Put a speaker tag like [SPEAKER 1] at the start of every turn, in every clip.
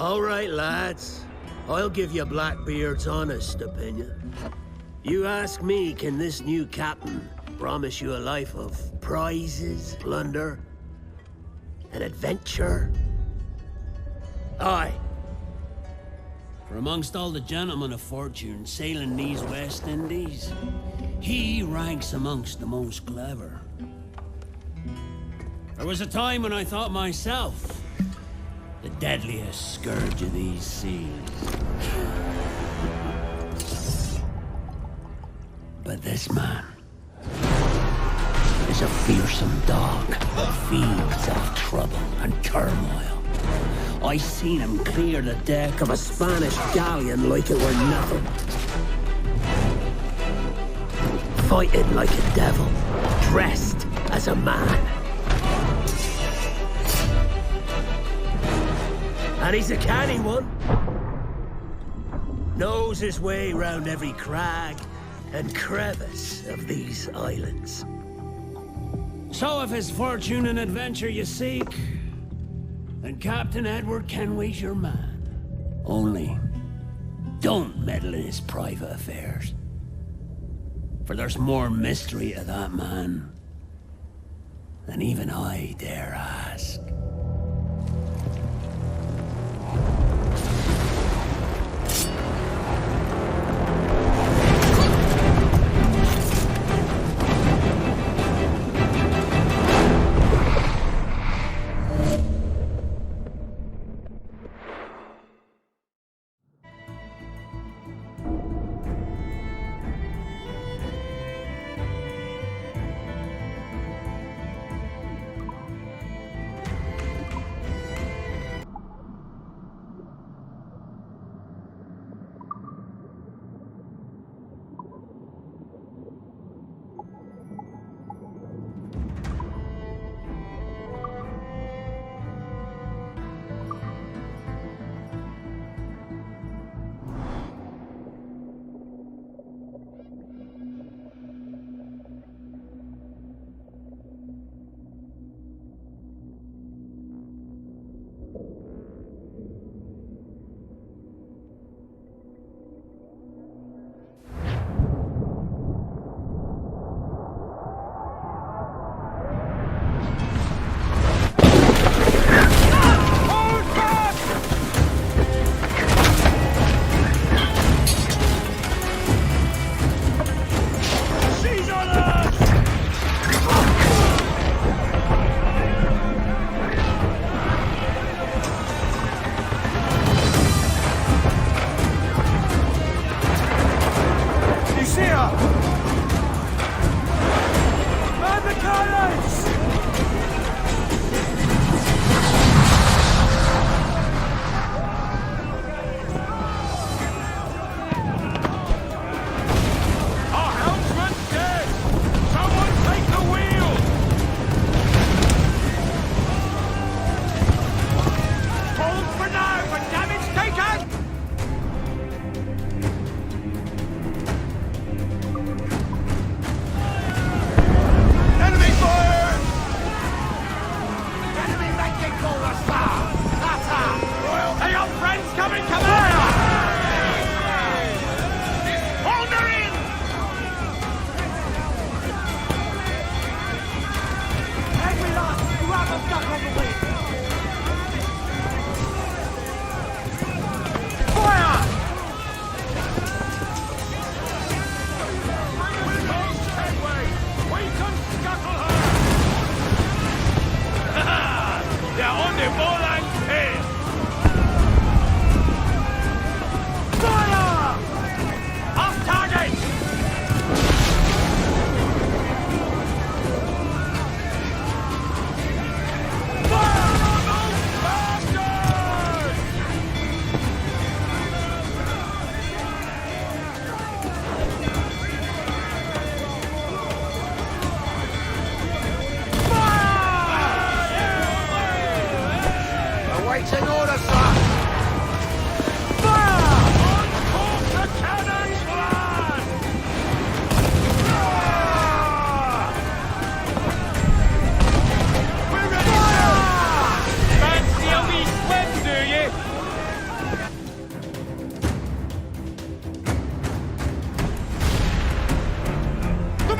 [SPEAKER 1] All right, lads. I'll give you Blackbeard's honest opinion. You ask me, can this new captain promise you a life of prizes, plunder, and adventure? Aye.
[SPEAKER 2] For amongst all the gentlemen of fortune sailing these West Indies, he ranks amongst the most clever. There was a time when I thought myself the deadliest scourge of these seas. But this man is a fearsome dog that feeds off trouble and turmoil. I seen him clear the deck of a Spanish galleon like it were nothing. Fighting like a devil, dressed as a man. And he's a canny one. Knows his way round every crag and crevice of these islands. So if it's fortune and adventure you seek, then Captain Edward Kenway's your man. Only, don't meddle in his private affairs. For there's more mystery to that man than even I dare ask.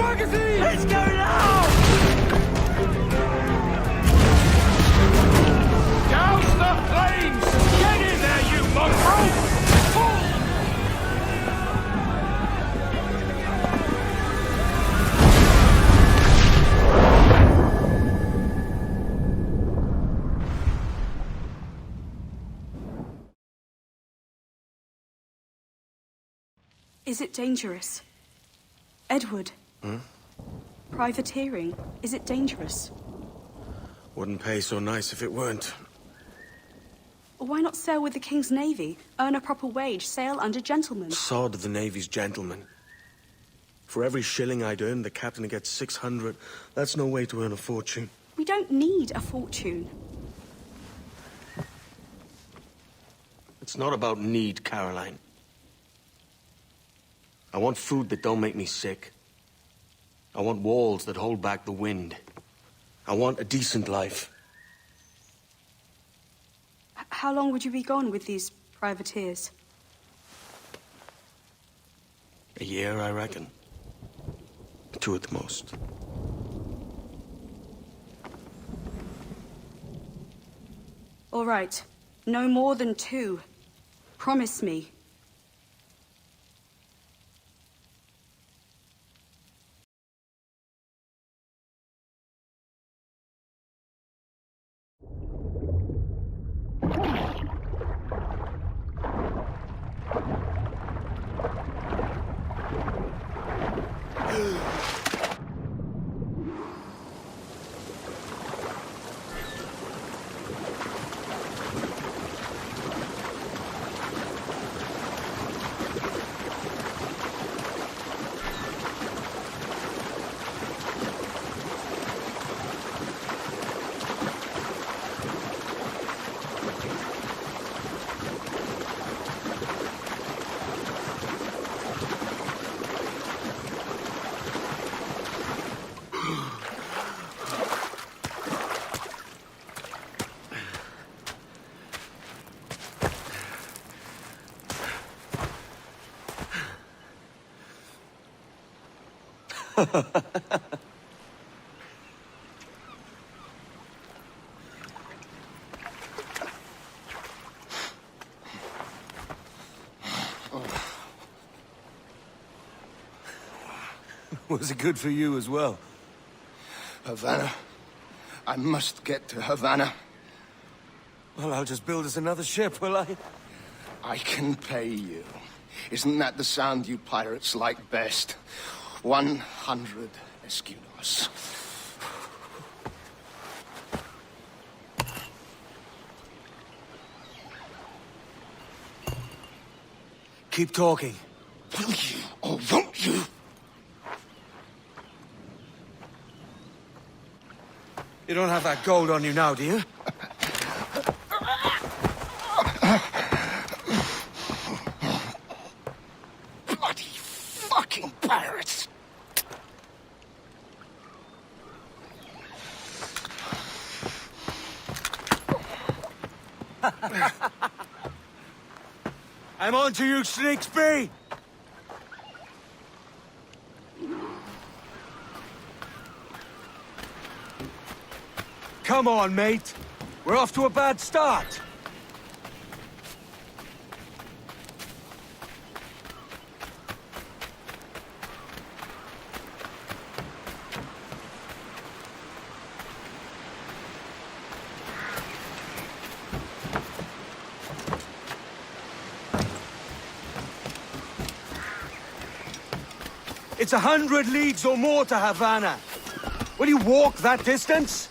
[SPEAKER 3] magazine!
[SPEAKER 2] Let's go now!
[SPEAKER 3] Douse the flames! Get in there, you mongrel!
[SPEAKER 4] Is it dangerous? Edward? Privateering, is it dangerous?
[SPEAKER 5] Wouldn't pay so nice if it weren't.
[SPEAKER 4] Why not sail with the King's Navy? Earn a proper wage, sail under gentlemen.
[SPEAKER 5] Sod the Navy's gentlemen. For every shilling I'd earn, the captain gets 600. That's no way to earn a fortune.
[SPEAKER 4] We don't need a fortune.
[SPEAKER 5] It's not about need, Caroline. I want food that don't make me sick. I want walls that hold back the wind. I want a decent life.
[SPEAKER 4] How long would you be gone with these privateers?
[SPEAKER 5] A year, I reckon. 2 at the most.
[SPEAKER 4] All right. No more than 2. Promise me.
[SPEAKER 5] Was it good for you as well?
[SPEAKER 6] Havana. I must get to Havana.
[SPEAKER 5] Well, I'll just build us another ship, will I?
[SPEAKER 6] I can pay you. Isn't that the sound you pirates like best? 100 escudos.
[SPEAKER 5] Keep talking.
[SPEAKER 6] Will you or won't you?
[SPEAKER 5] You don't have that gold on you now, do you?
[SPEAKER 6] Bloody fucking pirates!
[SPEAKER 5] I'm on to you, Snakesby! Come on, mate. We're off to a bad start. It's 100 leagues or more to Havana. Will you walk that distance?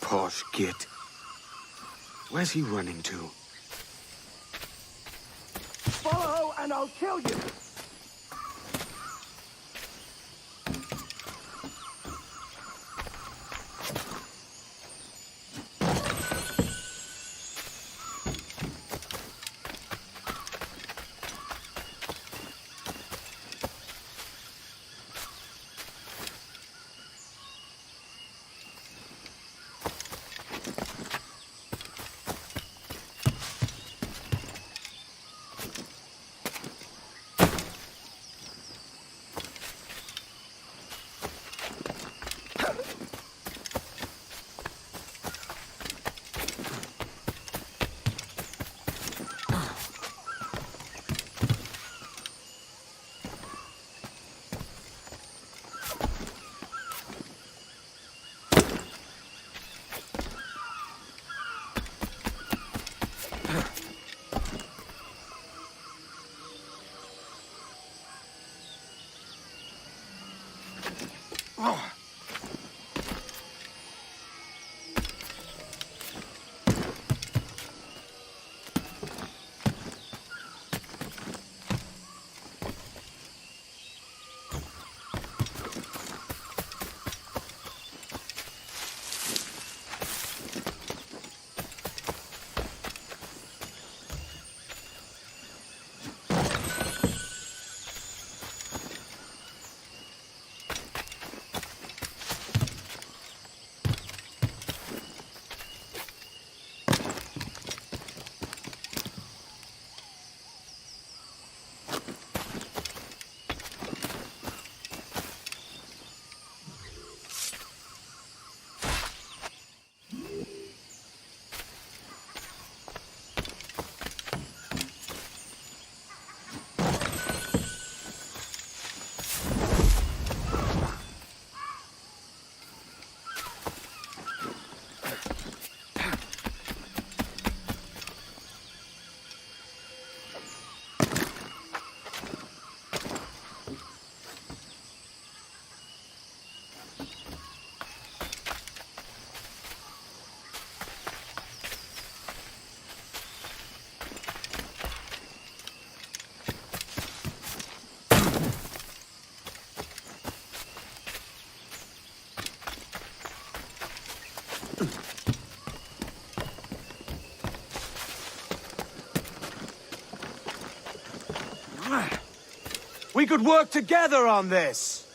[SPEAKER 5] Posh git. Where's he running to?
[SPEAKER 3] Follow and I'll kill you!
[SPEAKER 7] We could work together on this!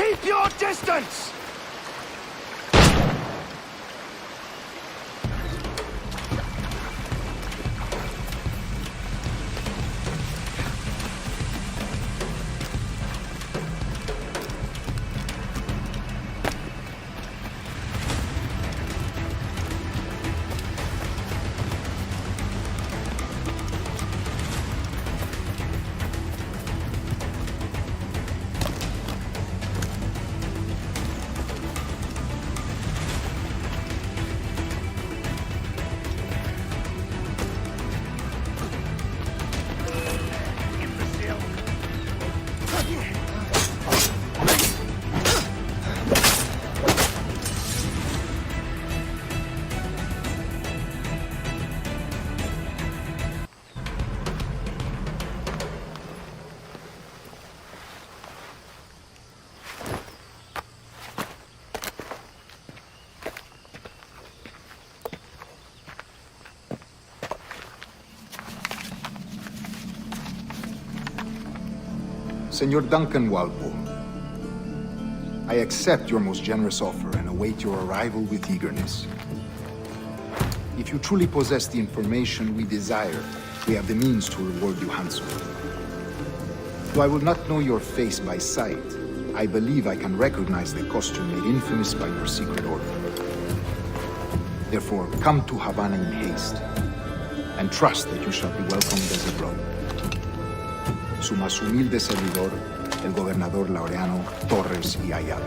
[SPEAKER 3] Keep your distance!
[SPEAKER 8] Senor Duncan Walpole, I accept your most generous offer and await your arrival with eagerness. If you truly possess the information we desire, we have the means to reward you handsomely. Though I will not know your face by sight, I believe I can recognize the costume made infamous by your secret order. Therefore, come to Havana in haste, and trust that you shall be welcomed as a brother. Su más humilde servidor, el gobernador Laureano Torres y Ayala.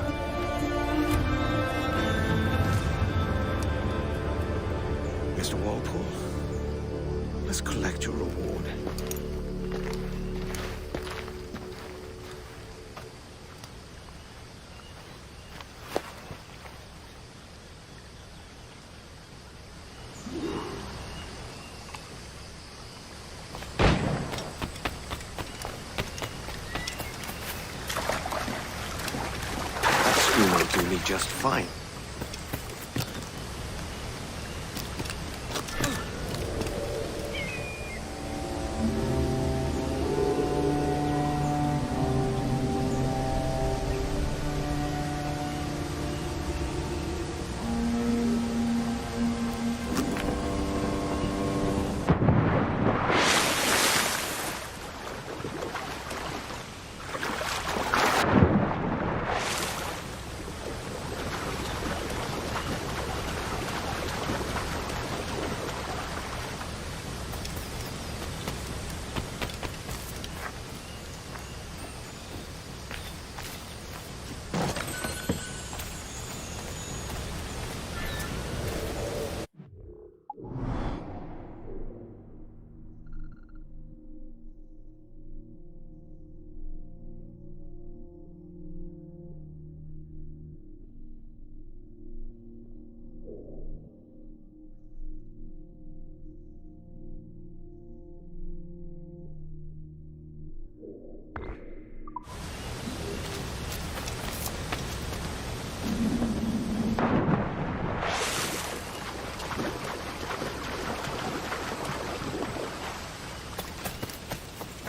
[SPEAKER 5] Mr. Walpole, let's collect your reward. That will do me just fine.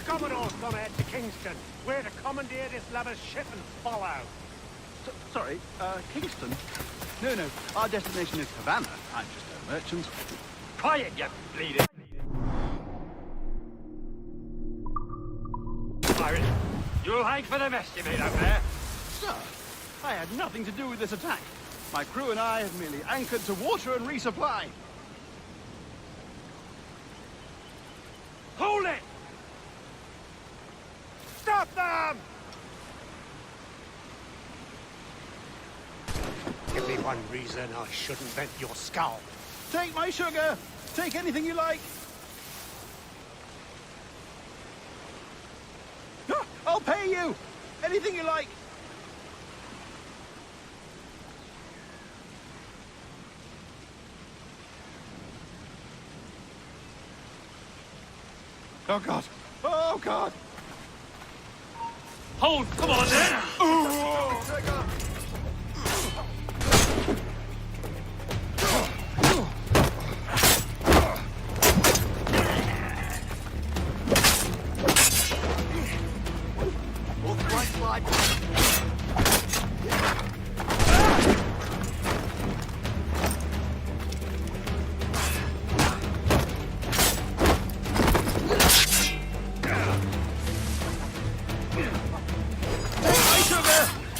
[SPEAKER 3] Commodore's gone ahead to Kingston, where to commandeer this lover's ship and follow.
[SPEAKER 9] Sorry, Kingston? No, our destination is Havana. I'm just a merchant.
[SPEAKER 3] Quiet, you bleeding... Pirate, you'll hang for the mess you made out there.
[SPEAKER 9] Sir, I had nothing to do with this attack. My crew and I have merely anchored to water and resupply.
[SPEAKER 3] Hold it! Stop them! Give me one reason I shouldn't vent your skull.
[SPEAKER 9] Take my sugar! Take anything you like! I'll pay you! Anything you like! Oh, God! Oh, God!
[SPEAKER 3] Hold! Come on, then!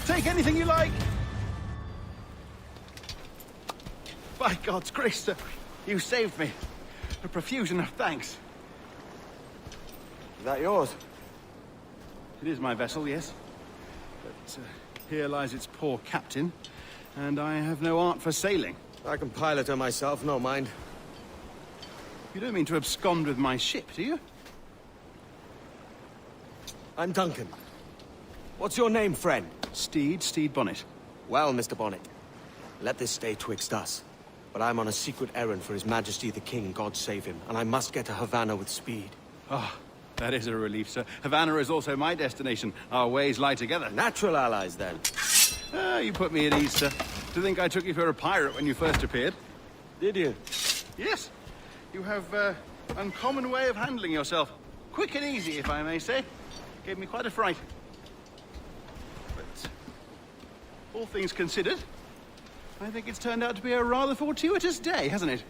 [SPEAKER 9] Take anything you like! By God's grace, sir, you saved me. A profusion of thanks.
[SPEAKER 5] Is that yours?
[SPEAKER 9] It is my vessel, yes. But here lies its poor captain, and I have no art for sailing.
[SPEAKER 5] I can pilot her myself, no mind.
[SPEAKER 9] You don't mean to abscond with my ship, do you?
[SPEAKER 5] I'm Duncan. What's your name, friend?
[SPEAKER 9] Stede Bonnet.
[SPEAKER 5] Well, Mr. Bonnet, let this stay twixt us. But I'm on a secret errand for His Majesty the King, God save him, and I must get to Havana with speed.
[SPEAKER 9] Ah, that is a relief, sir. Havana is also my destination. Our ways lie together.
[SPEAKER 5] Natural allies, then.
[SPEAKER 9] You put me at ease, sir. To think I took you for a pirate when you first appeared.
[SPEAKER 5] Did you?
[SPEAKER 9] Yes. You have uncommon way of handling yourself. Quick and easy, if I may say. Gave me quite a fright. All things considered, I think it's turned out to be a rather fortuitous day, hasn't it?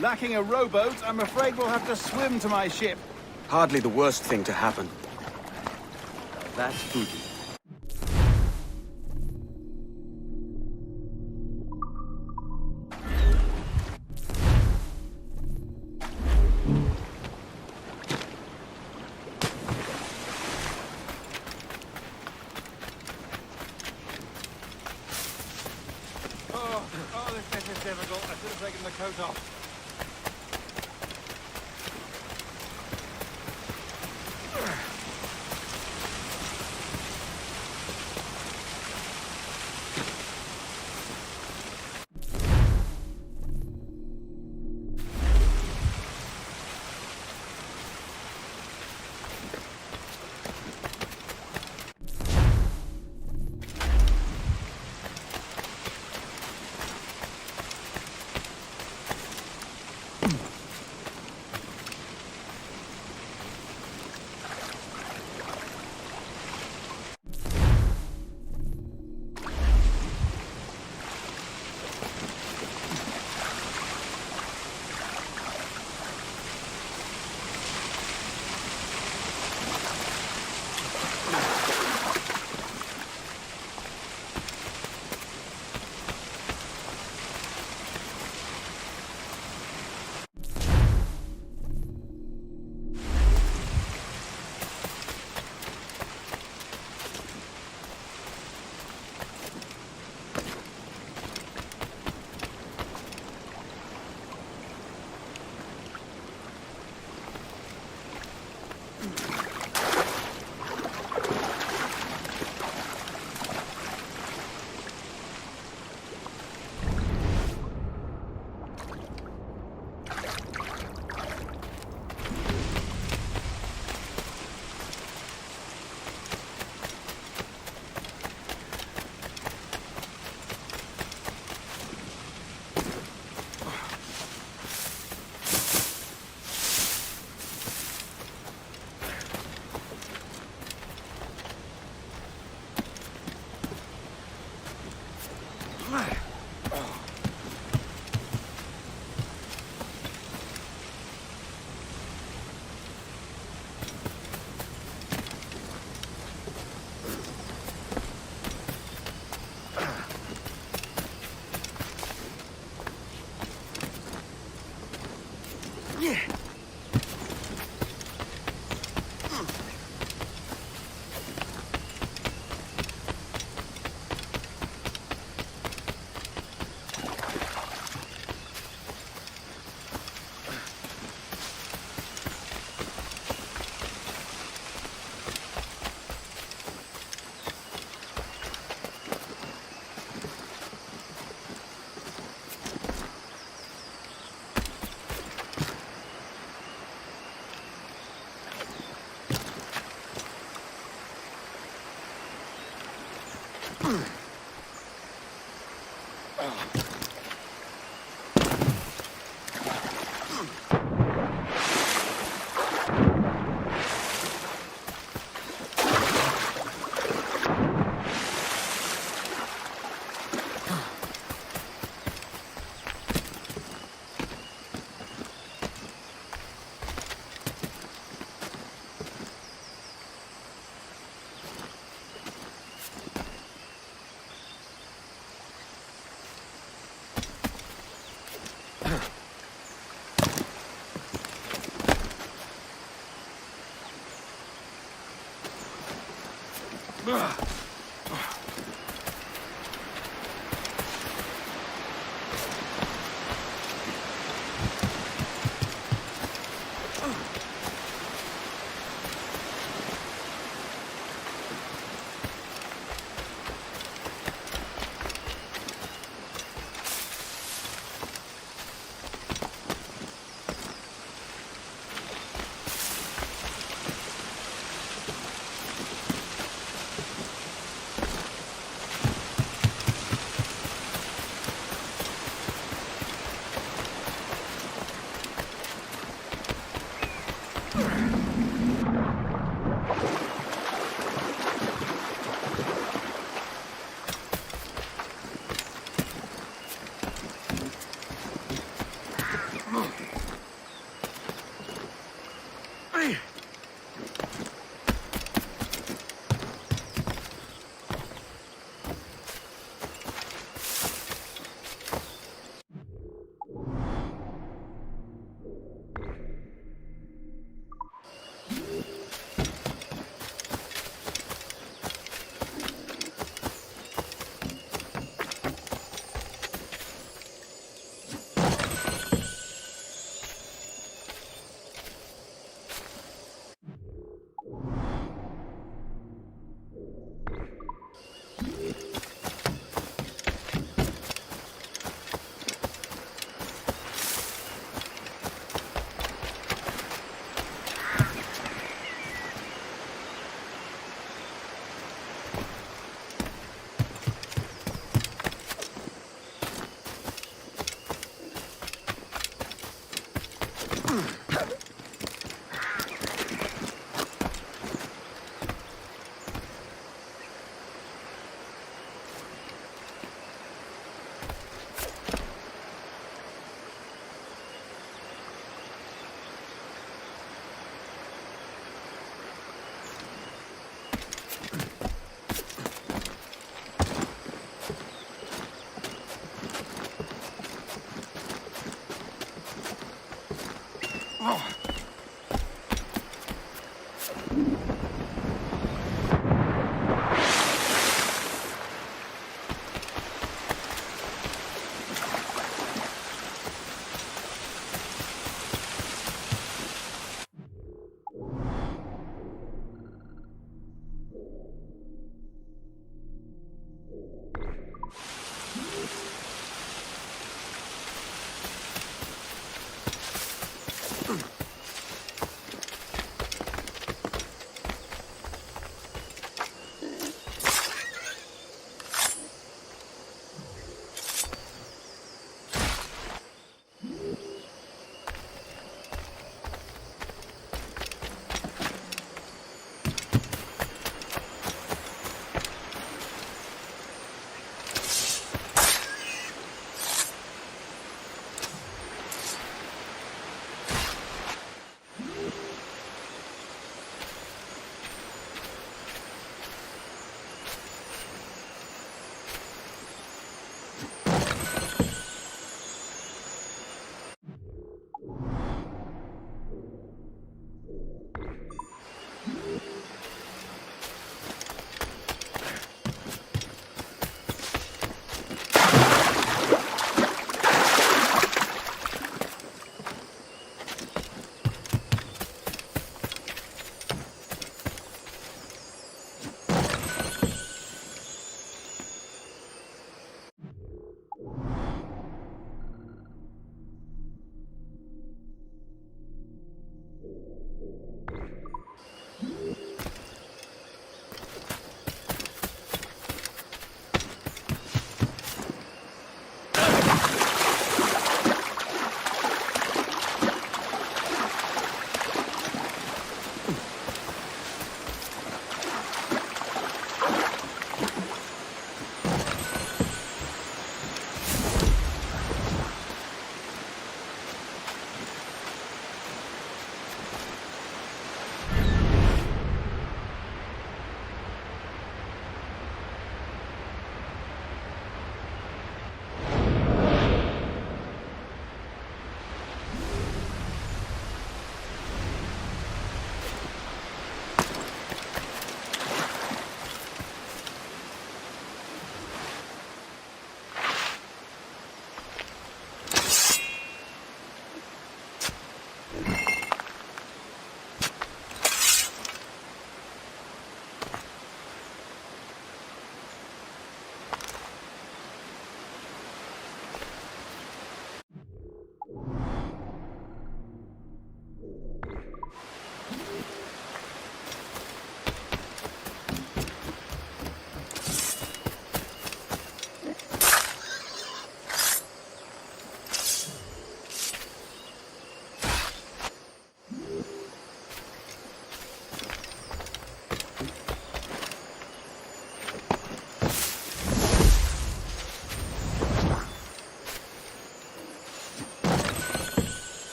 [SPEAKER 9] Lacking a rowboat, I'm afraid we'll have to swim to my ship.
[SPEAKER 5] Hardly the worst thing to happen. That's booty.
[SPEAKER 9] Oh, this bit is difficult. I should have taken the coat off.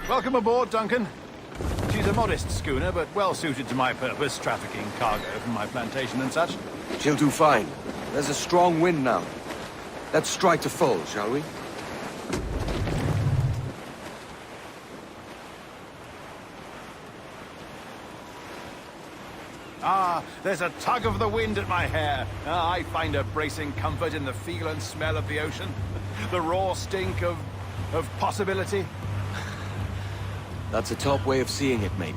[SPEAKER 9] Welcome aboard, Duncan. She's a modest schooner, but well suited to my purpose, trafficking cargo from my plantation and such.
[SPEAKER 5] She'll do fine. There's a strong wind now. Let's strike to full, shall we?
[SPEAKER 9] Ah, there's a tug of the wind at my hair. Ah, I find a bracing comfort in the feel and smell of the ocean. The raw stink of possibility.
[SPEAKER 5] That's a top way of seeing it, mate.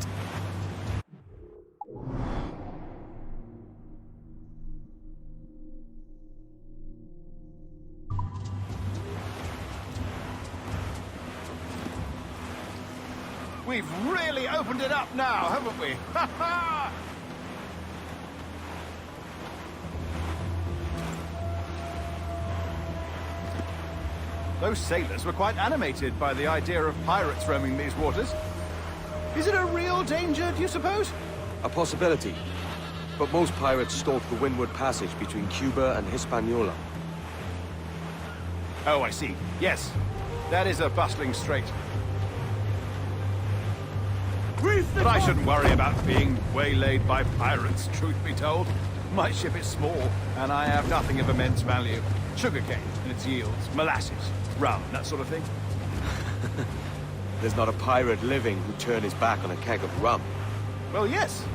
[SPEAKER 9] We've really opened it up now, haven't we? Ha ha! Those sailors were quite animated by the idea of pirates roaming these waters. Is it a real danger, do you suppose?
[SPEAKER 5] A possibility. But most pirates stalk the Windward Passage between Cuba and Hispaniola.
[SPEAKER 9] Oh, I see. Yes. That is a bustling strait. But I shouldn't worry about being waylaid by pirates, truth be told. My ship is small, and I have nothing of immense value. Sugarcane and its yields, molasses, rum, that sort of thing.
[SPEAKER 5] There's not a pirate living who'd turn his back on a keg of rum.
[SPEAKER 9] Well, yes.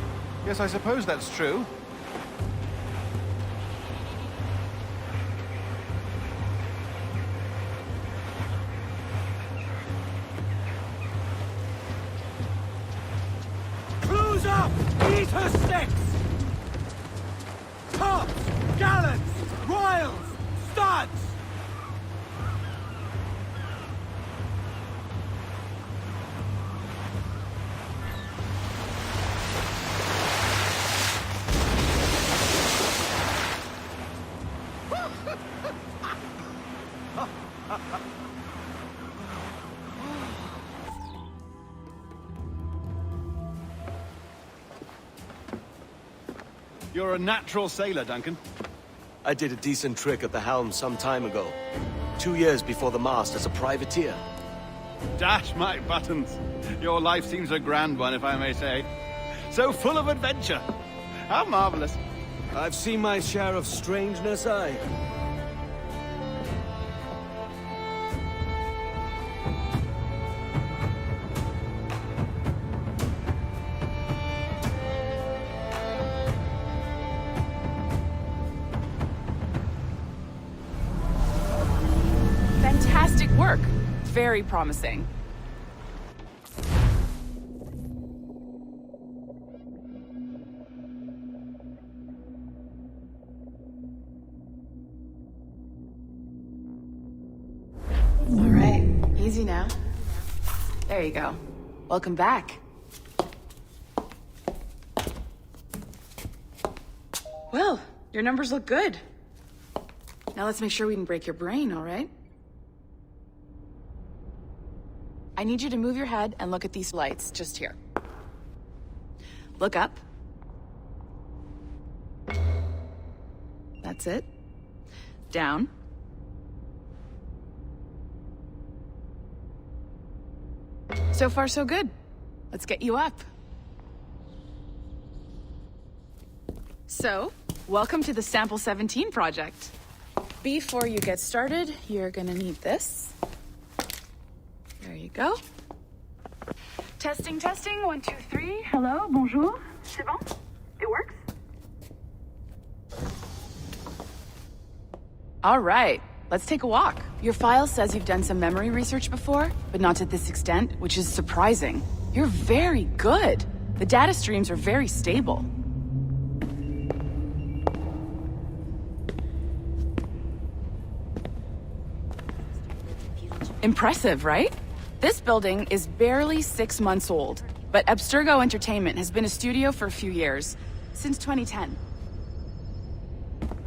[SPEAKER 9] Yes, I suppose that's true.
[SPEAKER 2] Crews up! Eat her sticks! Tops! Gallants! Royals! Studs!
[SPEAKER 9] You're a natural sailor, Duncan.
[SPEAKER 5] I did a decent trick at the helm some time ago. 2 years before the mast as a privateer.
[SPEAKER 9] Dash my buttons. Your life seems a grand one, if I may say. So full of adventure. How marvelous.
[SPEAKER 5] I've seen my share of strangeness, aye.
[SPEAKER 10] Fantastic work. Very promising. All right, easy now. There you go. Welcome back. Well, your numbers look good. Now let's make sure we can break your brain, all right? I need you to move your head and look at these lights just here. Look up. That's it. Down. So far, so good. Let's get you up. So, welcome to the Sample 17 project. Before you get started, you're gonna need this. There you go. Testing, testing, 1, 2, 3. Hello, bonjour. C'est bon? It works? All right, let's take a walk. Your file says you've done some memory research before, but not to this extent, which is surprising. You're very good. The data streams are very stable. Impressive, right? This building is barely 6 months old, but Abstergo Entertainment has been a studio for a few years, since 2010.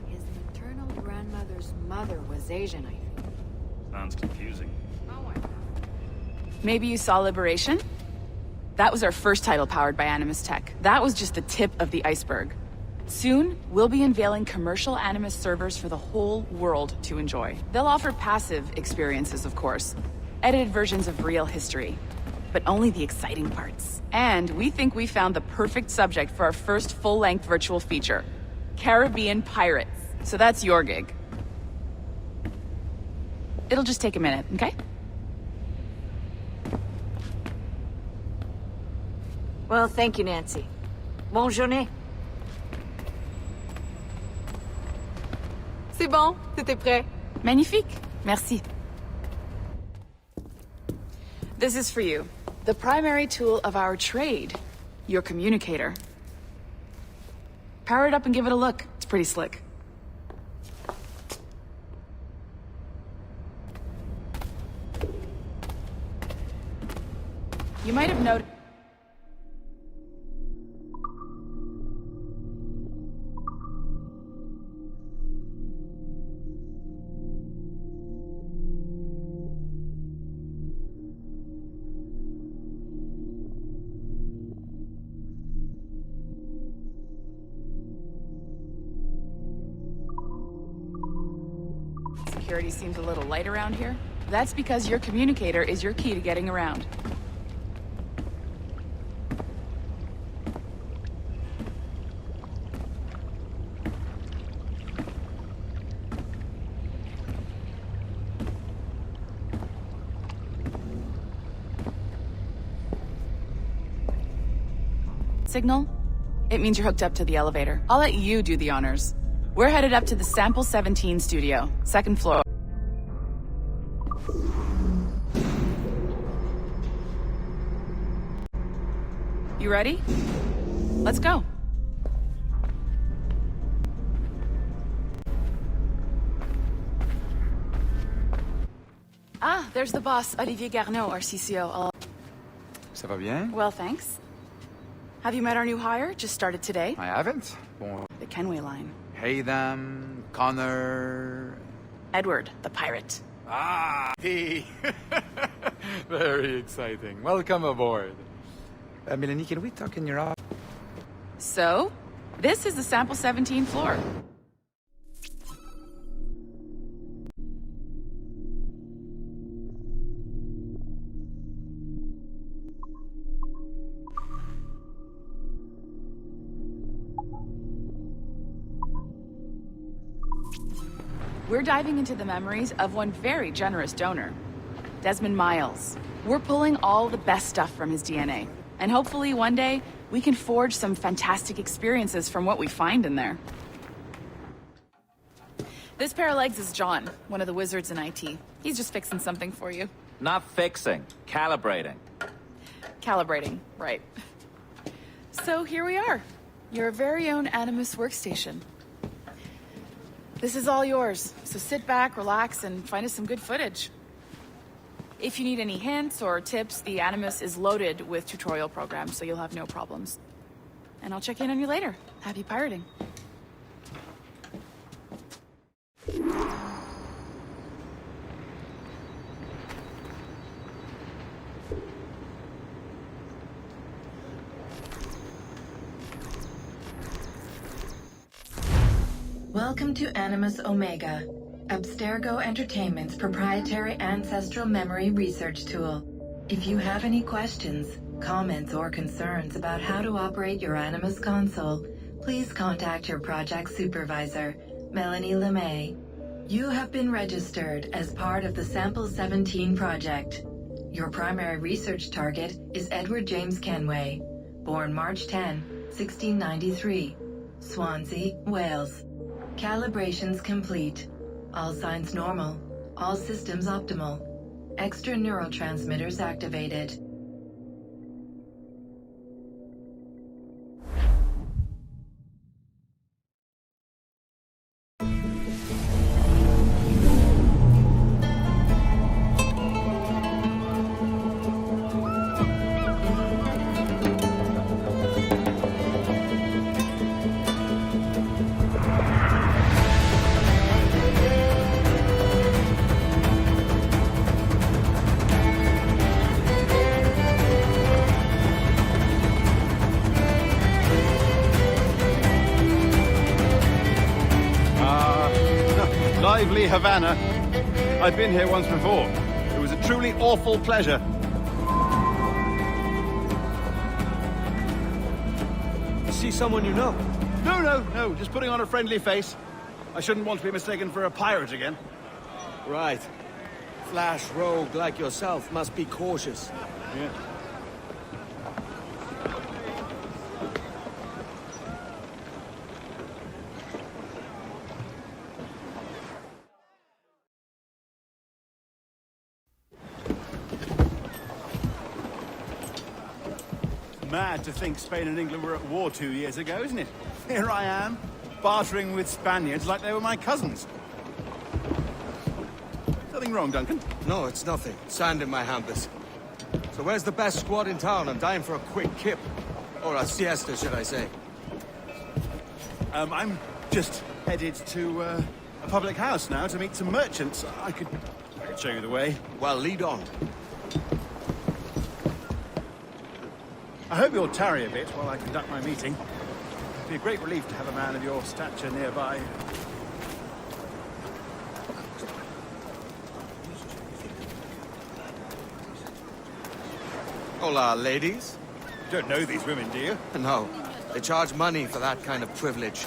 [SPEAKER 11] His maternal grandmother's mother was Asian, I think.
[SPEAKER 12] Sounds confusing.
[SPEAKER 10] Maybe you saw Liberation? That was our first title powered by Animus Tech. That was just the tip of the iceberg. Soon, we'll be unveiling commercial Animus servers for the whole world to enjoy. They'll offer passive experiences, of course. Edited versions of real history. But only the exciting parts. And we think we found the perfect subject for our first full-length virtual feature. Caribbean Pirates. So that's your gig. It'll just take a minute, okay?
[SPEAKER 11] Well, thank you, Nancy. Bonne journée.
[SPEAKER 10] C'est bon, c'était prêt. Magnifique. Merci. This is for you. The primary tool of our trade. Your communicator. Power it up and give it a look. It's pretty slick. You might have noticed... security seems a little light around here? That's because your communicator is your key to getting around. Signal? It means you're hooked up to the elevator. I'll let you do the honors. We're headed up to the Sample 17 studio, 2nd floor. You ready? Let's go. Ah, there's the boss, Olivier Garneau, our CCO.
[SPEAKER 12] Ça va bien?
[SPEAKER 10] Well, thanks. Have you met our new hire? Just started today.
[SPEAKER 12] I haven't. Bon.
[SPEAKER 10] The Kenway line.
[SPEAKER 12] Haytham, Connor...
[SPEAKER 10] Edward, the pirate.
[SPEAKER 12] Ah, he. Very exciting. Welcome aboard. Melanie, can we talk in your office?
[SPEAKER 10] So, this is the Sample 17 floor. We're diving into the memories of one very generous donor, Desmond Miles. We're pulling all the best stuff from his DNA. And hopefully one day, we can forge some fantastic experiences from what we find in there. This pair of legs is John, one of the wizards in IT. He's just fixing something for you.
[SPEAKER 13] Not fixing, calibrating.
[SPEAKER 10] Calibrating, right. So here we are, your very own Animus workstation. This is all yours, so sit back, relax, and find us some good footage. If you need any hints or tips, the Animus is loaded with tutorial programs, so you'll have no problems. And I'll check in on you later. Happy pirating.
[SPEAKER 14] Welcome to Animus Omega, Abstergo Entertainment's proprietary ancestral memory research tool. If you have any questions, comments, or concerns about how to operate your Animus console, please contact your project supervisor, Melanie LeMay. You have been registered as part of the Sample 17 project. Your primary research target is Edward James Kenway, born March 10, 1693, Swansea, Wales. Calibrations complete. All signs normal. All systems optimal. Extra neurotransmitters activated.
[SPEAKER 9] Lively Havana. I've been here once before. It was a truly awful pleasure.
[SPEAKER 5] See someone you know?
[SPEAKER 9] No. Just putting on a friendly face. I shouldn't want to be mistaken for a pirate again.
[SPEAKER 5] Right. Flash rogue like yourself must be cautious.
[SPEAKER 9] Yeah. Mad to think Spain and England were at war 2 years ago, isn't it? Here I am, bartering with Spaniards like they were my cousins. Nothing wrong, Duncan?
[SPEAKER 5] No, it's nothing. Sand in my hampers. So where's the best squad in town? I'm dying for a quick kip. Or a siesta, should I say.
[SPEAKER 9] I'm just headed to a public house now to meet some merchants. I could show you the way.
[SPEAKER 5] Well, lead on.
[SPEAKER 9] I hope you'll tarry a bit while I conduct my meeting. It'd be a great relief to have a man of your stature nearby.
[SPEAKER 5] Hola, ladies.
[SPEAKER 9] Don't know these women, do you?
[SPEAKER 5] No, they charge money for that kind of privilege.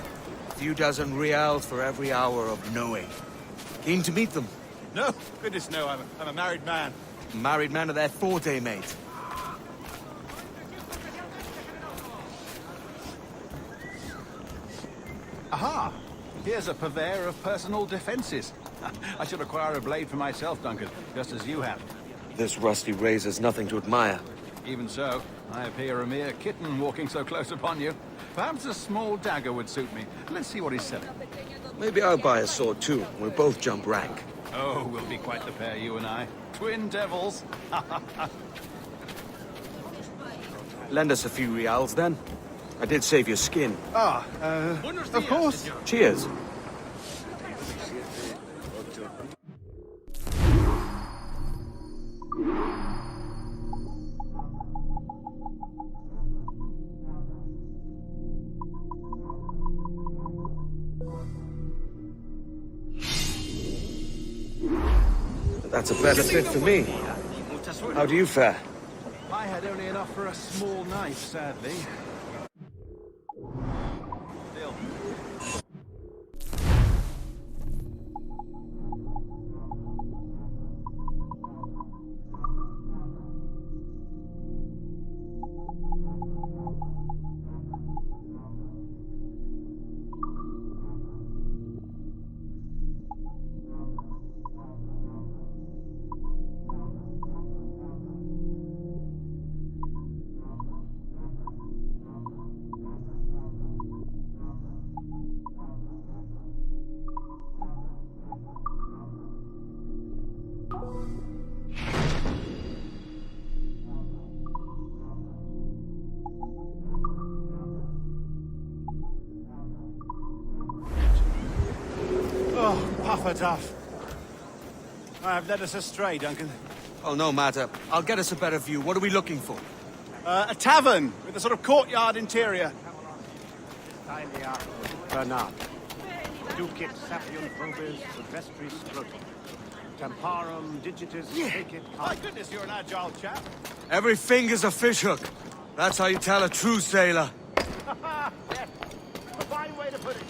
[SPEAKER 5] A few dozen reals for every hour of knowing. Keen to meet them.
[SPEAKER 9] No, goodness no, I'm a married man.
[SPEAKER 5] Married man of their forte, mate.
[SPEAKER 9] Aha! Here's a purveyor of personal defenses. I should acquire a blade for myself, Duncan, just as you have.
[SPEAKER 5] This rusty razor's nothing to admire.
[SPEAKER 9] Even so, I appear a mere kitten walking so close upon you. Perhaps a small dagger would suit me. Let's see what he's selling.
[SPEAKER 5] Maybe I'll buy a sword too. We'll both jump rank.
[SPEAKER 9] Oh, we'll be quite the pair, you and I. Twin devils.
[SPEAKER 5] Lend us a few reals, then. I did save your skin.
[SPEAKER 9] Of course.
[SPEAKER 5] Cheers. That's a better fit for me. How do you fare?
[SPEAKER 9] I had only enough for a small knife, sadly. Still. Duff. I've led us astray, Duncan.
[SPEAKER 5] Oh, no matter. I'll get us a better view. What are we looking for?
[SPEAKER 9] A tavern with a sort of courtyard interior.
[SPEAKER 3] Bernard. Ducit sapium probes vestris scrotum. Temparum digitis fecit.
[SPEAKER 9] My goodness, you're an agile chap.
[SPEAKER 5] Every finger's a fishhook. That's how you tell a true sailor.
[SPEAKER 3] Yes. A fine way to put it.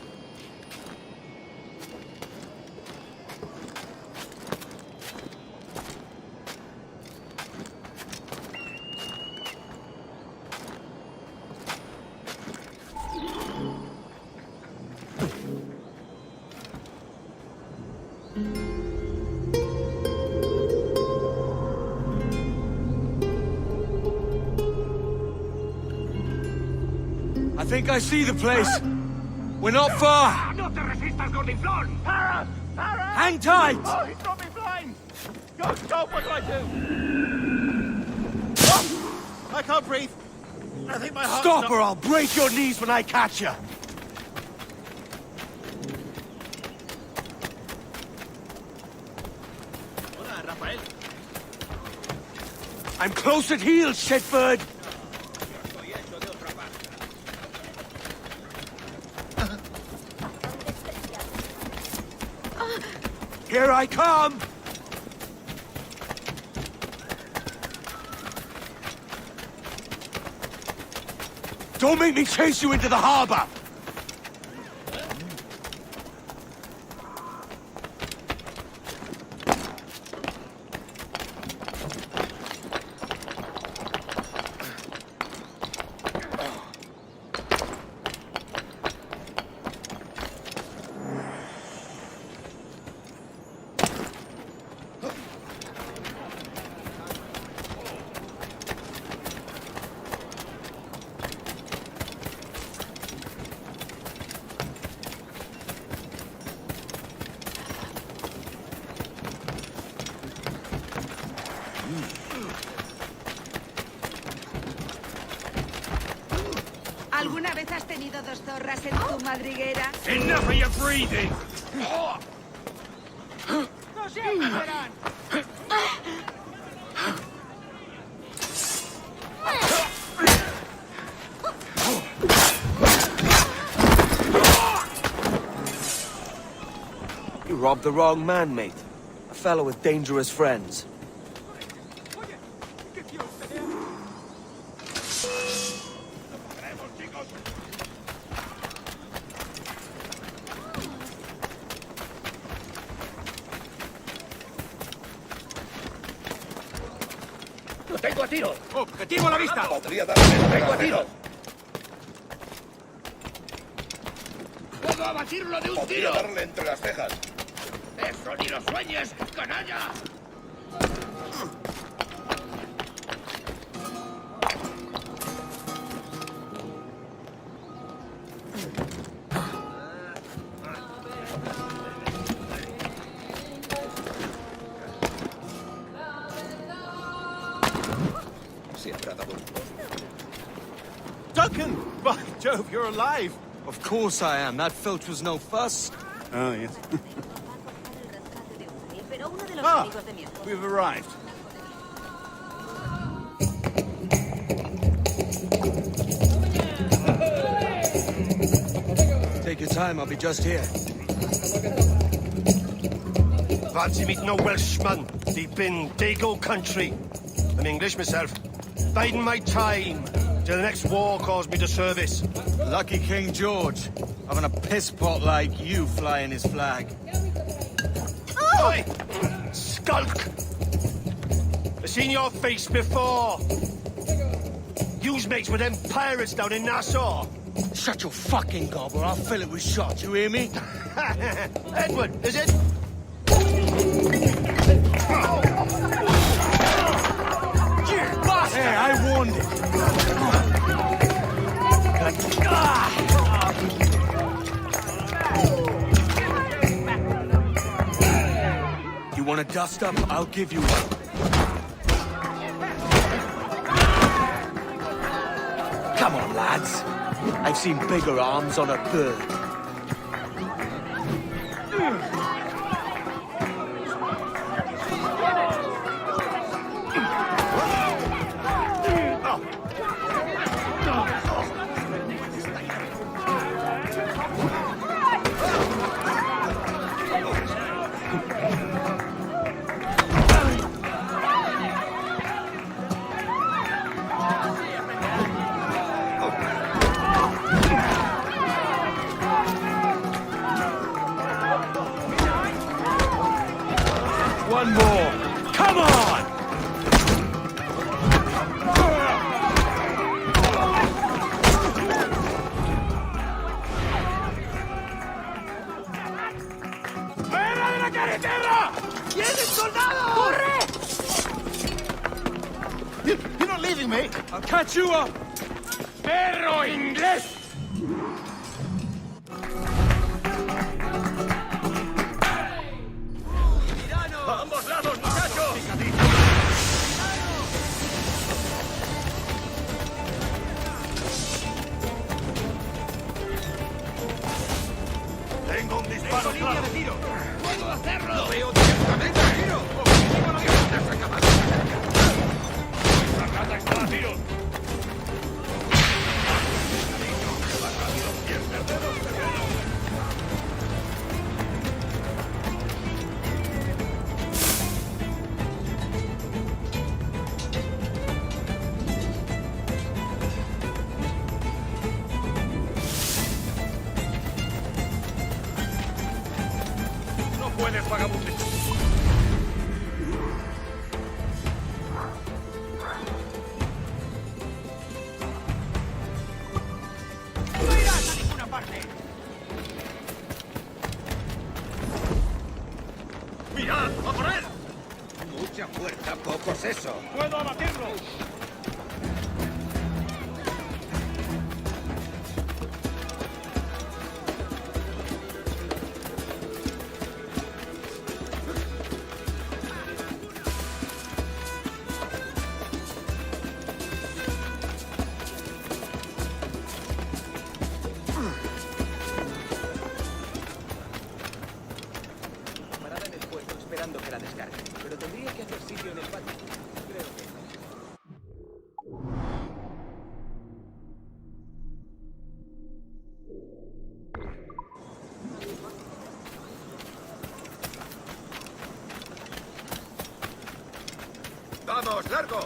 [SPEAKER 5] I think I see the place. We're not far.
[SPEAKER 3] No te resistas, Gordiflón! Para! Para!
[SPEAKER 5] Hang tight!
[SPEAKER 3] Oh, he's got me blind! Go, stop, what do I do?
[SPEAKER 9] Oh, I can't breathe. I think my heart's
[SPEAKER 5] Stop or I'll break your knees when I catch you. I'm close at heel, shitbird. Here I come! Don't make me chase you into the harbor!
[SPEAKER 15] ¿Alguna vez has tenido dos zorras en tu madriguera?
[SPEAKER 3] Enough of your breathing!
[SPEAKER 15] ¡No siempre serán!
[SPEAKER 5] You robbed the wrong man, mate. A fellow with dangerous friends.
[SPEAKER 3] ¡Vengo a tiro!
[SPEAKER 9] ¡Objetivo a la vista!
[SPEAKER 3] Podría darle. ¡Vengo a tiro!
[SPEAKER 16] ¡Puedo abatirlo de un tiro!
[SPEAKER 3] darle entre las cejas.
[SPEAKER 16] ¡Eso ni lo sueñes, canalla!
[SPEAKER 9] Duncan! By Jove, you're alive!
[SPEAKER 5] Of course I am. That filch was no fuss.
[SPEAKER 9] Oh, yes. Ah, we've arrived.
[SPEAKER 5] Take your time, I'll be just here.
[SPEAKER 3] Fancy meeting no Welshman deep in Dago country. I'm English myself. Biding my time till the next war calls me to service.
[SPEAKER 5] Lucky King George, having a piss pot like you flying his flag.
[SPEAKER 3] Oi! Skulk! I've seen your face before. You's mates with them pirates down in Nassau.
[SPEAKER 5] Shut your fucking gob or I'll fill it with shot, you hear me?
[SPEAKER 3] Edward, is it?
[SPEAKER 5] Hey, I warned him. You want a dust up? I'll give you one. Come on, lads. I've seen bigger arms on a bird. One more. Come on!
[SPEAKER 3] ¡Fuera de la carretera! ¡Vienen soldados! ¡Corre!
[SPEAKER 9] You're not leaving me! I'll catch you up!
[SPEAKER 3] ¡Perro inglés! ¡A ambos lados, muchachos! Tengo un disparo claro. De tiro.
[SPEAKER 16] ¡Puedo hacerlo!
[SPEAKER 3] Lo veo directamente. ¡Tiro! ¡Objetivo a la vista! ¡Esa rata está a tiro! ¡No puedes, vagabundo! ¡No irás a ninguna parte! ¡Mirad! ¡A por él!
[SPEAKER 16] Mucha fuerza, poco seso.
[SPEAKER 3] ¡Puedo abatirlo!
[SPEAKER 5] Parada en el puerto esperando que la descargue. Pero tendría que hacer sitio en el patio. Creo que...
[SPEAKER 3] ¡Vamos, largo!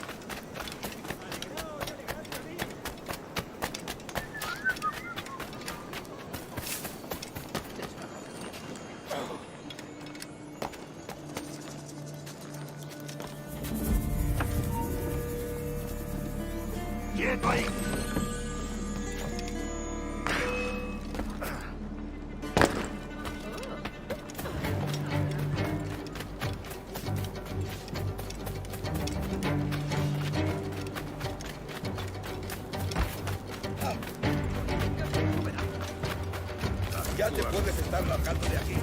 [SPEAKER 3] ¡Quieto ahí!
[SPEAKER 16] Ya te puedes estar largando de aquí.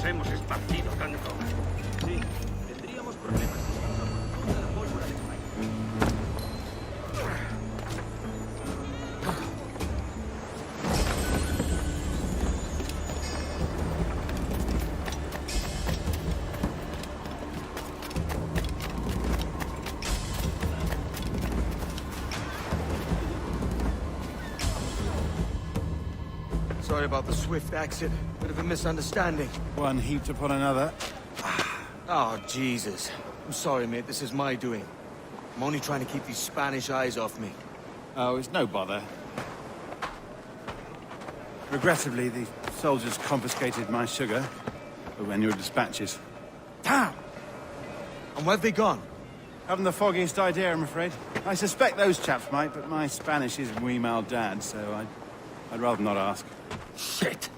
[SPEAKER 17] Hemos esparcido tanto. Sí, tendríamos problemas si toda la pólvora de
[SPEAKER 5] Sorry about the swift exit. Bit of a misunderstanding.
[SPEAKER 9] One heaped upon another.
[SPEAKER 5] Oh, Jesus. I'm sorry, mate. This is my doing. I'm only trying to keep these Spanish eyes off me.
[SPEAKER 9] Oh, it's no bother. Regrettably, the soldiers confiscated my sugar when your dispatches.
[SPEAKER 5] Damn! And where have they gone?
[SPEAKER 9] Haven't the foggiest idea, I'm afraid. I suspect those chaps might, but my Spanish is muy mal dad, so I'd rather not ask.
[SPEAKER 5] Shit!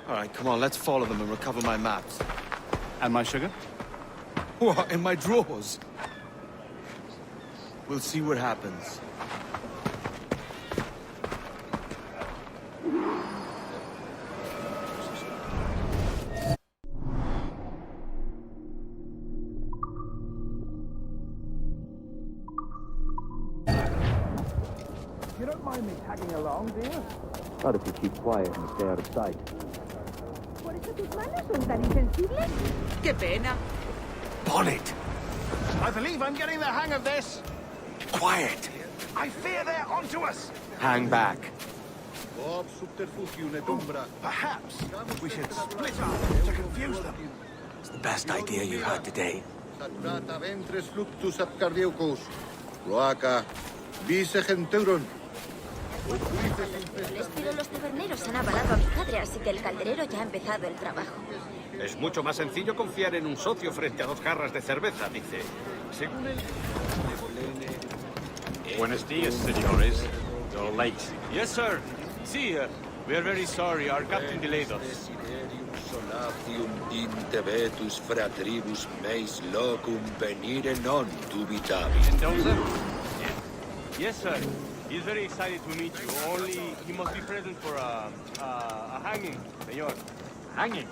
[SPEAKER 5] All right, come on, let's follow them and recover my maps.
[SPEAKER 9] And my sugar?
[SPEAKER 5] What, in my drawers? We'll see what happens.
[SPEAKER 17] You don't mind me tagging along, do you?
[SPEAKER 18] Not if you keep quiet and stay out of sight.
[SPEAKER 15] ¿Por eso tus manos son tan insensibles? ¡Qué pena!
[SPEAKER 5] Bonnet!
[SPEAKER 16] I believe I'm getting the hang of this.
[SPEAKER 5] Quiet!
[SPEAKER 16] I fear they're onto us.
[SPEAKER 5] Hang back.
[SPEAKER 16] Perhaps we should split up to confuse them.
[SPEAKER 5] It's the best idea you've had today.
[SPEAKER 8] Saturata ventres fluctus ab cardiacus. Cloaca vice centauron.
[SPEAKER 19] Pero los taberneros han avalado a mi padre, así que el calderero ya ha empezado el trabajo.
[SPEAKER 17] Es mucho más sencillo confiar en un socio frente a 2 jarras de cerveza, dice. Según el...
[SPEAKER 20] Buenos días, señores. You're late.
[SPEAKER 17] Yes, sir. Sí, we are very sorry. Our captain delayed us.
[SPEAKER 21] Desiderium solatium intebetus fratribus meis locum venire non dubitavi.
[SPEAKER 17] Mendoza? Yes, sir. He's very excited to meet you. Only he must be present for a hanging, señor.
[SPEAKER 20] Hanging?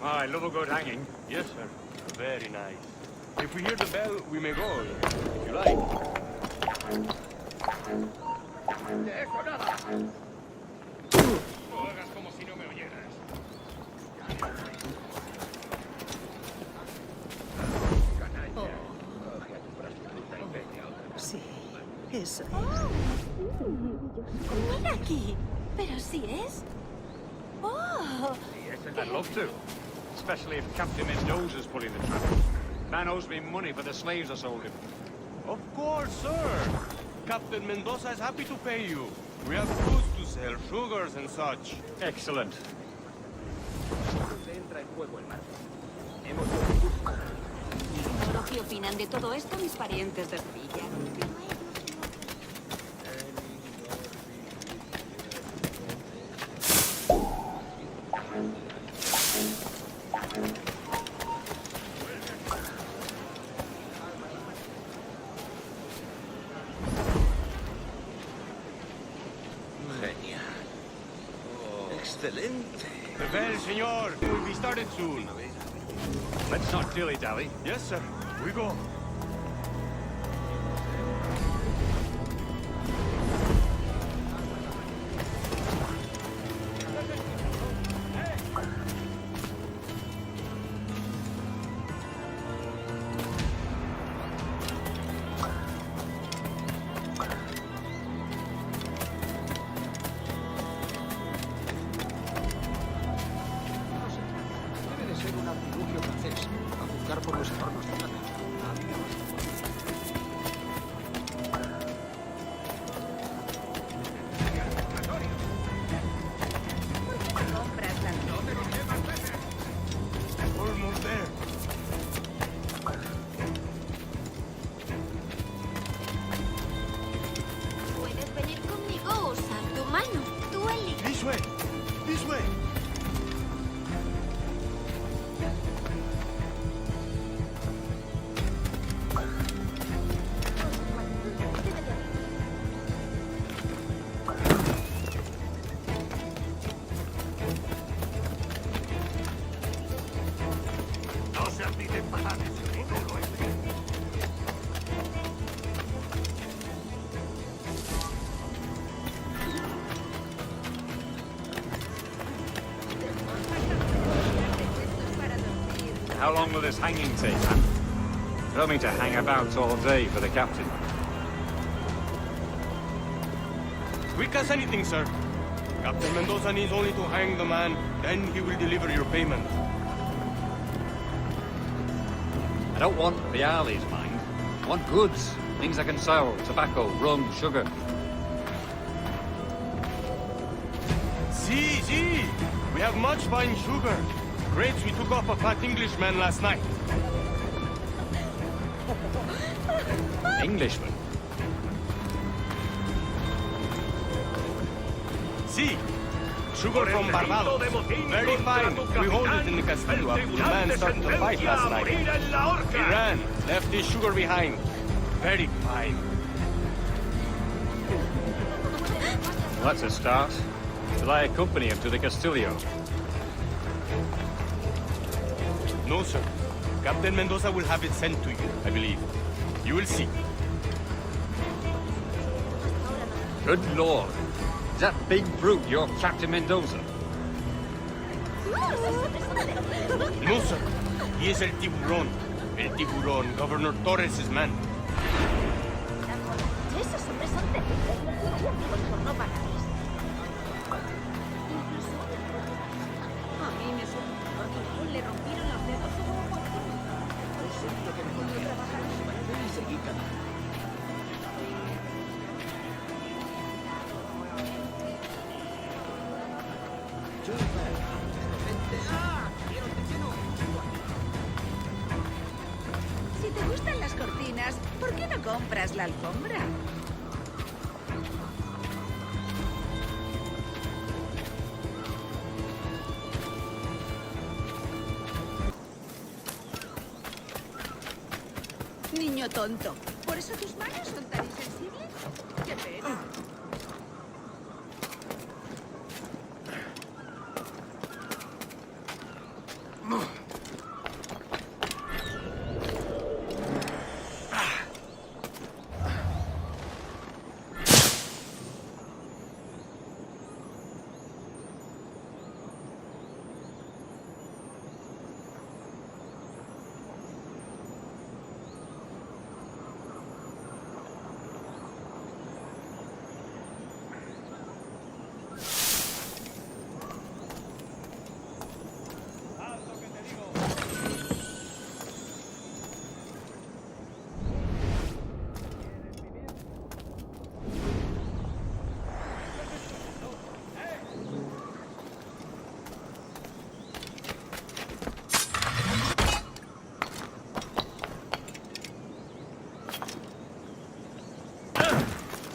[SPEAKER 20] Oh, I love a good hanging.
[SPEAKER 17] Yes, sir. Very nice. If we hear the bell, we may go, if you like.
[SPEAKER 16] ¡Dejo nada!
[SPEAKER 17] No hagas como si no me oyeras.
[SPEAKER 15] Sí, eso es.
[SPEAKER 19] Mira aquí. Pero sí es. Oh.
[SPEAKER 20] Yes, I'd love to. Especially if Captain Mendoza's pulling the traffic. Man owes me money for the slaves I sold him.
[SPEAKER 17] Of course, sir. Captain Mendoza is happy to pay you. We have goods to sell, sugars and such.
[SPEAKER 20] Excellent.
[SPEAKER 17] Se entra en juego el mar.
[SPEAKER 19] Ignoro qué opinan de todo esto mis parientes de Sevilla.
[SPEAKER 21] Genial. Oh, excelente.
[SPEAKER 17] Prepare, señor. We'll be started soon.
[SPEAKER 20] Let's not dilly-dally.
[SPEAKER 17] Yes, sir. We go.
[SPEAKER 1] ser un artilugio francés, a juzgar por los adornos de plata.
[SPEAKER 3] Almost there.
[SPEAKER 19] Puedes venir conmigo o usar tu mano. Tú eliges.
[SPEAKER 3] This way. This way.
[SPEAKER 16] No se olviden pasar ese futuro,
[SPEAKER 20] How long will this hanging take, man? I don't mean to hang about all day for the captain.
[SPEAKER 17] Quick as anything, sir. Captain Mendoza needs only to hang the man, then he will deliver your payment.
[SPEAKER 20] I don't want reales, mind. I want goods. Things I can sell. Tobacco, rum, sugar.
[SPEAKER 17] See. We have much fine sugar. Grapes we took off a fat Englishman last night.
[SPEAKER 20] Englishman?
[SPEAKER 17] See. Sugar from Barbados. Very fine. We hold it in the Castillo after the man started to fight last night. He ran. Left his sugar behind. Very fine.
[SPEAKER 20] Well, that's a start. Shall I accompany him to the Castillo?
[SPEAKER 17] No, sir. Captain Mendoza will have it sent to you, I believe. You will see.
[SPEAKER 20] Good Lord. Is that big brute your Captain Mendoza?
[SPEAKER 17] No, sir. He is El Tiburón. El Tiburón, Governor Torres' man.
[SPEAKER 19] Esos hombres son terribles. Por no pagarles.
[SPEAKER 15] A mí me suena. Le rompieron los dedos.
[SPEAKER 1] Al segundo que me encontré trabajar en su parecer y seguí caminando.
[SPEAKER 15] Si te gustan las cortinas, ¿por qué no compras la alfombra? Niño tonto. ¿Por eso tus manos son tan insensibles? Qué pena.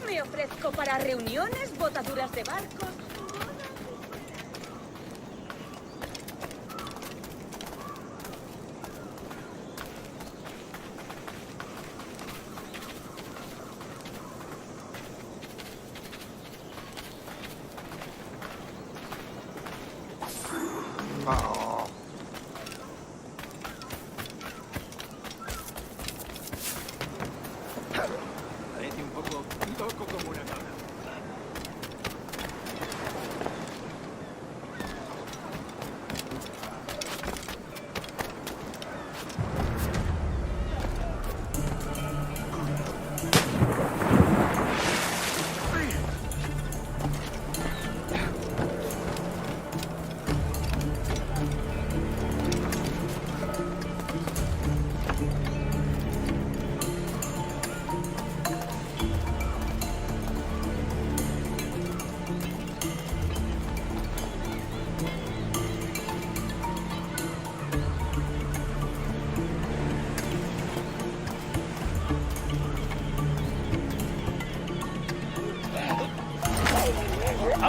[SPEAKER 15] Me ofrezco para reuniones, botaduras de barcos.
[SPEAKER 1] Parece un poco loco como una cabra.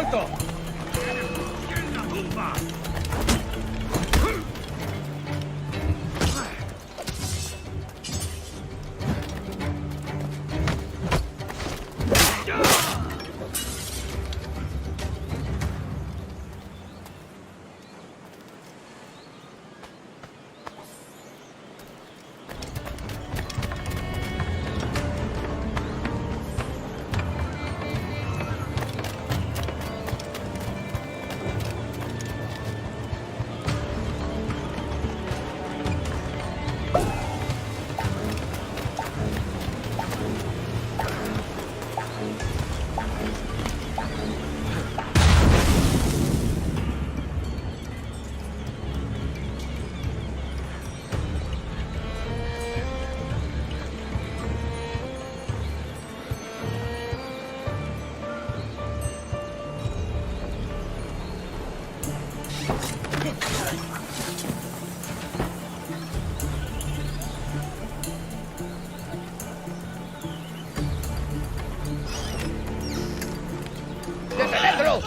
[SPEAKER 16] muerto!
[SPEAKER 21] ¡En la tumba!
[SPEAKER 16] ¡Detenedlo!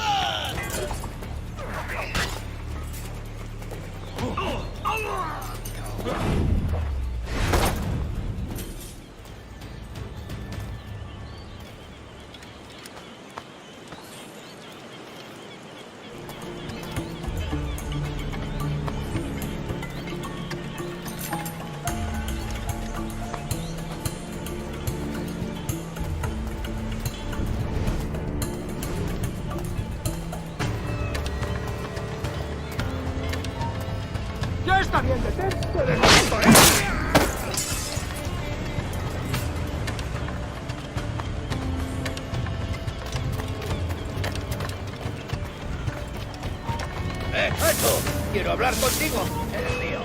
[SPEAKER 21] ¡Ya está bien, detente!
[SPEAKER 16] ¡Alto! ¡Quiero hablar contigo! ¡Eres mío!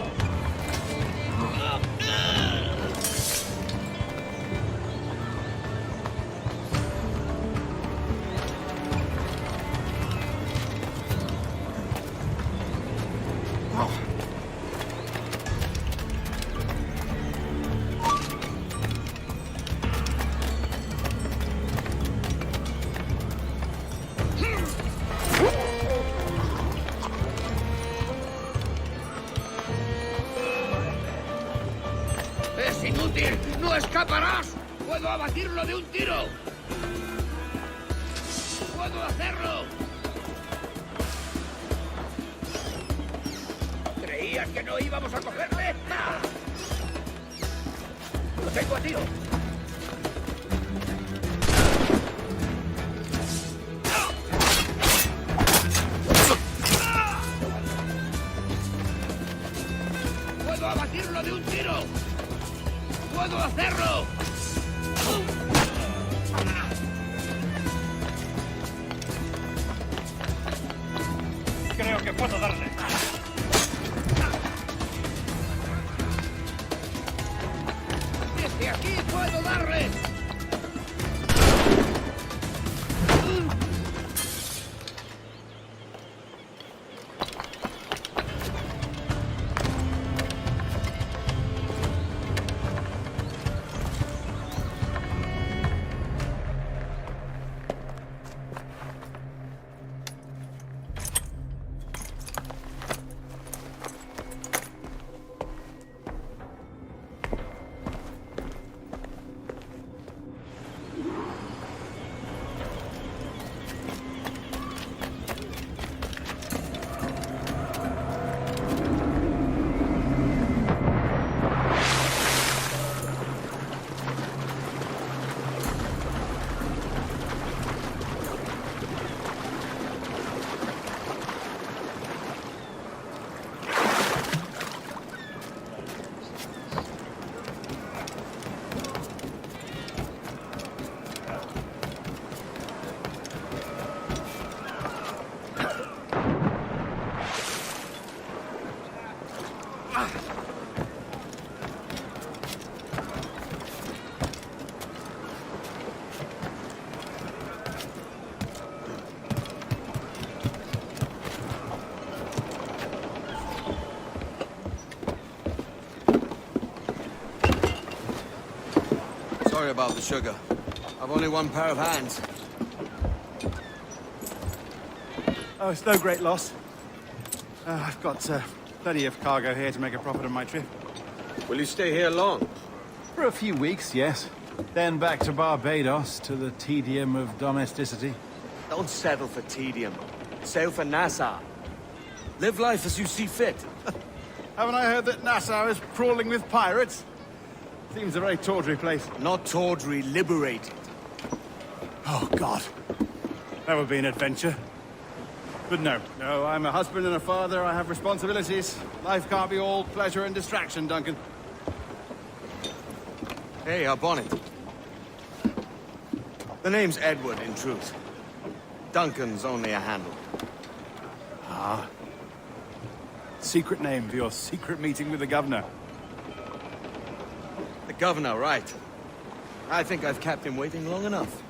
[SPEAKER 16] ¡Es inútil! ¡No escaparás! ¡Puedo abatirlo de un tiro! ¡Puedo hacerlo! ¿Creías que no íbamos a cogerle? ¡Ah! ¡Lo tengo a tiro! ¡Puedo abatirlo de un tiro! ¡Puedo hacerlo!
[SPEAKER 20] Creo que puedo darle.
[SPEAKER 16] ¡Desde aquí puedo darle!
[SPEAKER 5] Sorry about the sugar. I've only one pair of hands.
[SPEAKER 9] Oh, it's no great loss. I've got plenty of cargo here to make a profit on my trip.
[SPEAKER 5] Will you stay here long?
[SPEAKER 9] For a few weeks, yes. Then back to Barbados, to the tedium of domesticity.
[SPEAKER 5] Don't settle for tedium. Sail for Nassau. Live life as you see fit.
[SPEAKER 9] Haven't I heard that Nassau is crawling with pirates? Seems a very tawdry place.
[SPEAKER 5] Not tawdry, liberated.
[SPEAKER 9] Oh, God. That would be an adventure. But no, I'm a husband and a father. I have responsibilities. Life can't be all pleasure and distraction, Duncan.
[SPEAKER 5] Hey, our bonnet. The name's Edward, in truth. Duncan's only a handle.
[SPEAKER 9] Ah. Secret name for your secret meeting with the governor.
[SPEAKER 5] The governor, right. I think I've kept him waiting long enough.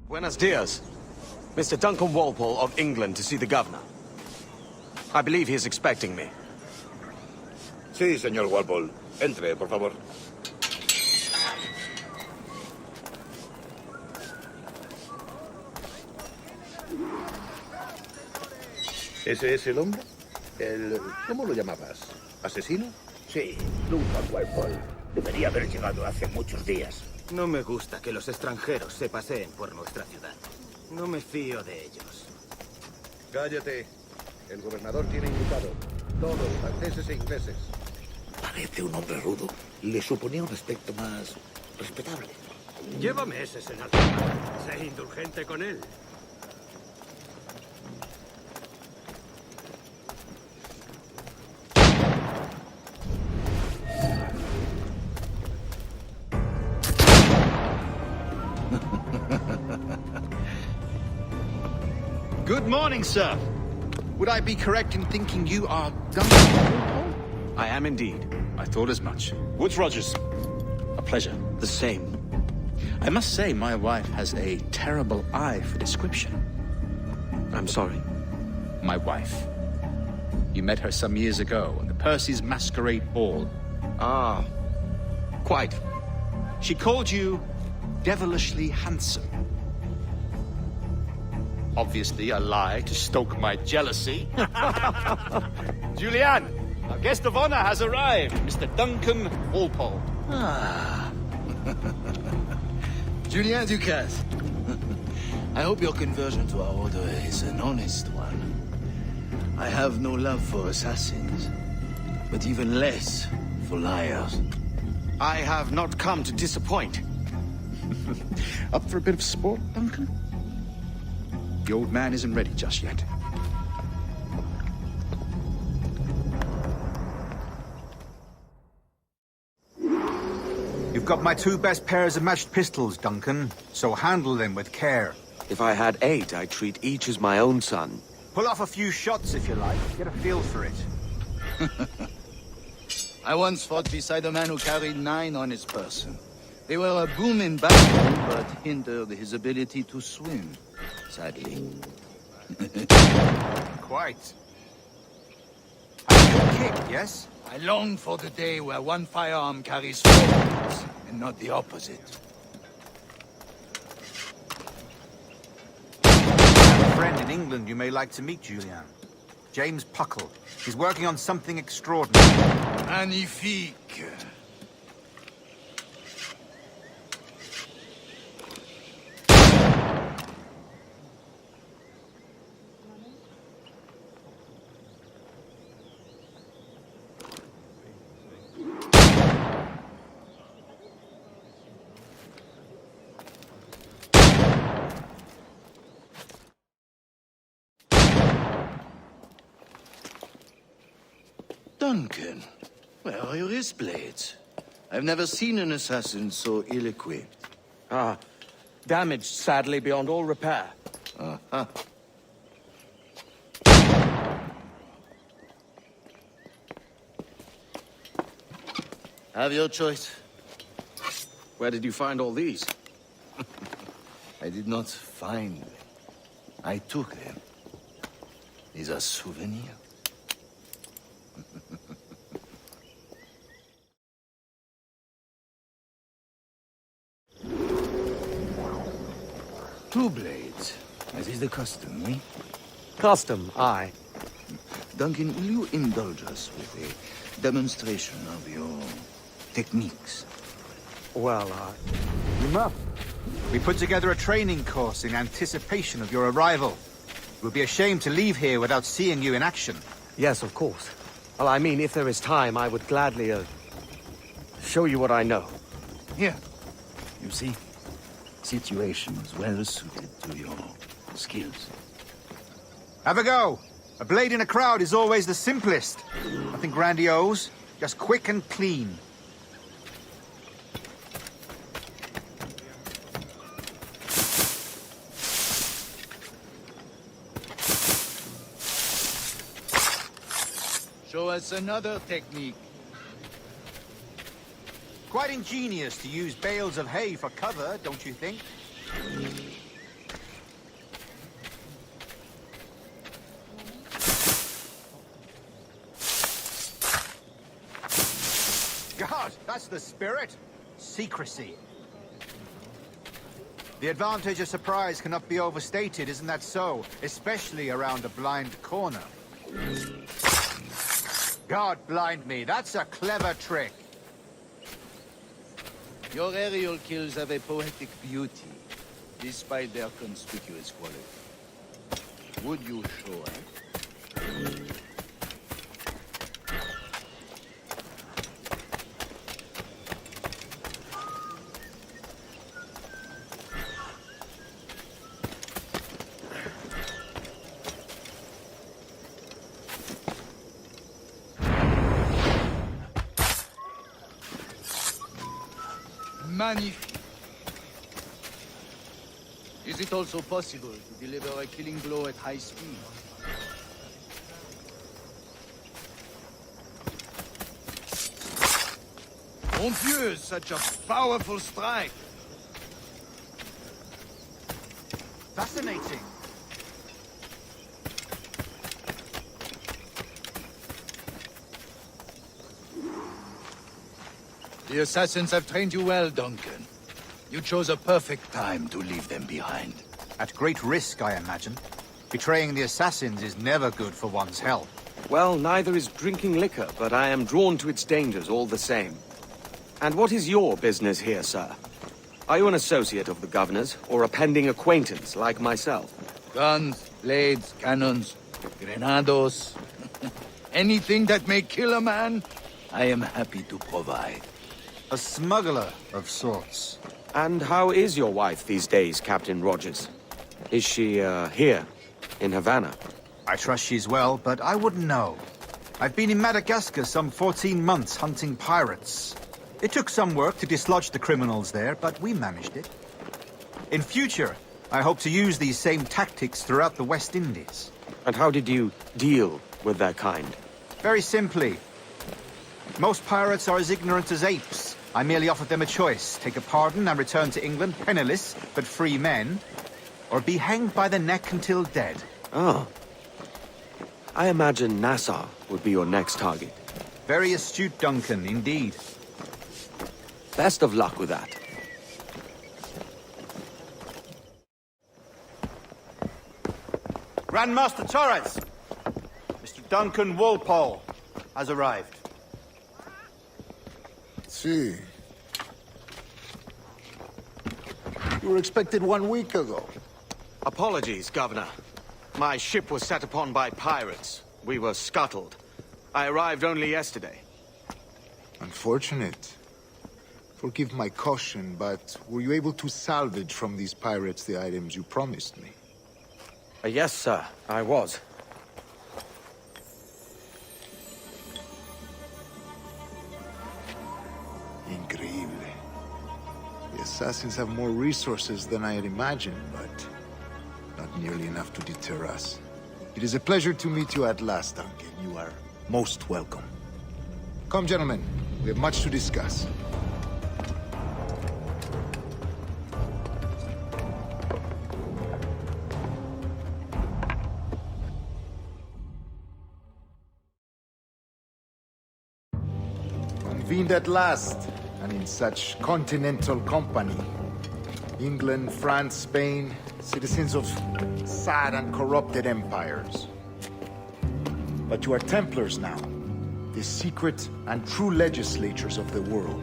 [SPEAKER 5] Buenos dias. Mr. Duncan Walpole of England to see the governor. I believe he is expecting me.
[SPEAKER 4] Sí, señor Walpole. Entre, por favor. ¿Ese es el hombre? ¿Cómo lo llamabas? ¿Asesino?
[SPEAKER 1] Sí, Duncan Walpole. Debería haber llegado hace muchos días.
[SPEAKER 22] No me gusta que los extranjeros se paseen por nuestra ciudad. No me fío de ellos.
[SPEAKER 4] Cállate. El gobernador tiene invitado. Todos, franceses e ingleses.
[SPEAKER 1] Parece un hombre rudo. Le suponía un aspecto más respetable.
[SPEAKER 22] Llévame ese senador. Sé indulgente con él.
[SPEAKER 23] Good morning, sir. Would I be correct in thinking you are Duncan Walpole?
[SPEAKER 5] I am indeed.
[SPEAKER 12] I thought as much. Woods Rogers. A pleasure.
[SPEAKER 5] The same.
[SPEAKER 12] I must say, my wife has a terrible eye for description.
[SPEAKER 5] I'm sorry.
[SPEAKER 12] My wife. You met her some years ago at the Percy's Masquerade Ball.
[SPEAKER 5] Ah, quite.
[SPEAKER 12] She called you devilishly handsome. Obviously a lie to stoke my jealousy.
[SPEAKER 23] Julianne, our guest of honor has arrived, Mr. Duncan Walpole.
[SPEAKER 24] Ah. Julien Ducasse. I hope your conversion to our order is an honest one. I have no love for assassins, but even less for liars.
[SPEAKER 5] I have not come to disappoint.
[SPEAKER 12] Up for a bit of sport, Duncan? The old man isn't ready just yet.
[SPEAKER 7] You've got my 2 best pairs of matched pistols, Duncan, so handle them with care.
[SPEAKER 5] If I had 8, I'd treat each as my own son.
[SPEAKER 7] Pull off a few shots if you like. Get a feel for it.
[SPEAKER 24] I once fought beside a man who carried 9 on his person. They were a boom in battle, but hindered his ability to swim. sadly.
[SPEAKER 7] Quite. A good kick, yes?
[SPEAKER 24] I long for the day where one firearm carries 4 bullets, and not the opposite.
[SPEAKER 7] I have a friend in England you may like to meet, Julian. James Puckle. He's working on something extraordinary.
[SPEAKER 24] Magnifique. Duncan, where are your wrist blades? I've never seen an assassin so ill-equipped.
[SPEAKER 5] Ah, damaged sadly beyond all repair.
[SPEAKER 24] Uh-huh. Have your choice.
[SPEAKER 5] Where did you find all these?
[SPEAKER 24] I did not find them. I took them. These are souvenirs. Two blades, as is the custom, eh?
[SPEAKER 5] Custom, aye.
[SPEAKER 24] Duncan, will you indulge us with a demonstration of your techniques?
[SPEAKER 7] Well, you must. We put together a training course in anticipation of your arrival. We'll be ashamed to leave here without seeing you in action.
[SPEAKER 5] Yes, of course. Well, I mean, if there is time, I would gladly, show you what I know.
[SPEAKER 24] Here. You see? Situations well suited to your skills.
[SPEAKER 7] Have a go. A blade in a crowd is always the simplest. Nothing grandiose, just quick and clean.
[SPEAKER 24] Show us another technique.
[SPEAKER 7] Quite ingenious to use bales of hay for cover, don't you think? God, that's the spirit. Secrecy. The advantage of surprise cannot be overstated, isn't that so? Especially around a blind corner. God blind me, that's a clever trick.
[SPEAKER 24] Your aerial kills have a poetic beauty, despite their conspicuous quality. Would you show us? Magnifique. Is it also possible to deliver a killing blow at high speed? Mon Dieu, such a powerful strike!
[SPEAKER 7] Fascinating.
[SPEAKER 24] The assassins have trained you well, Duncan. You chose a perfect time to leave them behind.
[SPEAKER 7] At great risk, I imagine. Betraying the assassins is never good for one's health.
[SPEAKER 5] Well, neither is drinking liquor, but I am drawn to its dangers all the same. And what is your business here, sir? Are you an associate of the governor's, or a pending acquaintance like myself?
[SPEAKER 24] Guns, blades, cannons, grenados. Anything that may kill a man, I am happy to provide.
[SPEAKER 7] A smuggler of sorts.
[SPEAKER 5] And how is your wife these days, Captain Rogers? Is she, here, in Havana?
[SPEAKER 7] I trust she's well, but I wouldn't know. I've been in Madagascar some 14 months hunting pirates. It took some work to dislodge the criminals there, but we managed it. In future, I hope to use these same tactics throughout the West Indies.
[SPEAKER 5] And how did you deal with that kind?
[SPEAKER 7] Very simply. Most pirates are as ignorant as apes. I merely offered them a choice. Take a pardon and return to England, penniless, but free men. or be hanged by the neck until dead.
[SPEAKER 5] Ah. I imagine Nassau would be your next target.
[SPEAKER 7] Very astute, Duncan, indeed.
[SPEAKER 5] Best of luck with that.
[SPEAKER 7] Grandmaster Torres! Mr. Duncan Walpole has arrived.
[SPEAKER 8] See. You were expected 1 week ago.
[SPEAKER 5] Apologies, Governor. My ship was set upon by pirates. We were scuttled. I arrived only yesterday.
[SPEAKER 8] Unfortunate. Forgive my caution, but were you able to salvage from these pirates the items you promised me?
[SPEAKER 5] Yes, sir, I was.
[SPEAKER 8] Increíble. The assassins have more resources than I had imagined, but not nearly enough to deter us. It is a pleasure to meet you at last, Duncan. You are most welcome. Come, gentlemen. We have much to discuss. Convened at last, and in such continental company. England, France, Spain, citizens of sad and corrupted empires. But you are Templars now, the secret and true legislators of the world.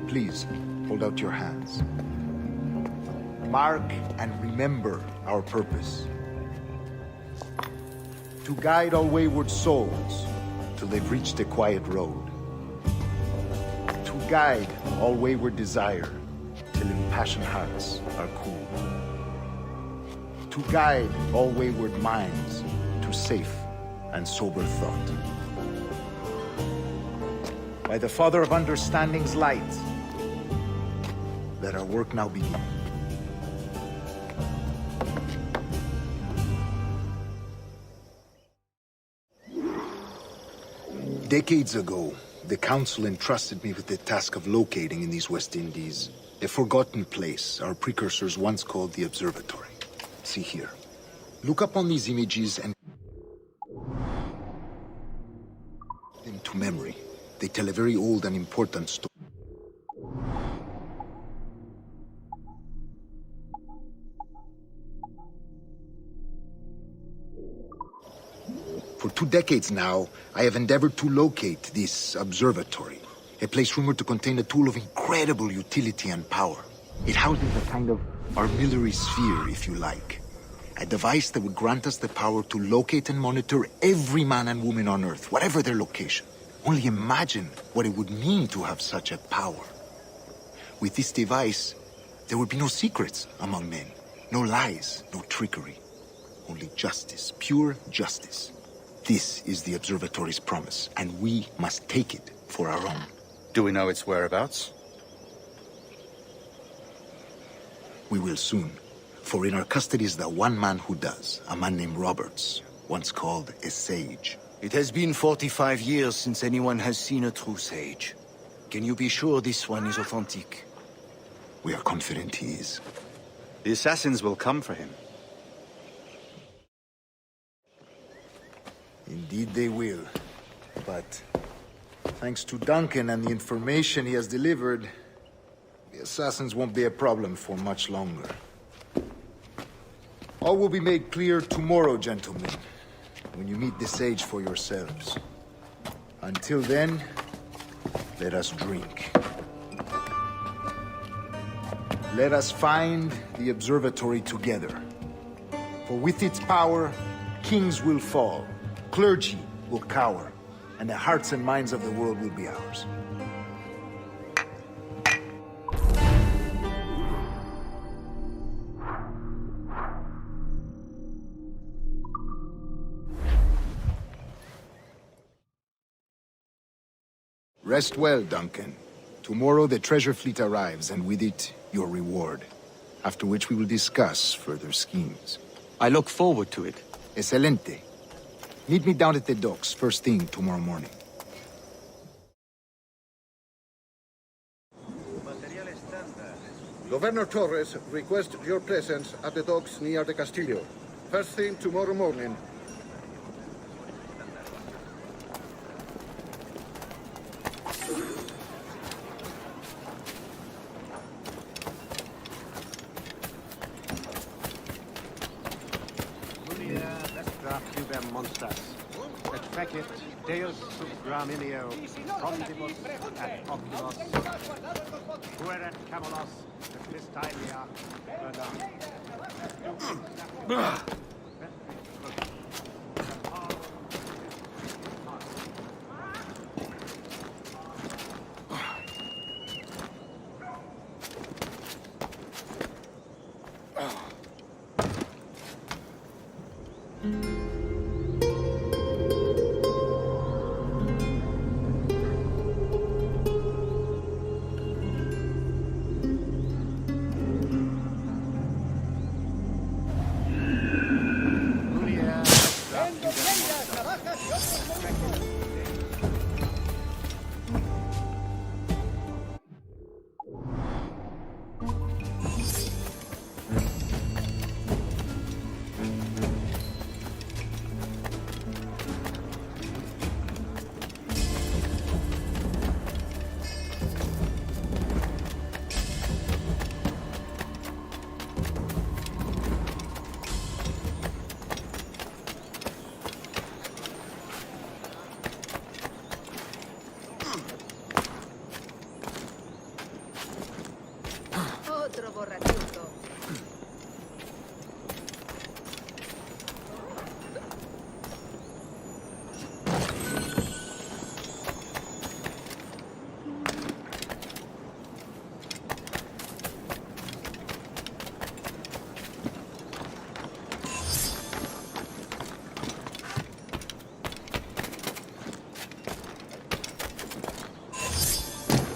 [SPEAKER 8] Please, hold out your hands. Mark and remember our purpose. To guide all wayward souls till they've reached a quiet road. To guide all wayward desire till impassioned hearts are cool. To guide all wayward minds to safe and sober thought. By the Father of Understanding's light, let our work now begin. Decades ago, the Council entrusted me with the task of locating in these West Indies a forgotten place our precursors once called the Observatory. See here. Look up on these images and them to memory. They tell a very old and important story. For 2 decades now, I have endeavored to locate this observatory, a place rumored to contain a tool of incredible utility and power. It houses a kind of armillary sphere, if you like. A device that would grant us the power to locate and monitor every man and woman on Earth, whatever their location. Only imagine what it would mean to have such a power. With this device, there would be no secrets among men, no lies, no trickery. Only justice, pure justice. This is the Observatory's promise, and we must take it for our own.
[SPEAKER 7] Do we know its whereabouts?
[SPEAKER 8] We will soon, for in our custody is the one man who does, a man named Roberts, once called a sage.
[SPEAKER 24] It has been 45 years since anyone has seen a true sage. Can you be sure this one is authentic?
[SPEAKER 8] We are confident he is.
[SPEAKER 7] The assassins will come for him.
[SPEAKER 8] Indeed they will. But thanks to Duncan and the information he has delivered, the assassins won't be a problem for much longer. All will be made clear tomorrow, gentlemen, when you meet the sage for yourselves. Until then, let us drink. Let us find the observatory together. For with its power, kings will fall, clergy will cower, and the hearts and minds of the world will be ours. Rest well, Duncan. Tomorrow the treasure fleet arrives, and with it, your reward. After which we will discuss further schemes.
[SPEAKER 5] I look forward to it.
[SPEAKER 8] Excelente. Meet me down at the docks first thing tomorrow morning.
[SPEAKER 4] Governor Torres requests your presence at the docks near the Castillo. First thing tomorrow morning.
[SPEAKER 2] Et fecit Deus sub gramineo, frontibus et oculos, fueret Camelos, et Pistylia,
[SPEAKER 15] Otro borrachito.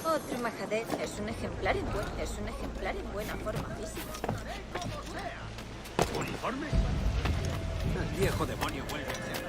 [SPEAKER 19] Otro majadez es un ejemplar en buena forma física.
[SPEAKER 20] ¿Uniforme? El viejo demonio vuelve a ser.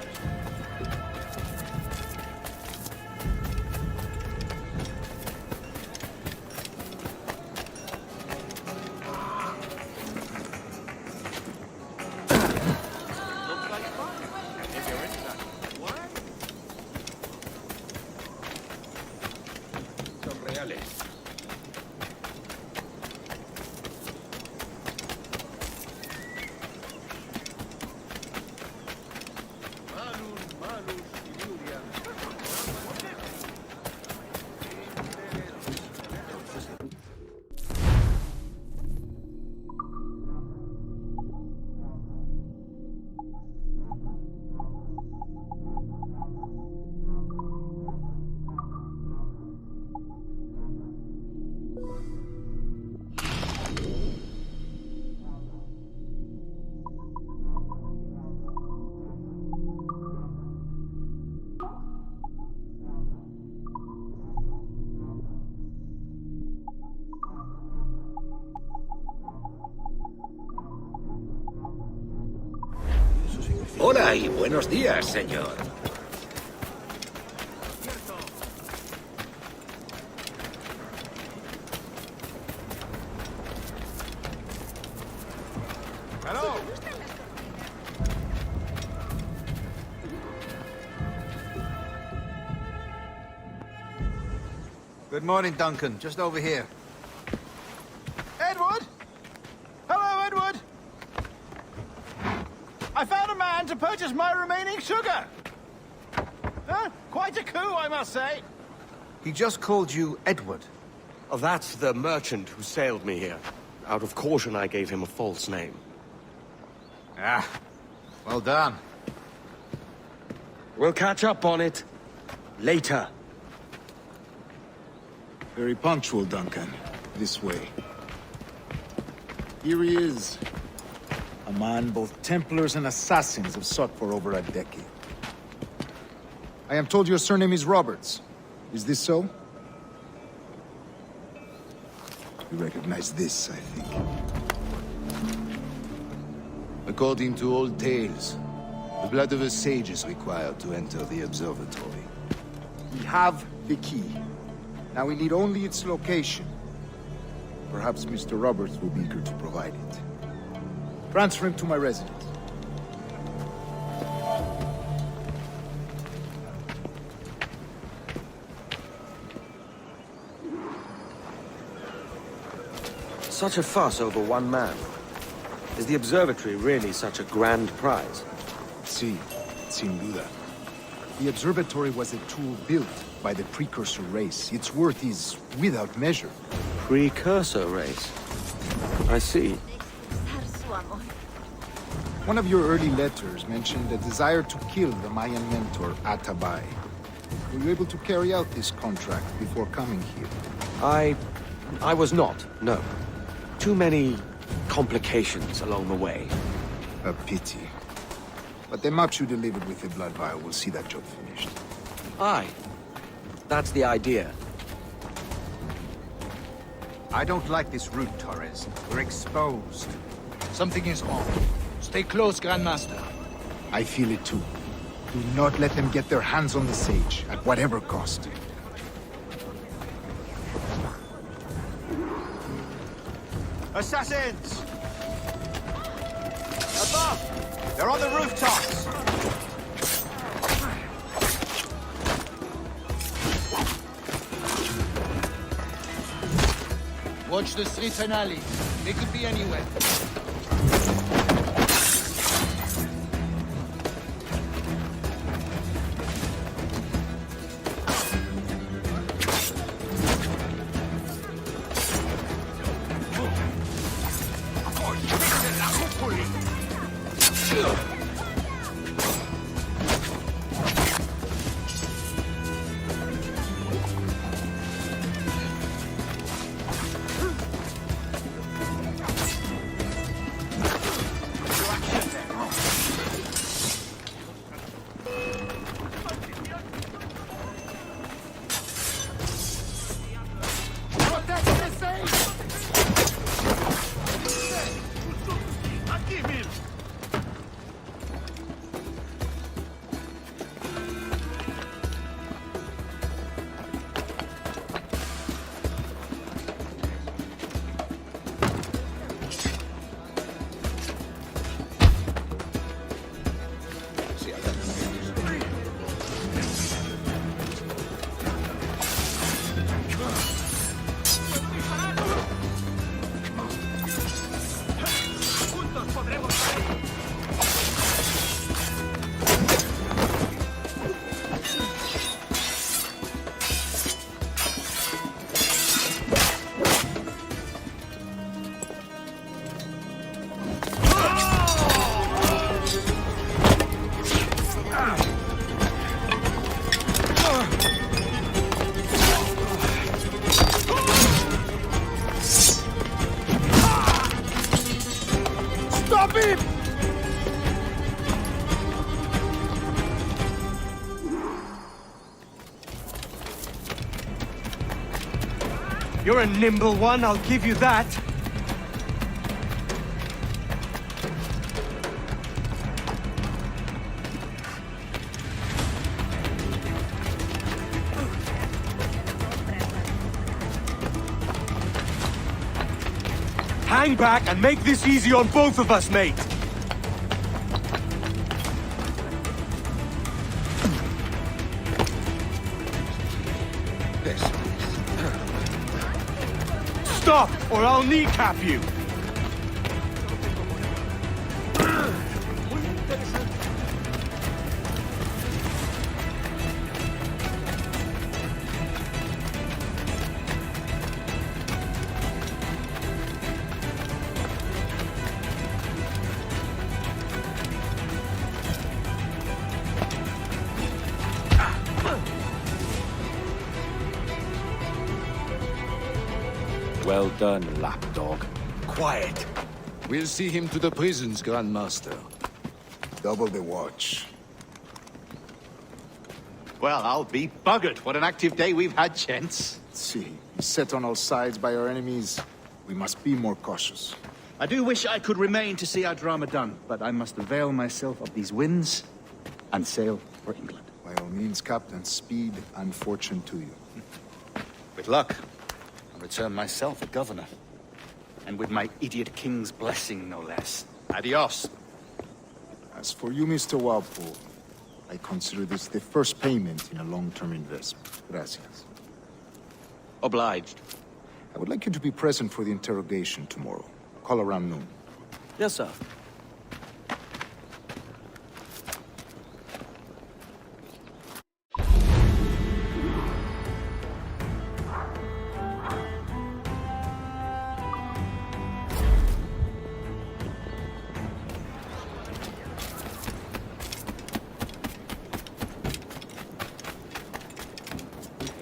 [SPEAKER 16] Hola y buenos días, señor.
[SPEAKER 9] Hello.
[SPEAKER 7] Good morning, Duncan. Just over here.
[SPEAKER 9] Edward? Hello, Edward. I found a man to purchase my remaining sugar. Quite a coup, I must say.
[SPEAKER 7] He just called you Edward.
[SPEAKER 5] Oh, that's the merchant who sailed me here. Out of caution, I gave him a false name.
[SPEAKER 7] Ah, well done.
[SPEAKER 5] We'll catch up on it later.
[SPEAKER 23] Very punctual, Duncan. This way. Here he is. A man both Templars and Assassins have sought for over a decade.
[SPEAKER 8] I am told your surname is Roberts. Is this so?
[SPEAKER 23] You recognize this, I think. According to old tales, the blood of a sage is required to enter the observatory.
[SPEAKER 8] We have the key. Now we need only its location. Perhaps Mr. Roberts will be eager to provide it. Transfer him to my residence.
[SPEAKER 5] Such a fuss over one man. Is the observatory really such a grand prize?
[SPEAKER 8] Sí, sin duda. The observatory was a tool built by the precursor race. Its worth is without measure.
[SPEAKER 5] Precursor race? I see.
[SPEAKER 8] One of your early letters mentioned a desire to kill the Mayan mentor, Atabay. Were you able to carry out this contract before coming here?
[SPEAKER 5] I was not, no. Too many complications along the way.
[SPEAKER 8] A pity. But the maps you delivered with the blood vial will see that job finished.
[SPEAKER 5] Aye. That's the idea.
[SPEAKER 7] I don't like this route, Torres. We're exposed.
[SPEAKER 24] Something is wrong. Stay close, Grandmaster.
[SPEAKER 8] I feel it too. Do not let them get their hands on the sage, at whatever cost.
[SPEAKER 7] Assassins! Above! They're on the rooftops!
[SPEAKER 24] Watch the streets and alleys. They could be anywhere.
[SPEAKER 5] You're a nimble one, I'll give you that. Hang back and make this easy on both of us, mate. Stop, or I'll kneecap you!
[SPEAKER 23] Well done, lapdog.
[SPEAKER 24] Quiet.
[SPEAKER 23] We'll see him to the prisons, Grandmaster.
[SPEAKER 8] Double the watch.
[SPEAKER 7] Well, I'll be buggered. What an active day we've had, gents.
[SPEAKER 8] See, set on all sides by our enemies. We must be more cautious.
[SPEAKER 7] I do wish I could remain to see our drama done, but I must avail myself of these winds and sail for England.
[SPEAKER 8] By all means, Captain, speed and fortune to you.
[SPEAKER 7] With luck, I'll return myself a governor.
[SPEAKER 12] And with my idiot king's blessing, no less. Adios.
[SPEAKER 8] As for you, Mr. Walpole, I consider this the first payment in a long-term investment. Gracias.
[SPEAKER 5] Obliged.
[SPEAKER 8] I would like you to be present for the interrogation tomorrow. Call around noon.
[SPEAKER 5] Yes, sir.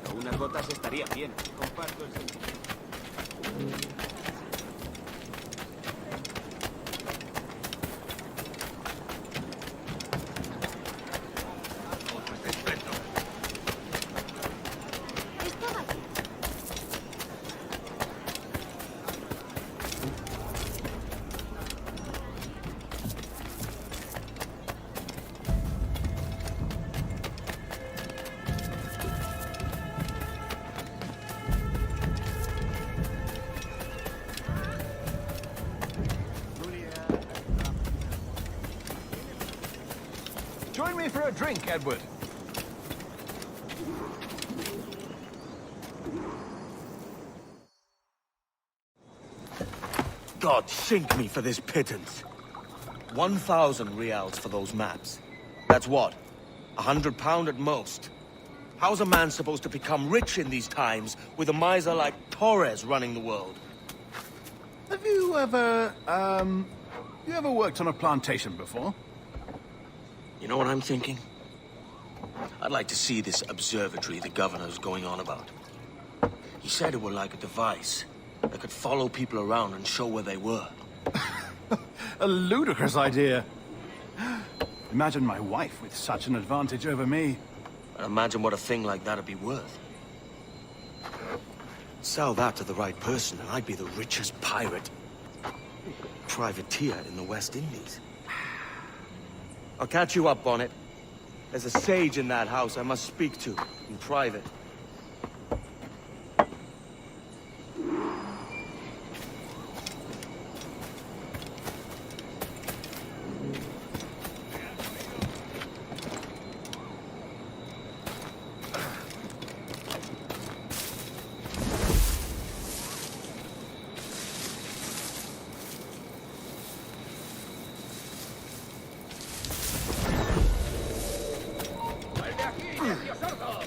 [SPEAKER 1] Pero unas gotas estaría bien. Comparto el sentimiento.
[SPEAKER 9] Join me for a drink, Edward.
[SPEAKER 5] God sink me for this pittance. 1,000 reals for those maps. That's what? £100 at most. How's a man supposed to become rich in these times with a miser like Torres running the world?
[SPEAKER 9] Have you ever, worked on a plantation before?
[SPEAKER 5] You know what I'm thinking? I'd like to see this observatory the governor's going on about. He said it were like a device that could follow people around and show where they were.
[SPEAKER 9] A ludicrous idea. Imagine my wife with such an advantage over me.
[SPEAKER 5] And imagine what a thing like that'd be worth. Sell that to the right person and I'd be the richest pirate. Privateer in the West Indies. I'll catch you up, Bonnet. There's a sage in that house I must speak to, in private.
[SPEAKER 16] ¡Sal de aquí, necio sordo!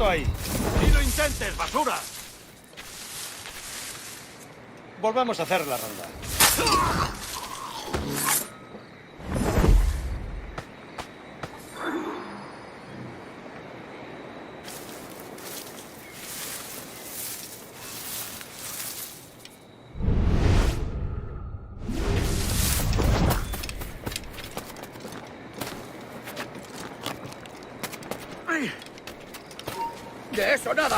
[SPEAKER 9] quieto ahí! ¡Ni lo intentes, basura! Volvamos a hacer la ronda.
[SPEAKER 16] ¡De eso nada!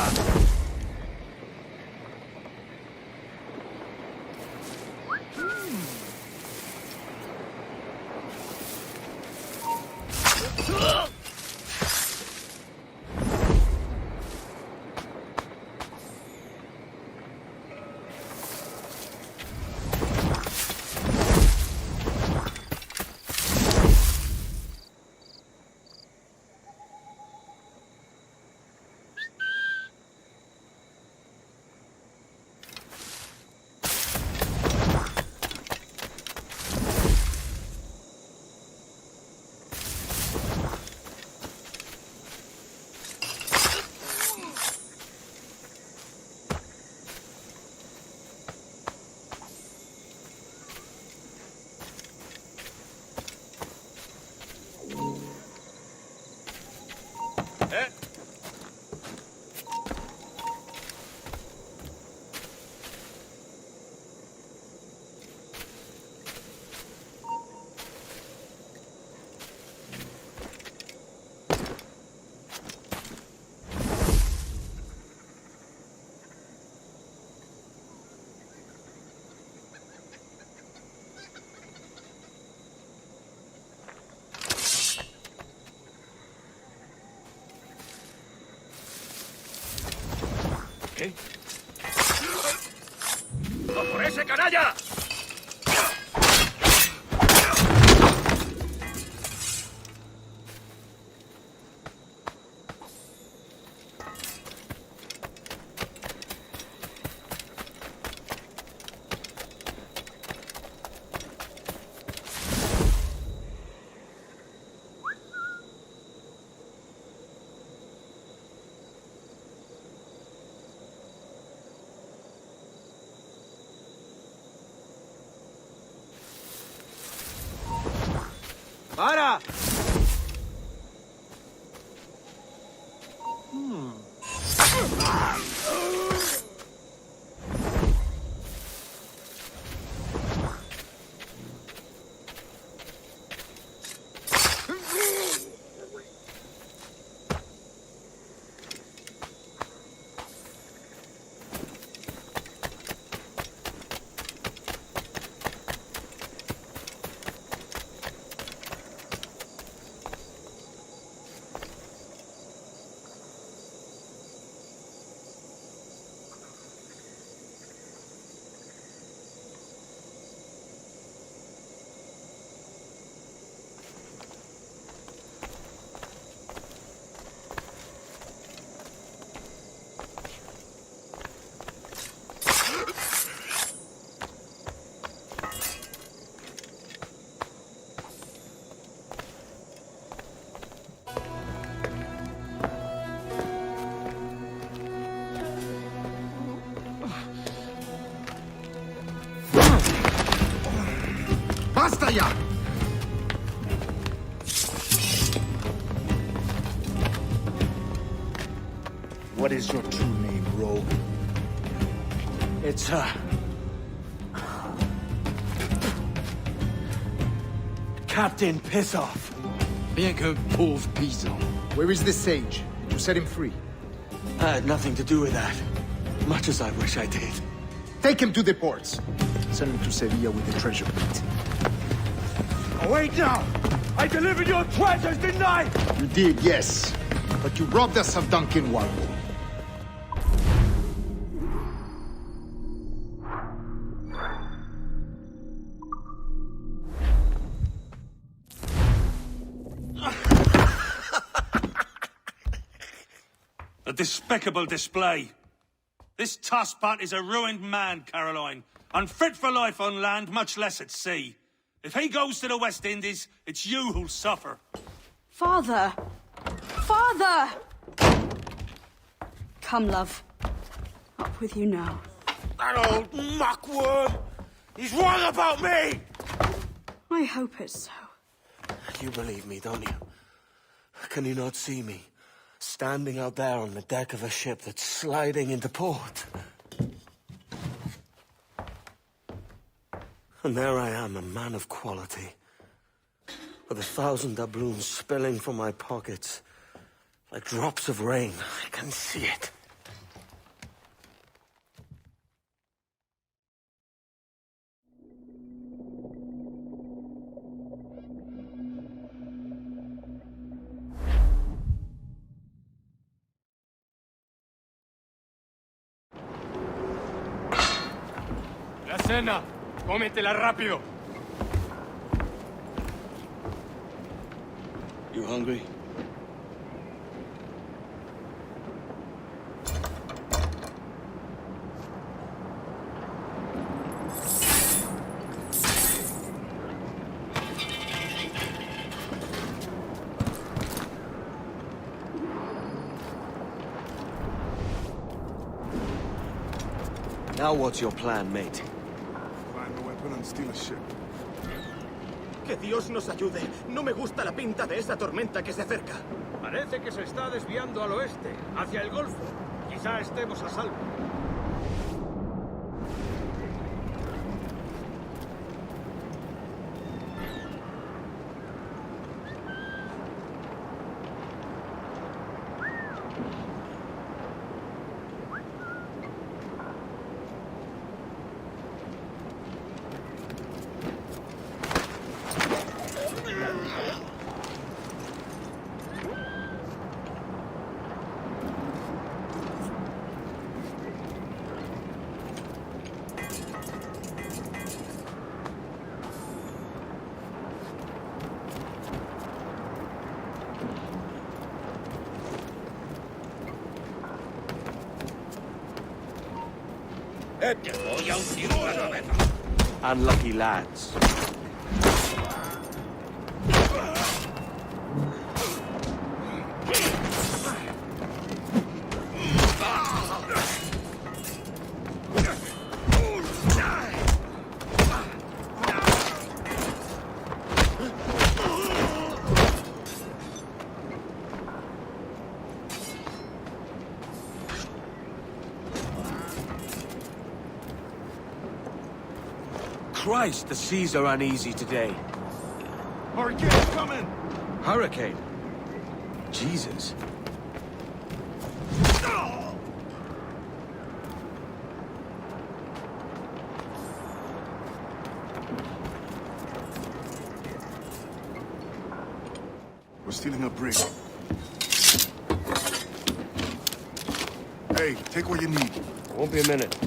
[SPEAKER 21] ¿Qué? ¡No por ese canalla!
[SPEAKER 9] ¡Para!
[SPEAKER 8] ¡Basta ya! What is your true name, rogue?
[SPEAKER 5] It's, Captain Pissoff.
[SPEAKER 8] Bien que pauvre paysan. Where is the sage? Did you set him free?
[SPEAKER 5] I had nothing to do with that. Much as I wish I did.
[SPEAKER 8] Take him to the ports. Send him to Sevilla with the treasure plate.
[SPEAKER 21] Oh, wait now! I delivered your treasures, didn't I?
[SPEAKER 8] You did, yes. But you robbed us of Duncan Warwood.
[SPEAKER 21] A despicable display. This tosspot is a ruined man, Caroline. Unfit for life on land, much less at sea. If he goes to the West Indies, it's you who'll suffer.
[SPEAKER 15] Father! Father! Come, love. Up with you now.
[SPEAKER 3] That old muckworm! He's wrong about me!
[SPEAKER 15] I hope it's so.
[SPEAKER 3] You believe me, don't you? Can you not see me? Standing out there on the deck of a ship that's sliding into port. And there I am, a man of quality. With 1,000 doubloons spilling from my pockets. Like drops of rain. I can see it.
[SPEAKER 17] La cena. Cómetela rápido.
[SPEAKER 3] You hungry?
[SPEAKER 5] Now what's your plan, mate?
[SPEAKER 6] Find a weapon and steal a ship.
[SPEAKER 1] Que Dios nos ayude. No me gusta la pinta de esa tormenta que se acerca.
[SPEAKER 20] Parece que se está desviando al oeste, hacia el Golfo. Quizá estemos a salvo.
[SPEAKER 16] Te voy a hundir la cabeza.
[SPEAKER 5] Unlucky lads. Christ, the seas are uneasy today.
[SPEAKER 6] Hurricane's coming!
[SPEAKER 5] Hurricane? Jesus.
[SPEAKER 6] We're stealing a brig. Hey, take what you need.
[SPEAKER 3] Won't be a minute.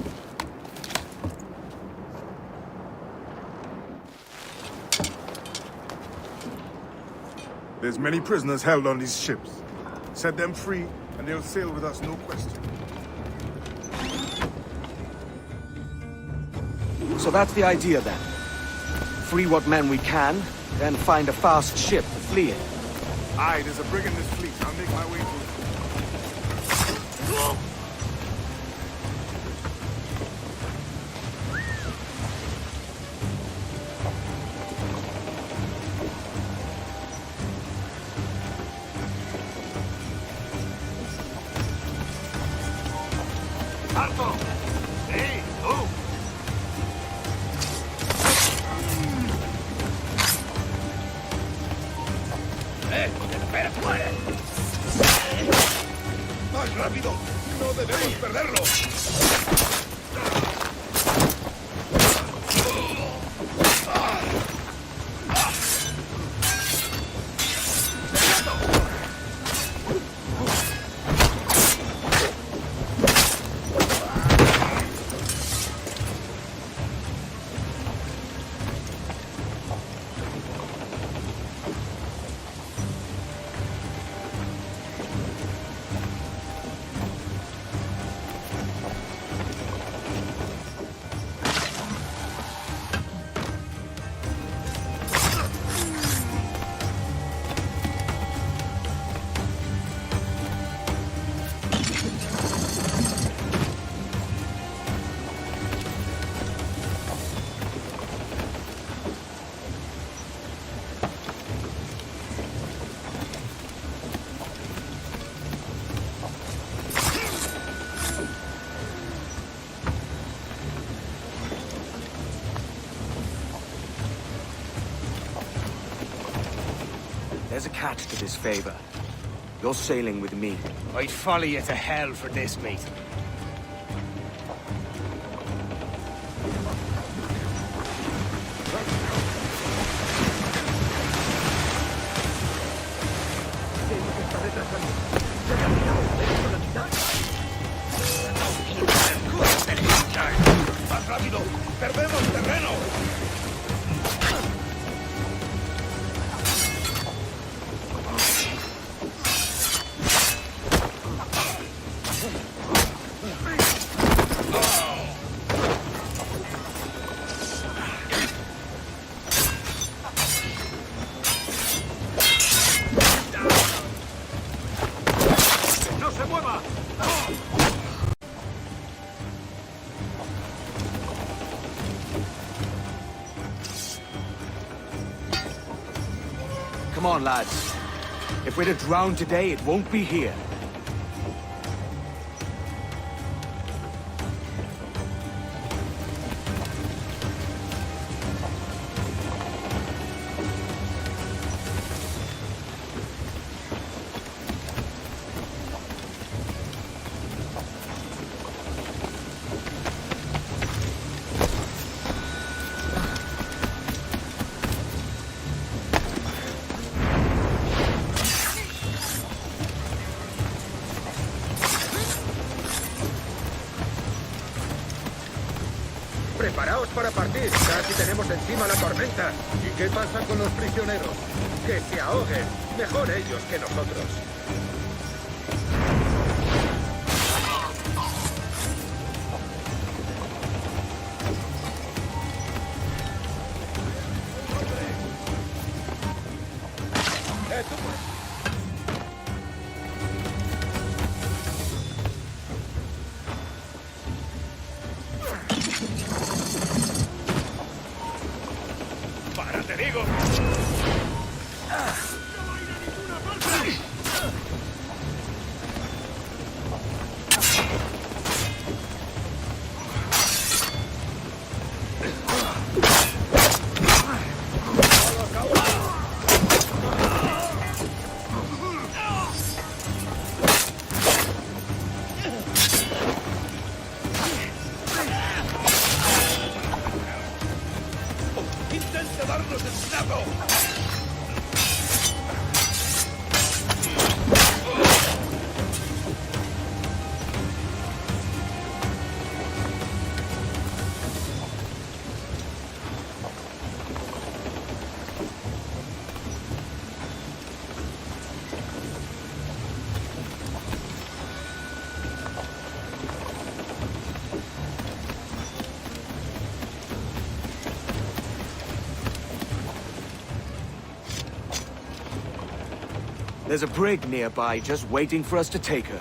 [SPEAKER 6] There's many prisoners held on these ships. Set them free, and they'll sail with us, no question.
[SPEAKER 5] So that's the idea then. Free what men we can, then find a fast ship to flee in.
[SPEAKER 6] Aye, there's a brig in this fleet. I'll make my way to it.
[SPEAKER 3] ¡Alto! ¡Sí! ¡Tú!
[SPEAKER 16] ¡Espera, muere! ¡Más rápido! ¡No debemos perderlo!
[SPEAKER 5] there's a catch to this favor. You're sailing with me.
[SPEAKER 17] I'd follow you to hell for this, mate.
[SPEAKER 16] ¡Más rápido! ¡Perdemos terreno!
[SPEAKER 1] ¡No se mueva!
[SPEAKER 5] Come on, lads. If we're to drown today, it won't be here.
[SPEAKER 4] Preparaos para partir. Casi tenemos encima la tormenta. ¿Y qué pasa con los prisioneros? Que se ahoguen. Mejor ellos que nosotros.
[SPEAKER 16] ¡Para, te digo! ¡Intenta darnos el saco!
[SPEAKER 5] There's a brig nearby just waiting for us to take her.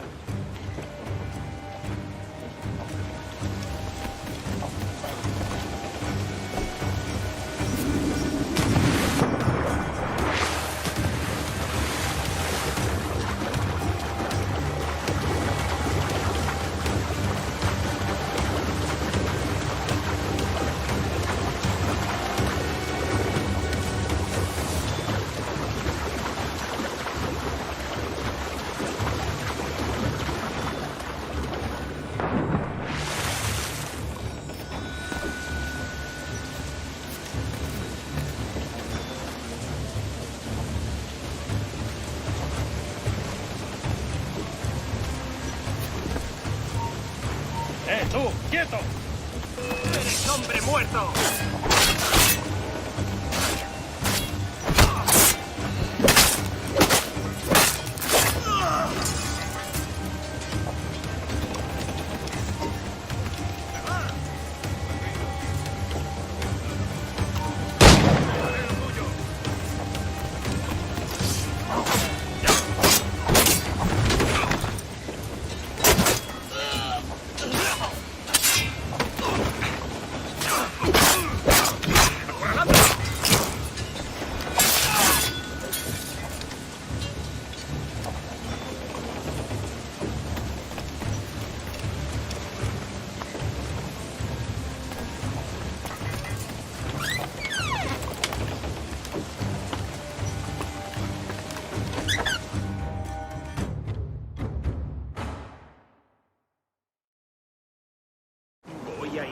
[SPEAKER 16] ¡Tú! ¡Quieto!
[SPEAKER 1] ¡Eres hombre muerto!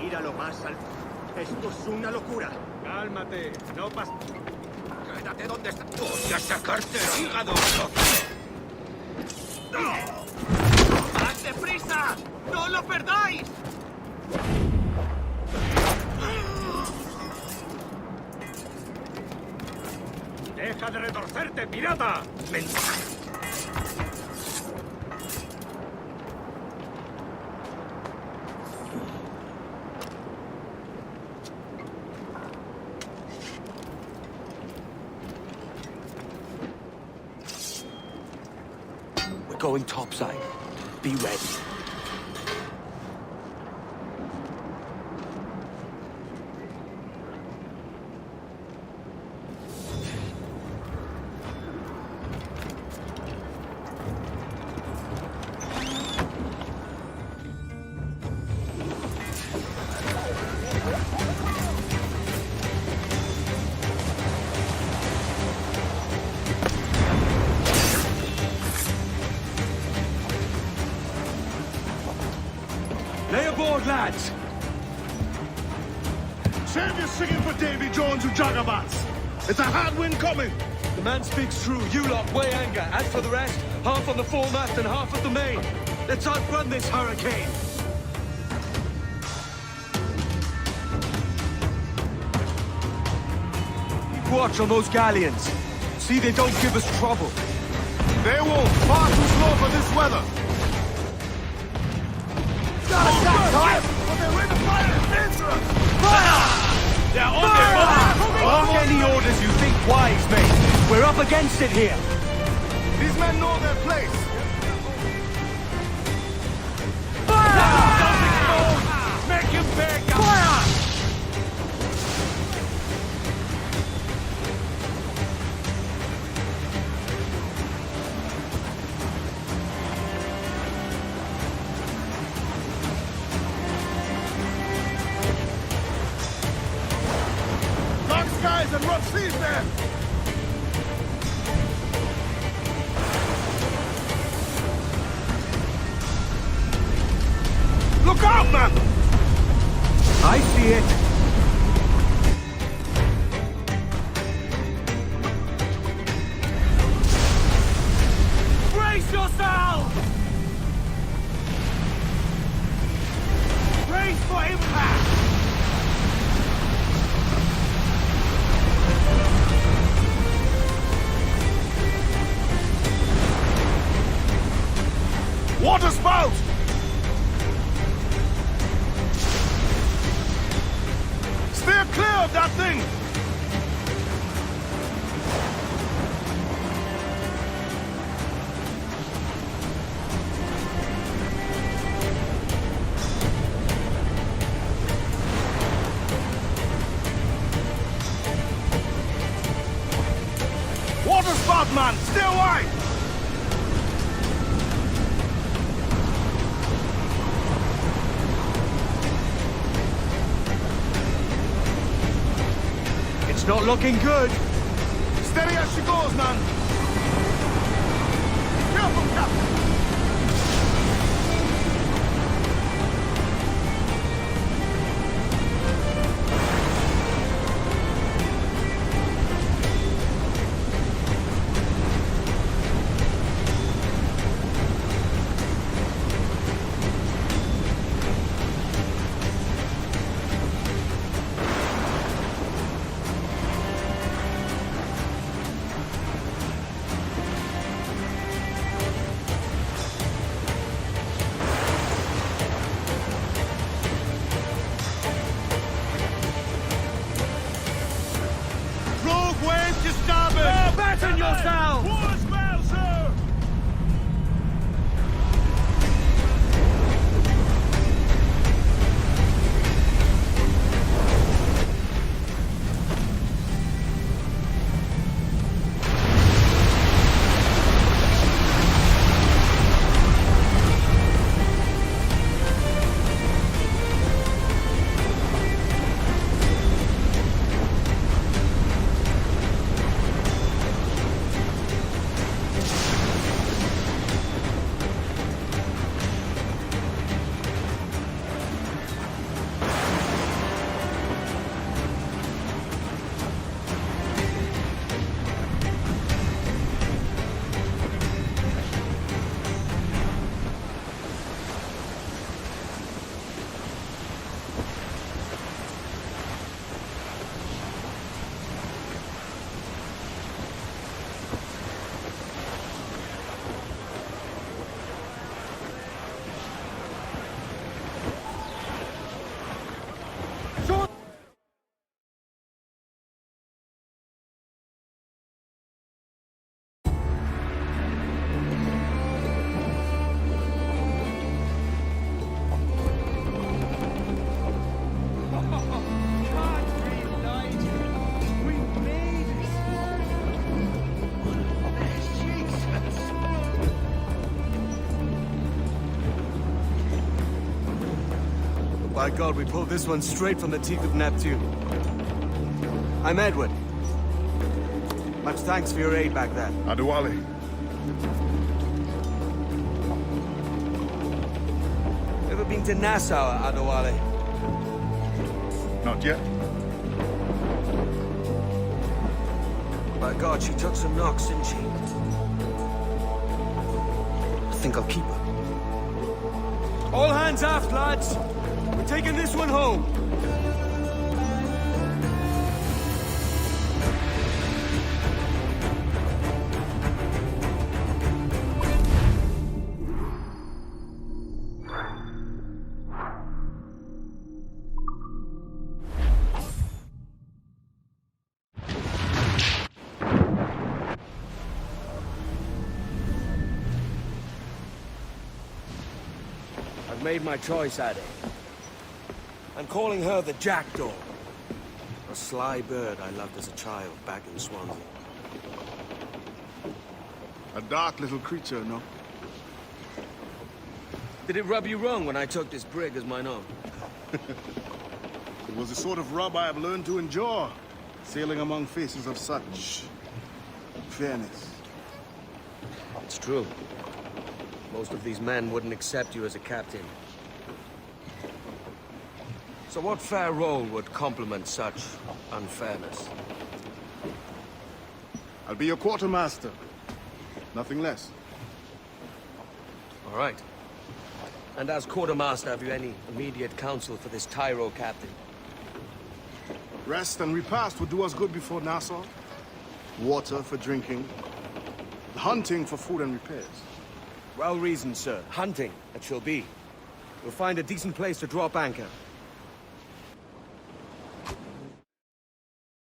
[SPEAKER 1] Míralo más al... Esto es una locura.
[SPEAKER 4] Cálmate, no pasa...
[SPEAKER 16] Quédate donde está. Voy a sacarte el hígado.
[SPEAKER 1] ¡Más deprisa! ¡No lo perdáis!
[SPEAKER 4] ¡Deja de retorcerte, pirata!
[SPEAKER 5] We're going topside. Be ready.
[SPEAKER 3] Lay aboard, lads! Save your singing for Davy Jones who jagabats! It's a hard wind coming!
[SPEAKER 5] The man speaks true. You lot weigh anchor. As for the rest, half on the foremast and half at the main. Let's outrun this hurricane. Keep watch on those galleons. See they don't give us trouble.
[SPEAKER 3] They won't. Far too slow for this weather.
[SPEAKER 5] They're on their mark! Mark any orders you think wise, mate. We're up against it here.
[SPEAKER 3] These men know their place.
[SPEAKER 16] Make him beg. Fire!
[SPEAKER 3] Dark skies and rough seas there. Look out, man!
[SPEAKER 5] I see it.
[SPEAKER 16] Brace yourself! Brace for impact!
[SPEAKER 3] Water spout! Steer clear of that thing! Water spout, man! Stay wide!
[SPEAKER 5] It's not looking good.
[SPEAKER 3] Steady as she goes, man! Careful, Captain!
[SPEAKER 5] God, we pulled this one straight from the teeth of Neptune. I'm Edward. Much thanks for your aid back then.
[SPEAKER 6] Adewale.
[SPEAKER 5] Ever been to Nassau, Adewale?
[SPEAKER 6] Not yet.
[SPEAKER 5] By God, she took some knocks, didn't she? I think I'll keep her. All hands aft, lads! We're taking this one home! I've made my choice, Addy. I'm calling her the Jackdaw. A sly bird I loved as a child back in Swansea.
[SPEAKER 6] A dark little creature, no?
[SPEAKER 5] Did it rub you wrong when I took this brig as mine own?
[SPEAKER 6] It was the sort of rub I have learned to endure, sailing among faces of such fairness.
[SPEAKER 5] It's true. Most of these men wouldn't accept you as a captain. So what fair role would complement such unfairness?
[SPEAKER 6] I'll be your quartermaster. Nothing less.
[SPEAKER 5] All right. And as quartermaster, have you any immediate counsel for this Tyro captain?
[SPEAKER 6] Rest and repast would do us good before Nassau. Water for drinking. Hunting for food and repairs.
[SPEAKER 5] Well reasoned, sir. Hunting, it shall be. We'll find a decent place to drop anchor.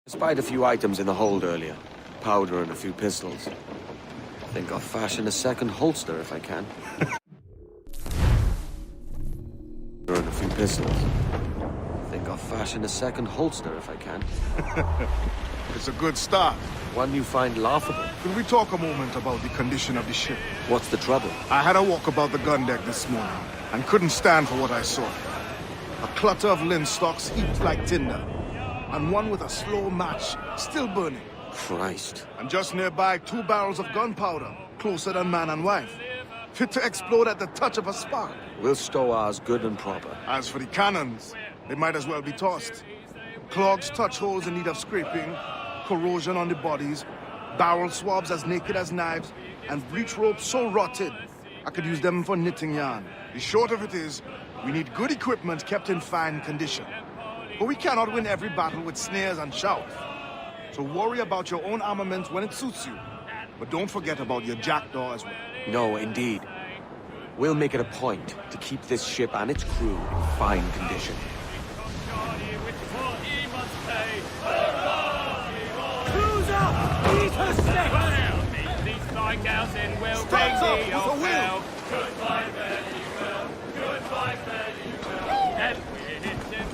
[SPEAKER 5] I spied a few items in the hold earlier. Powder and a few pistols. Think I'll fashion a second holster if I can. And a few pistols. Think I'll fashion a second holster if I can.
[SPEAKER 6] It's a good start.
[SPEAKER 5] One you find laughable.
[SPEAKER 6] Can we talk a moment about the condition of the ship?
[SPEAKER 5] What's the trouble?
[SPEAKER 6] I had a walk about the gun deck this morning, and couldn't stand for what I saw. A clutter of linstocks heaped like tinder, and one with a slow match still burning.
[SPEAKER 5] Christ.
[SPEAKER 6] And just nearby, 2 barrels of gunpowder, closer than man and wife, fit to explode at the touch of a spark.
[SPEAKER 5] We'll stow ours good and proper.
[SPEAKER 6] As for the cannons, they might as well be tossed. Clogs touch holes in need of scraping, corrosion on the bodies, barrel swabs as naked as knives, and breech ropes so rotted, I could use them for knitting yarn. The short of it is, we need good equipment kept in fine condition. But we cannot win every battle with snares and shouts. So worry about your own armament when it suits you. But don't forget about your Jackdaw as well.
[SPEAKER 5] No, indeed. We'll make it a point to keep this ship and its crew in fine condition.
[SPEAKER 16] Cruise up! Eat her snake! These strikeouts in will ready your well. Goodbye, fare you well. Goodbye, fare you well. And we're into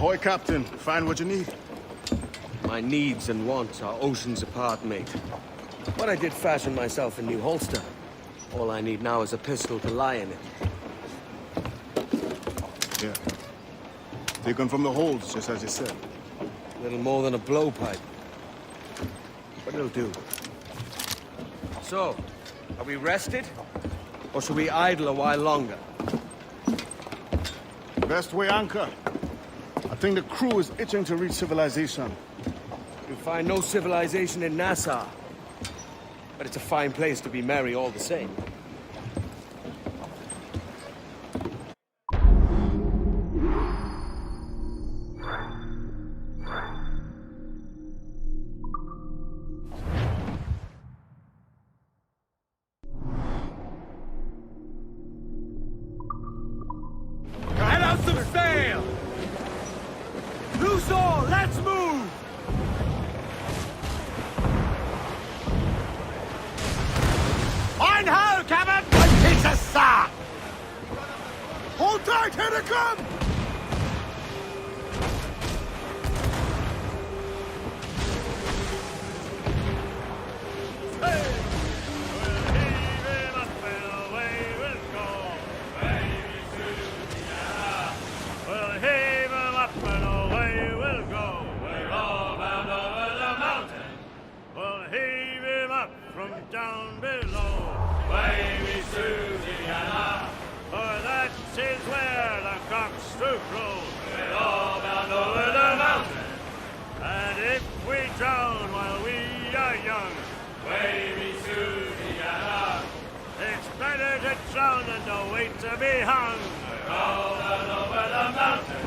[SPEAKER 6] Ahoy, Captain. Find what you need.
[SPEAKER 5] My needs and wants are oceans apart, mate. But I did fashion myself a new holster. All I need now is a pistol to lie in it.
[SPEAKER 6] Yeah. Taken from the holds, just as you said.
[SPEAKER 5] Little more than a blowpipe. But it'll do. So, are we rested? Or should we idle a while longer?
[SPEAKER 6] Best way anchor. I think the crew is itching to reach civilization.
[SPEAKER 5] You'll find no civilization in Nassau. But it's a fine place to be merry all the same.
[SPEAKER 16] Head out some sail! Loose all, let's move!
[SPEAKER 6] Ein Hall, Captain! Ein pizza sack! Hold tight, here they come!
[SPEAKER 16] Down below, wavy Susiana, for that is where the cocks do crow. We're all bound over the mountain, and if we drown while we are young, wavy Susiana, it's better to drown than to wait to be hung. We're all bound over the mountain,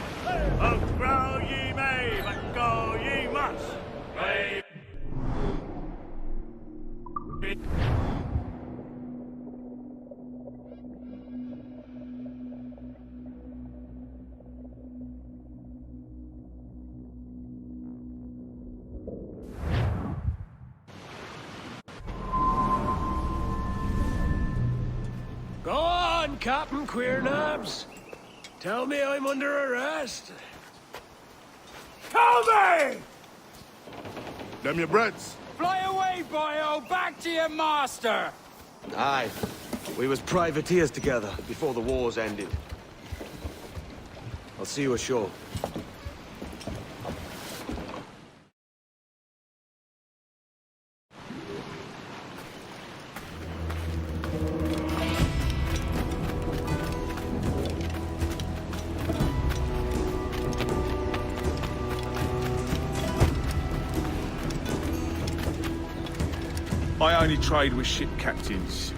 [SPEAKER 16] oh, grow ye may, but go ye must. Wavy Go on, Captain Queernabs. Tell me I'm under arrest. Tell me!
[SPEAKER 6] Them your breads.
[SPEAKER 12] Fly away, boyo! Back to your master!
[SPEAKER 5] Aye. We was privateers together before the wars ended. I'll see you ashore.
[SPEAKER 6] I only trade with ship captains.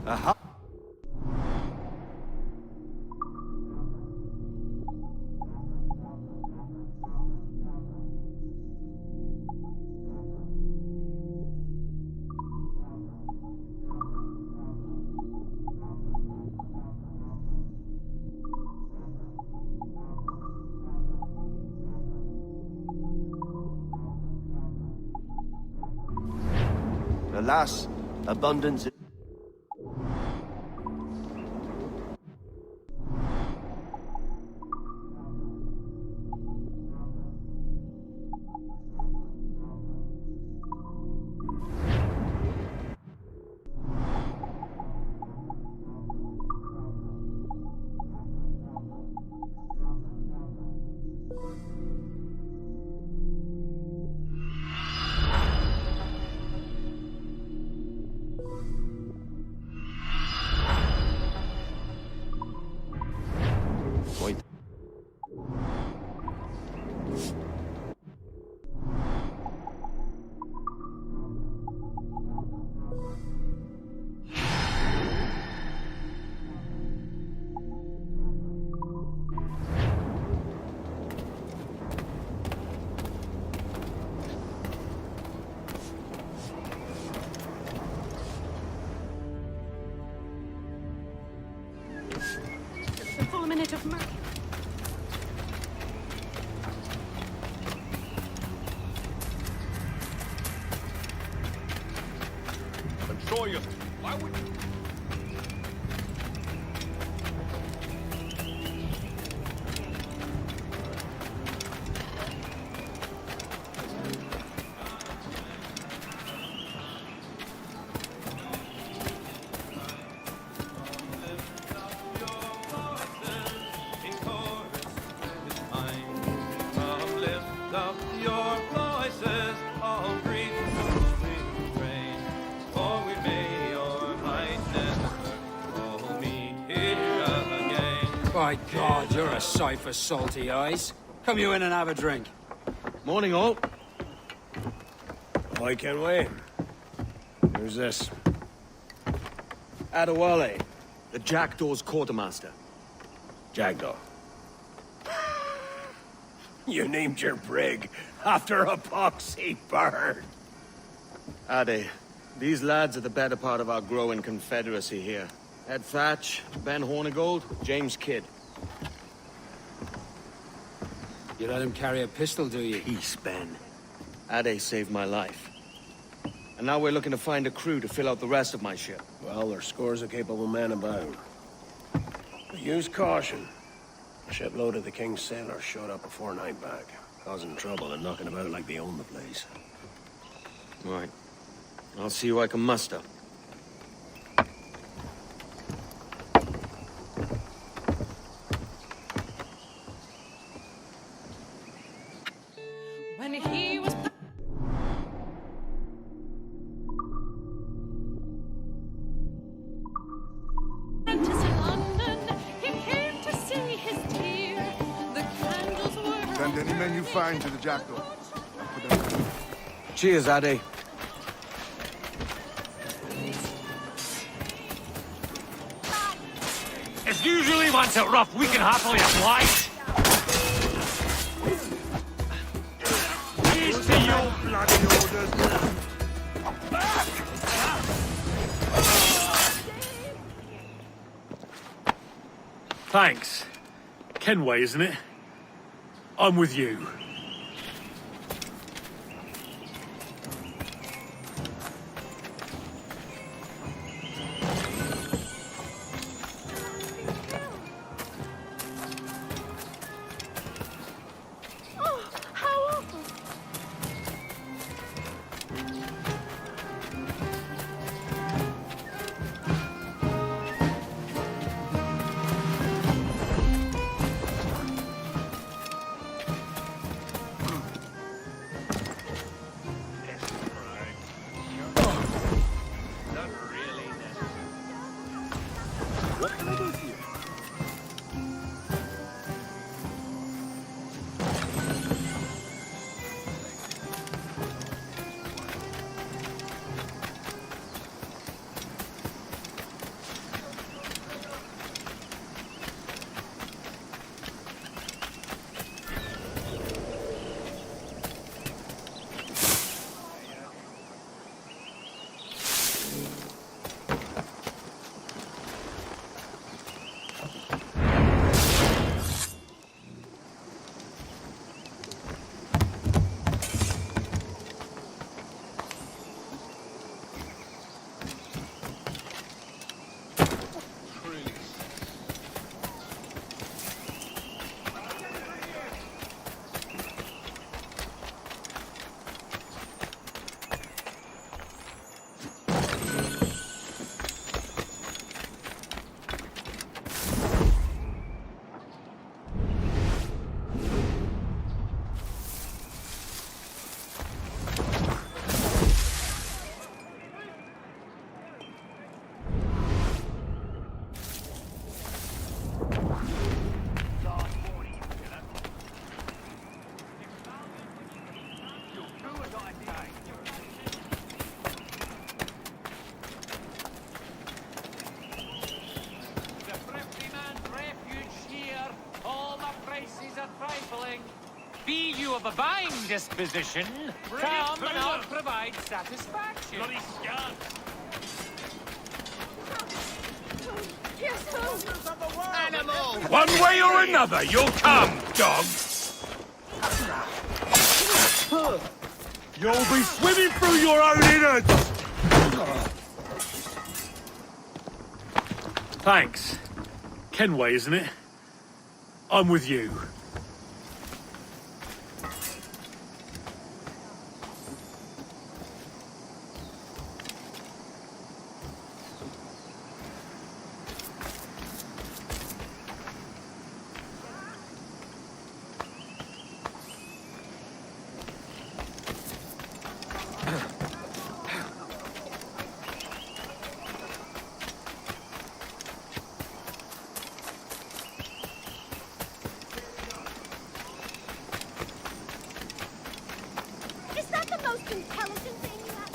[SPEAKER 5] Aha!
[SPEAKER 3] Alas, abundance...
[SPEAKER 15] of mine.
[SPEAKER 9] Control you. Why would you?
[SPEAKER 10] By God, you're a sight for salty eyes. Come you in and have a drink.
[SPEAKER 5] Morning, all.
[SPEAKER 3] I can wait. Who's this?
[SPEAKER 5] Adewale, the Jackdaw's quartermaster.
[SPEAKER 3] Jackdaw. You named your brig after a poxy bird.
[SPEAKER 5] Ade, these lads are the better part of our growing confederacy here. Ed Thatch, Ben Hornigold, James Kidd.
[SPEAKER 10] You let him carry a pistol, do you?
[SPEAKER 5] Peace, Ben. Ade saved my life. And now we're looking to find a crew to fill out the rest of my ship.
[SPEAKER 3] Well, there's scores of capable men about. But use caution. A shipload of the King's sailors showed up before night back, causing trouble and knocking about like they own the place.
[SPEAKER 5] Right. I'll see who I can muster.
[SPEAKER 11] When he was... to London, he came to see his dear. The candles were...
[SPEAKER 6] Send any men you find to the Jackdaw. Put them down.
[SPEAKER 5] Cheers, Ade.
[SPEAKER 20] If usually wants it rough, we can happily oblige. Here's to you, bloody orders. Thanks. Kenway, isn't it? I'm with you.
[SPEAKER 11] Oh, how awful.
[SPEAKER 6] What can I do for you?
[SPEAKER 20] Be you of a buying disposition, come and I'll provide satisfaction. Bloody scum!
[SPEAKER 21] One way or another, you'll come, dog. You'll be swimming through your own innards. Thanks. Kenway, isn't it? I'm with you.
[SPEAKER 15] Is that the most intelligent thing you have?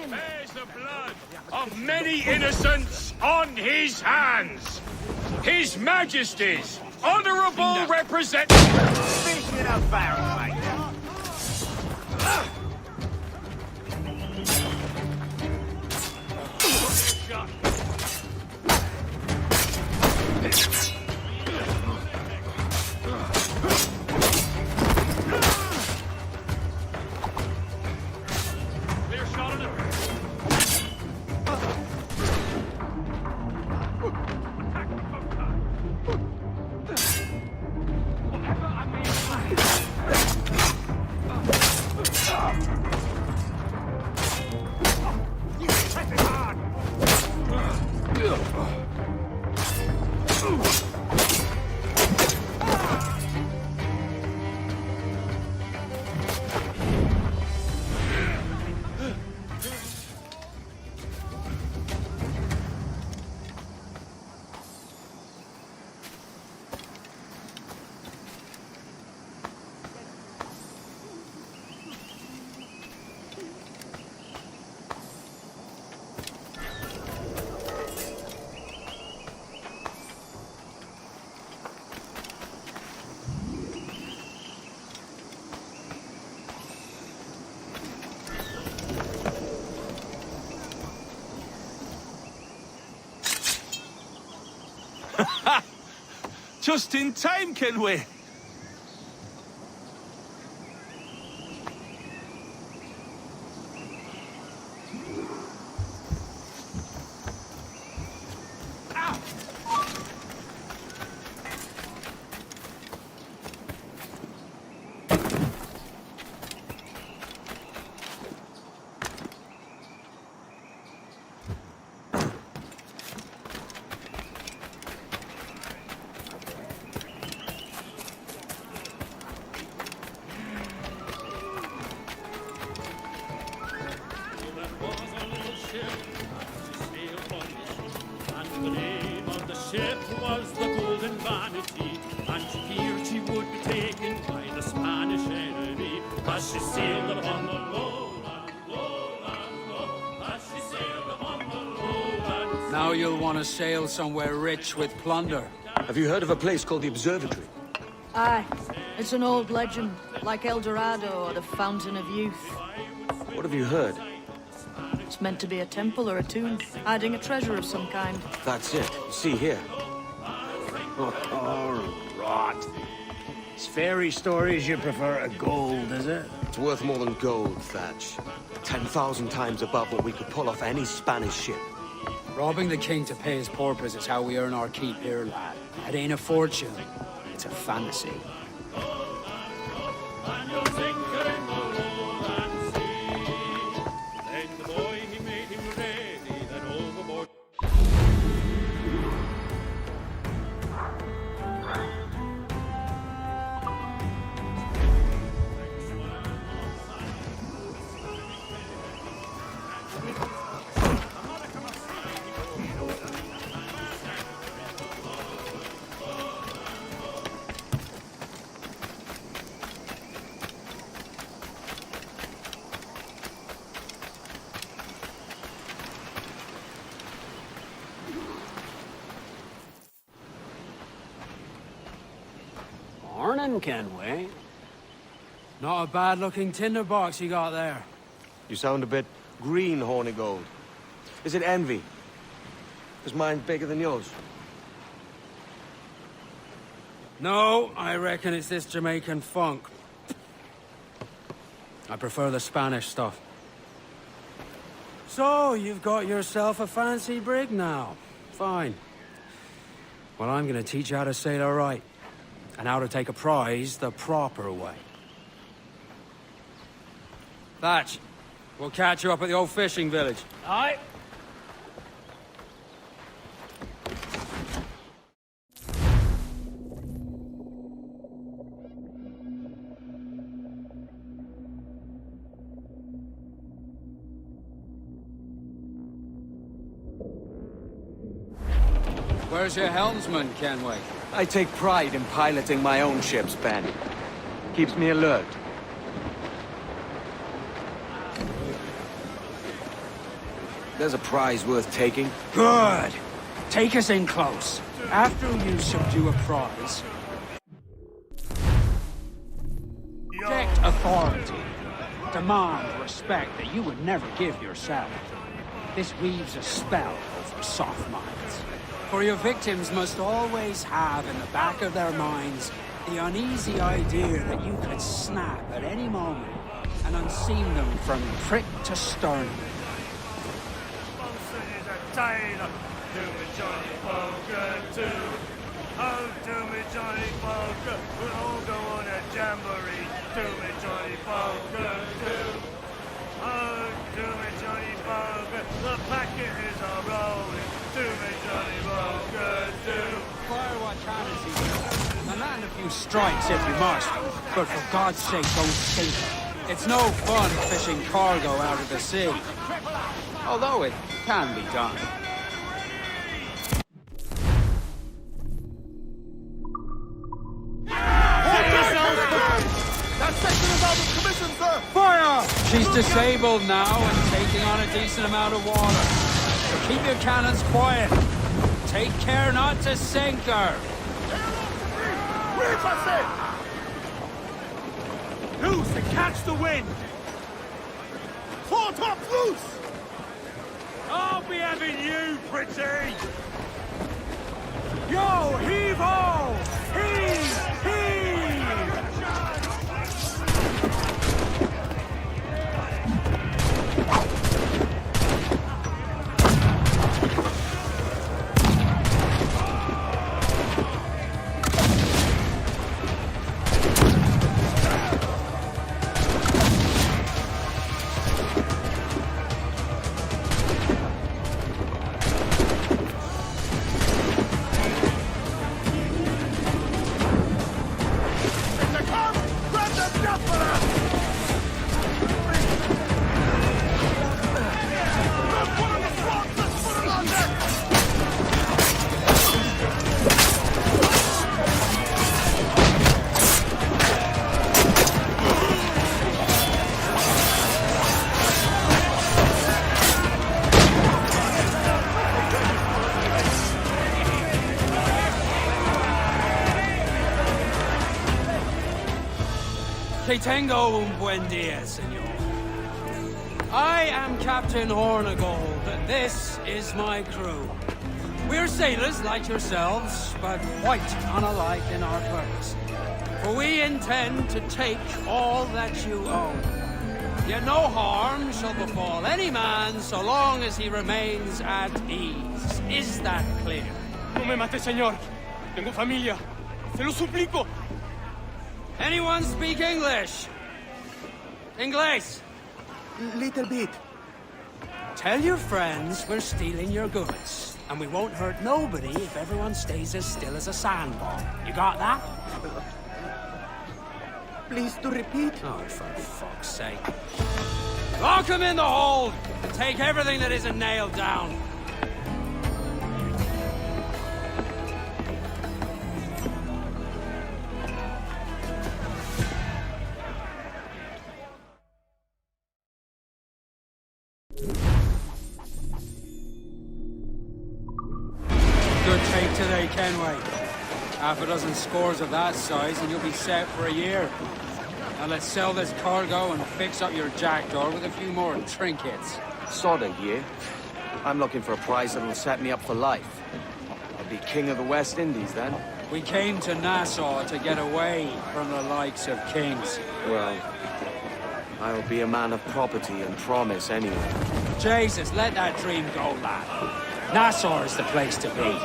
[SPEAKER 16] Bears the blood of many innocents on his hands. His Majesty's honourable representative.
[SPEAKER 2] Speaking of barrel, mate.
[SPEAKER 16] Ugh.
[SPEAKER 21] Just in time, Kenway.
[SPEAKER 16] The name of the ship was the Golden Vanity, and here she would be taken by the Spanish enemy as she sailed upon the lowland, as she sailed upon the lowland.
[SPEAKER 10] Now you'll want to sail somewhere rich with plunder.
[SPEAKER 5] Have you heard of a place called the Observatory?
[SPEAKER 13] Aye. It's an old legend, like El Dorado or the Fountain of Youth.
[SPEAKER 5] What have you heard?
[SPEAKER 13] It's meant to be a temple or a tomb, hiding a treasure of some kind.
[SPEAKER 5] That's it. See here.
[SPEAKER 3] Oh, rot. It's fairy stories you prefer to gold, is it?
[SPEAKER 5] It's worth more than gold, Thatch. 10,000 times above what we could pull off any Spanish ship.
[SPEAKER 10] Robbing the king to pay his porpoise is how we earn our keep here, lad. It ain't a fortune. It's a fantasy. Morning, Kenway. Not a bad-looking tinderbox you got there.
[SPEAKER 5] You sound a bit green, Hornigold. Is it envy? Is mine bigger than yours?
[SPEAKER 10] No, I reckon it's this Jamaican funk. I prefer the Spanish stuff. So, you've got yourself a fancy brig now. Fine. Well, I'm gonna teach you how to sail her right. And how to take a prize the proper way. Thatch, we'll catch you up at the old fishing village.
[SPEAKER 16] Aye.
[SPEAKER 10] Where's your helmsman, Kenway?
[SPEAKER 5] I take pride in piloting my own ships, Ben. Keeps me alert. There's a prize worth taking.
[SPEAKER 10] Good! Take us in close. After you subdue a prize, reject authority. Demand respect that you would never give yourself. This weaves a spell over soft minds. For your victims must always have in the back of their minds the uneasy idea that you could snap at any moment and unseam them from prick to sternum.
[SPEAKER 16] Taylor, do me Johnny Poker too. Oh, do me Johnny Poker, we'll all go on a jamboree. Do me Johnny Poker too. Oh, do me Johnny Poker, the packet is a rolling. Do me Johnny Poker too.
[SPEAKER 10] Fire what fantasy. And land a few strikes if you must, but for God's sake, don't sink it. It's no fun fishing cargo out of the sea. Although it can be done.
[SPEAKER 6] That section is out of commission, sir!
[SPEAKER 10] Fire! She's disabled now and taking on a decent amount of water. So keep your cannons quiet. Take care not to sink her.
[SPEAKER 21] Loose and catch the wind!
[SPEAKER 6] Four tops loose!
[SPEAKER 16] I'll be having you, pretty!
[SPEAKER 10] Yo! Que tengo un buen dia, senor. I am Captain Hornigold. This is my crew. We're sailors like yourselves, but quite unalike in our purpose. For we intend to take all that you own. Yet no harm shall befall any man so long as he remains at ease. Is that clear?
[SPEAKER 17] No me mate, señor. Tengo familia. Se lo suplico.
[SPEAKER 10] Anyone speak English? Inglés?
[SPEAKER 1] Little bit.
[SPEAKER 10] Tell your friends we're stealing your goods, and we won't hurt nobody if everyone stays as still as a sandball. You got that?
[SPEAKER 1] Please to repeat.
[SPEAKER 10] Oh, for fuck's sake. Lock him in the hold, and take everything that isn't nailed down. Good take today, Kenway. Half a dozen scores of that size and you'll be set for a year. Now let's sell this cargo and fix up your jackdaw with a few more trinkets.
[SPEAKER 5] Sod a year. I'm looking for a price that'll set me up for life. I'll be king of the West Indies then.
[SPEAKER 10] We came to Nassau to get away from the likes of kings.
[SPEAKER 5] Well, I'll be a man of property and promise anyway.
[SPEAKER 10] Jesus, let that dream go, lad. Nassau is the place to be,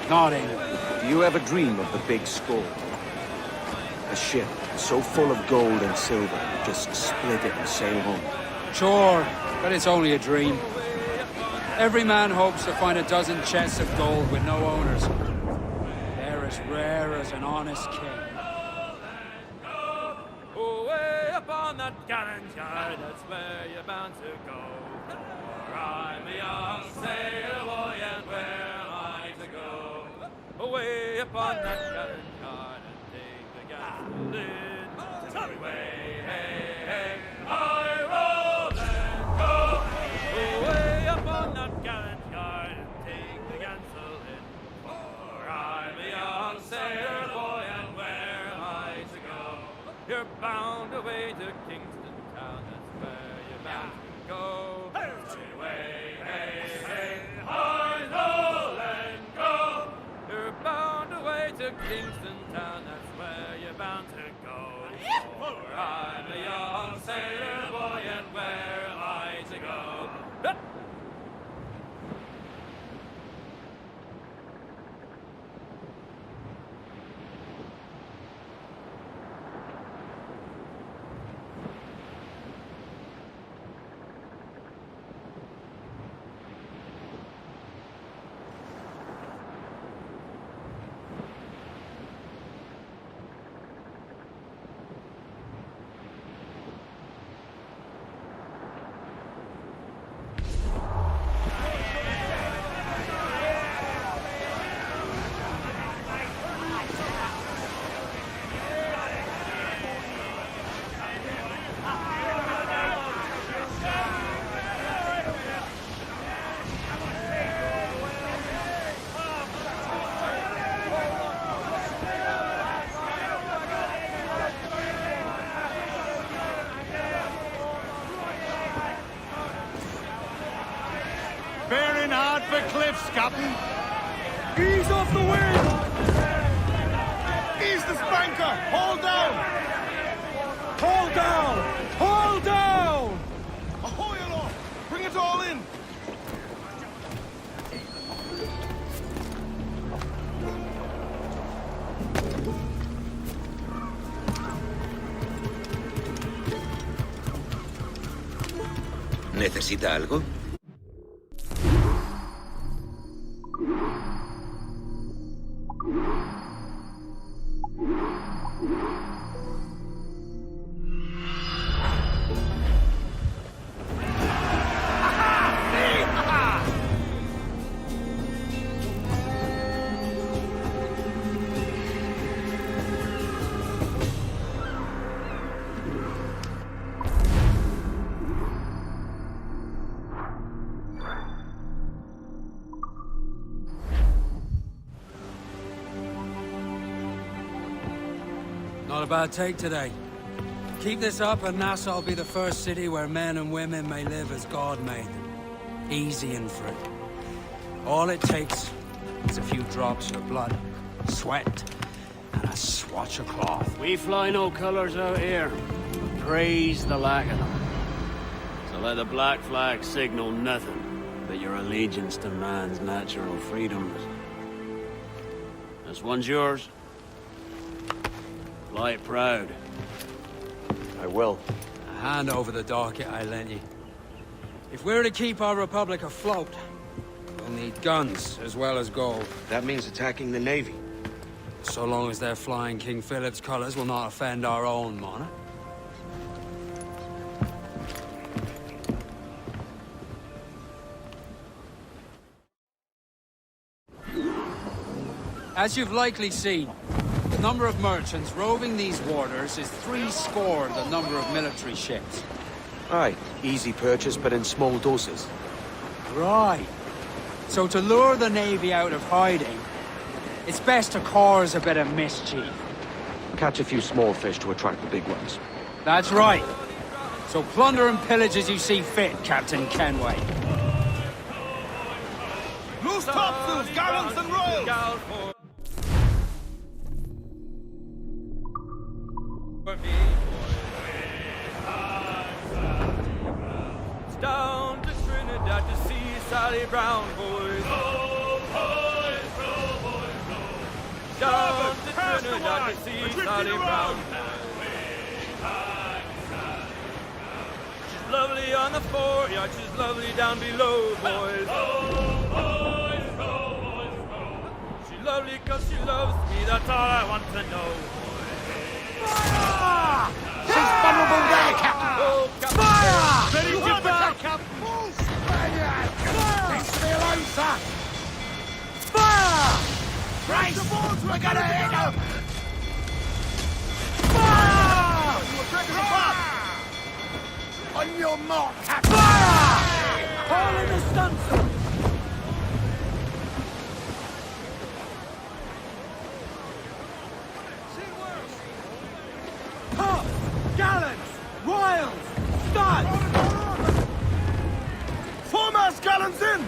[SPEAKER 10] not England.
[SPEAKER 5] Do you ever dream of the big score? A ship so full of gold and silver, you just split it and sail home.
[SPEAKER 10] Sure, but it's only a dream. Every man hopes to find a dozen chests of gold with no owners. They're as rare as an honest king.
[SPEAKER 16] Away upon that gallant yard, that's where you're bound to go. For I'm a young sailor boy, and where am I to go? Away upon that gallant yard, and take the gas lid. Away, hey, hey, I roll and go. Away upon that gallant yard, and take the gansel in. For I'm a young sailor boy, and where am I to go? You're bound away to Kingston town, that's where you're bound to go. Away, hey, hey, I roll and go. You're bound away to Kingston town, that's where you're bound to go. For I'm a young sailor boy, and where am I to go?
[SPEAKER 9] Bearing hard for cliffs, Captain. Ease off the wind!
[SPEAKER 6] Ease the spanker! Hold down!
[SPEAKER 9] Hold down! Hold down!
[SPEAKER 6] Ahoy aloft! Bring it all in!
[SPEAKER 14] ¿Necesita algo?
[SPEAKER 10] Not a bad take today. Keep this up and Nassau will be the first city where men and women may live as God made them. Easy and free. All it takes is a few drops of blood, sweat, and a swatch of cloth.
[SPEAKER 17] We fly no colors out here. Praise the lack of them. So let the black flag signal nothing but your allegiance to man's natural freedoms. This one's yours. Fly it proud.
[SPEAKER 5] I will.
[SPEAKER 10] Hand over the docket I lent you. If we're to keep our republic afloat, we'll need guns as well as gold.
[SPEAKER 5] That means attacking the Navy.
[SPEAKER 10] So long as they're flying King Philip's colors will not offend our own monarch. As you've likely seen, the number of merchants roving these waters is 70 the number of military ships.
[SPEAKER 5] Aye, easy purchase, but in small doses.
[SPEAKER 10] Right. So to lure the Navy out of hiding, it's best to cause a bit of mischief.
[SPEAKER 5] Catch a few small fish to attract the big ones.
[SPEAKER 10] That's right. So plunder and pillage as you see fit, Captain Kenway.
[SPEAKER 6] Loose topsails, gallants and royals!
[SPEAKER 16] Down to Trinidad to see Sally Brown, boys. Row, boys, row, boys, row. Down to Trinidad to see Sally Brown. She's lovely on the foreyard, she's lovely down below, boys. Row, boys, row, boys, row. She's lovely cause she loves me, that's all I want to know.
[SPEAKER 4] Fire! She's vulnerable there, Captain!
[SPEAKER 16] Oh, Captain!
[SPEAKER 4] Fire!
[SPEAKER 16] Ready to back, Captain!
[SPEAKER 4] Move, Spaniard! Leave me alone, sir! Fire! Brace the boards, we're gonna hit them! Fire! You were breaking the path! On your mark, Captain! Fire!
[SPEAKER 16] All in the stunsail!
[SPEAKER 6] Gallants! Royals! Studs! Foremast gallants in!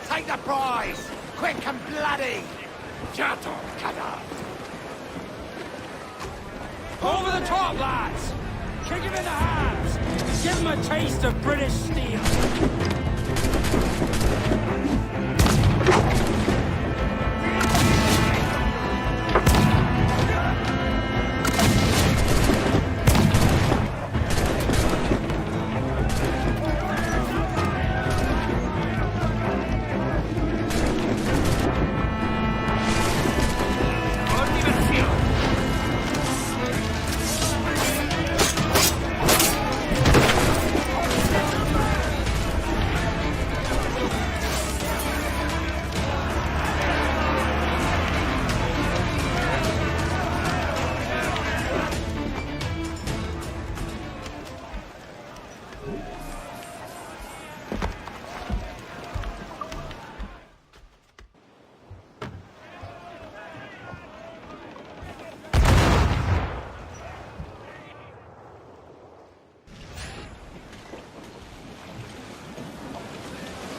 [SPEAKER 4] Take the prize! Quick and bloody! Chato, Kada!
[SPEAKER 10] Over the top, lads! Kick him in the hands! Give him a taste of British steel!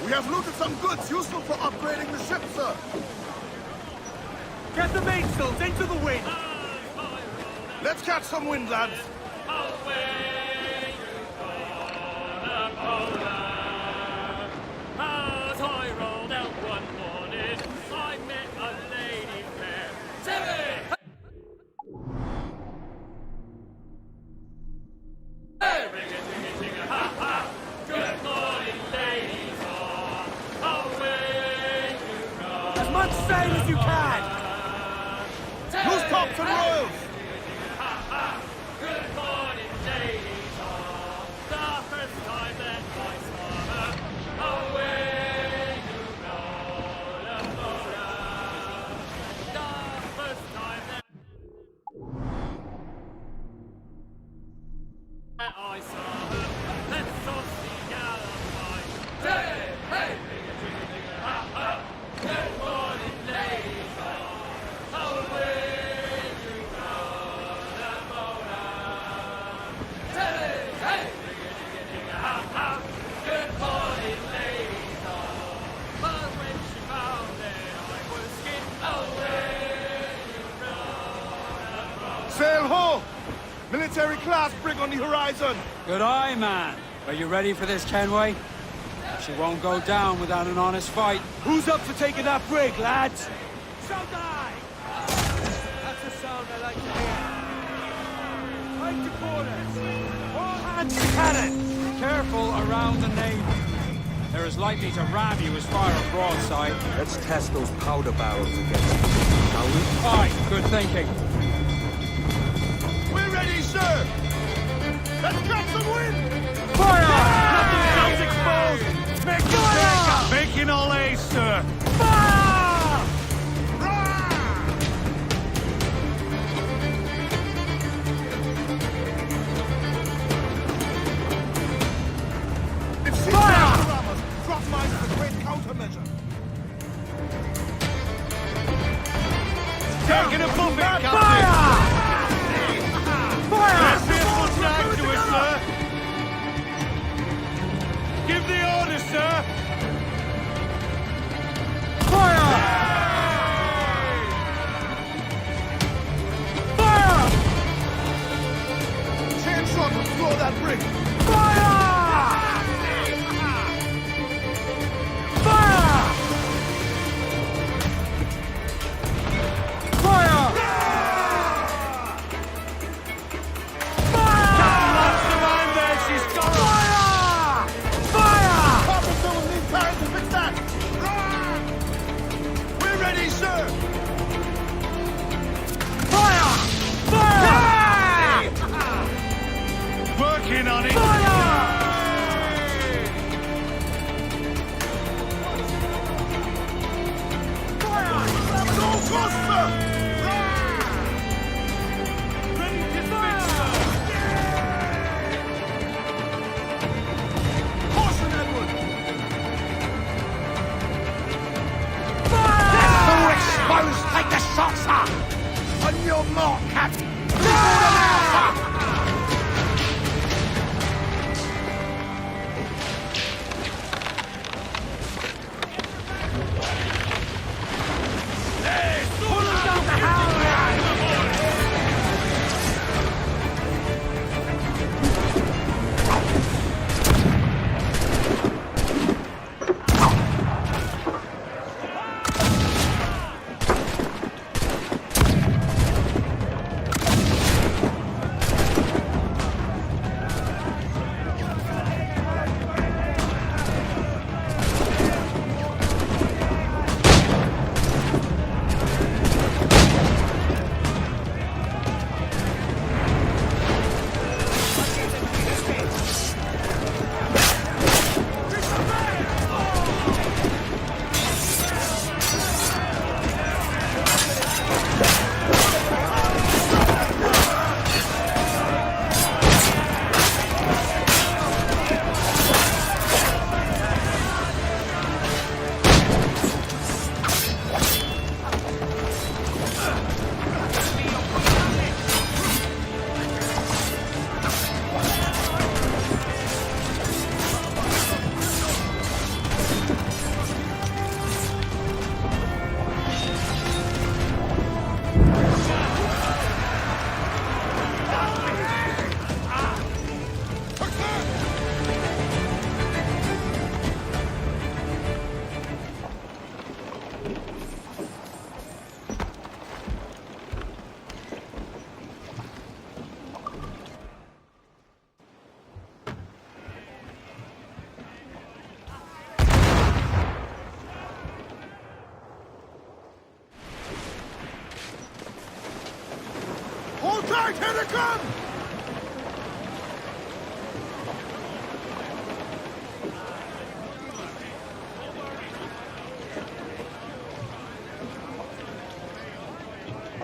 [SPEAKER 6] We have looted some goods useful for upgrading the ship, sir.
[SPEAKER 16] Get the mainsails into the wind!
[SPEAKER 6] Let's catch some wind, lads.
[SPEAKER 16] As I rolled out one morning, I met a lady fair. Sarah! Hey, ring it, ring it, ring it, ha, ha! Good morning, ladies, all. Away you go.
[SPEAKER 10] As much sail as you can!
[SPEAKER 6] Loose tops and royals!
[SPEAKER 16] Good morning, ladies, all. The first time that I saw her, away you go, La Flora. The first time that I saw her, that saucy gal of mine. Hey, hey, ha, ha. Good morning, ladies, all. Away
[SPEAKER 6] Military class brig on the horizon!
[SPEAKER 10] Good eye, man. Are you ready for this, Kenway? She won't go down without an honest fight.
[SPEAKER 17] Who's up for taking that brig, lads?
[SPEAKER 10] So die!
[SPEAKER 17] That's the sound I like to hear. Right to quarters. All hands to cannon.
[SPEAKER 10] Careful around the navy. They're as likely to ram you as fire a broadside.
[SPEAKER 12] Let's test those powder barrels against them, shall we?
[SPEAKER 10] Aye, good thinking.
[SPEAKER 6] We're ready, sir! Let's catch some wind!
[SPEAKER 10] Fire!
[SPEAKER 9] Captain Sounds exposed! Making all A's, sir!
[SPEAKER 6] Drop mines as a great countermeasure.
[SPEAKER 9] Taking a buffet, Captain!
[SPEAKER 10] Fire!
[SPEAKER 9] Let's see a full snag to us, sir! Give the order, sir!
[SPEAKER 10] Fire! Fire!
[SPEAKER 6] Chain shot will blow that brig.
[SPEAKER 10] Fire! Fire! Fire!
[SPEAKER 6] We're ready, sir!
[SPEAKER 9] Working on it!
[SPEAKER 6] Go, sir!
[SPEAKER 9] Ready to spit, sir!
[SPEAKER 6] Caution, Edward!
[SPEAKER 2] Exposed, take the shot, sir! On your mark, Captain!
[SPEAKER 6] Hold tight, here they come!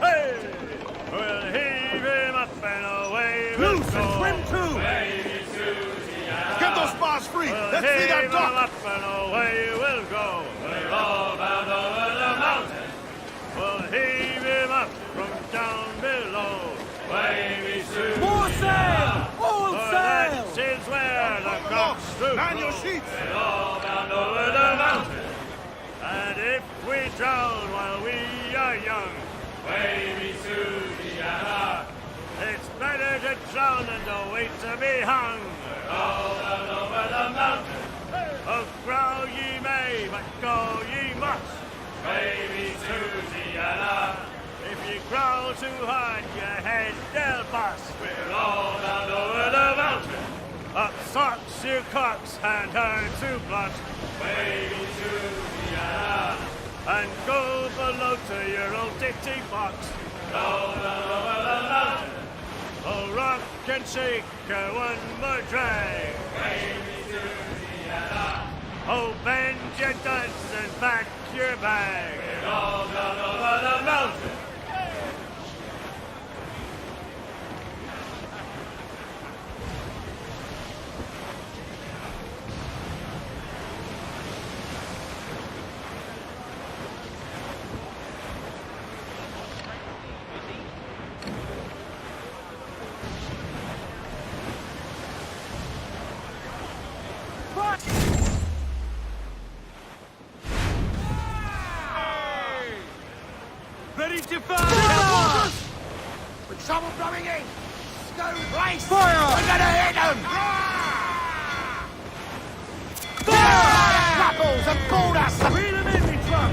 [SPEAKER 16] Hey! We'll heave him up and away we'll
[SPEAKER 6] Loose
[SPEAKER 16] go.
[SPEAKER 6] and swim too!
[SPEAKER 16] Baby Susie and
[SPEAKER 6] Get those
[SPEAKER 16] I.
[SPEAKER 6] bars free!
[SPEAKER 16] We'll
[SPEAKER 6] Let's see that
[SPEAKER 16] heave him
[SPEAKER 6] dock!
[SPEAKER 16] up and away we'll go. We're all bound over the mountain. We'll heave him up from down below. Baby Susie.
[SPEAKER 10] More sail! All
[SPEAKER 16] For
[SPEAKER 10] sail!
[SPEAKER 16] that is where the cocks do
[SPEAKER 6] Man your
[SPEAKER 16] crow.
[SPEAKER 6] sheets!
[SPEAKER 16] We're all bound over the mountain. And if we drown while we are young, baby Susie and I, It's better to drown than to wait to be hung. Rolling over the mountain. Oh, growl ye may, but go ye must. Baby Susiana. If you growl too hard, your head they'll bust. We're rolling over the mountain. Up socks you cocks and her to blush. Baby Susiana. And go below to your old ditty box. Rolling over the mountain. Oh, rock and shake her one more drag. Baby Susiana. Oh, bend your duds and back your bag. We're all down over the mountain.
[SPEAKER 2] Ready to fire! With trouble blowing in! Go race! Fire! We're gonna hit them! Fire! Knuckles and board us! Reel them in, me truck!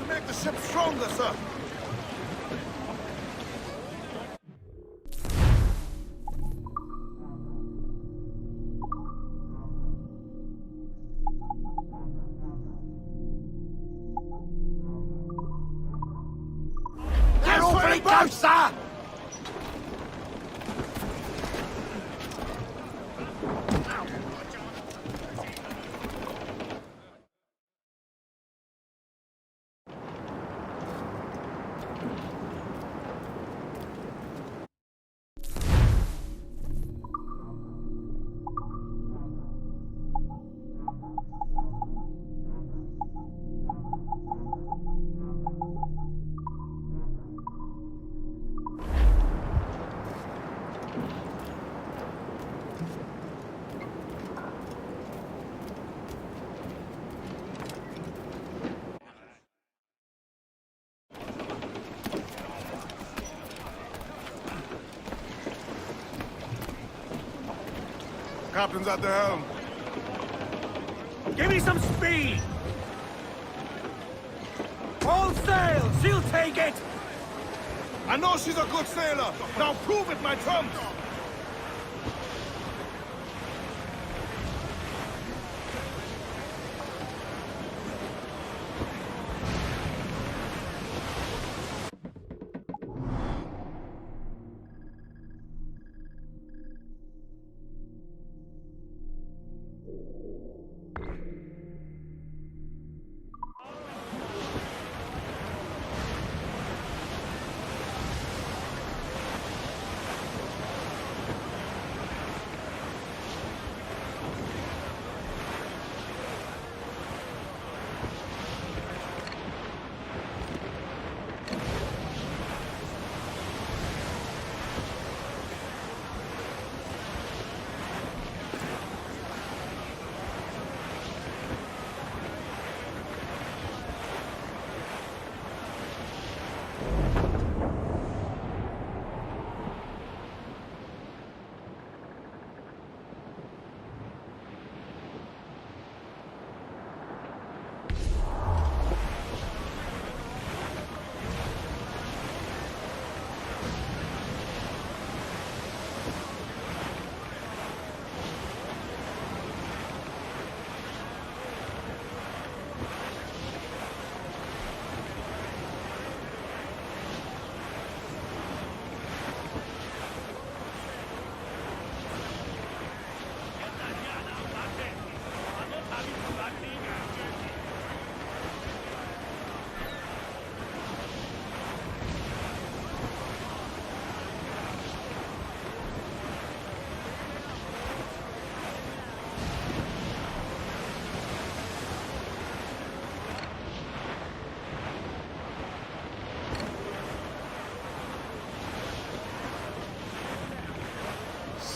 [SPEAKER 6] Make the ship stronger, sir.
[SPEAKER 2] They're awfully close, sir!
[SPEAKER 6] Captain's at the helm.
[SPEAKER 2] Give me some speed! All sail! She'll take it!
[SPEAKER 6] I know she's a good sailor. Now prove it, my trumps!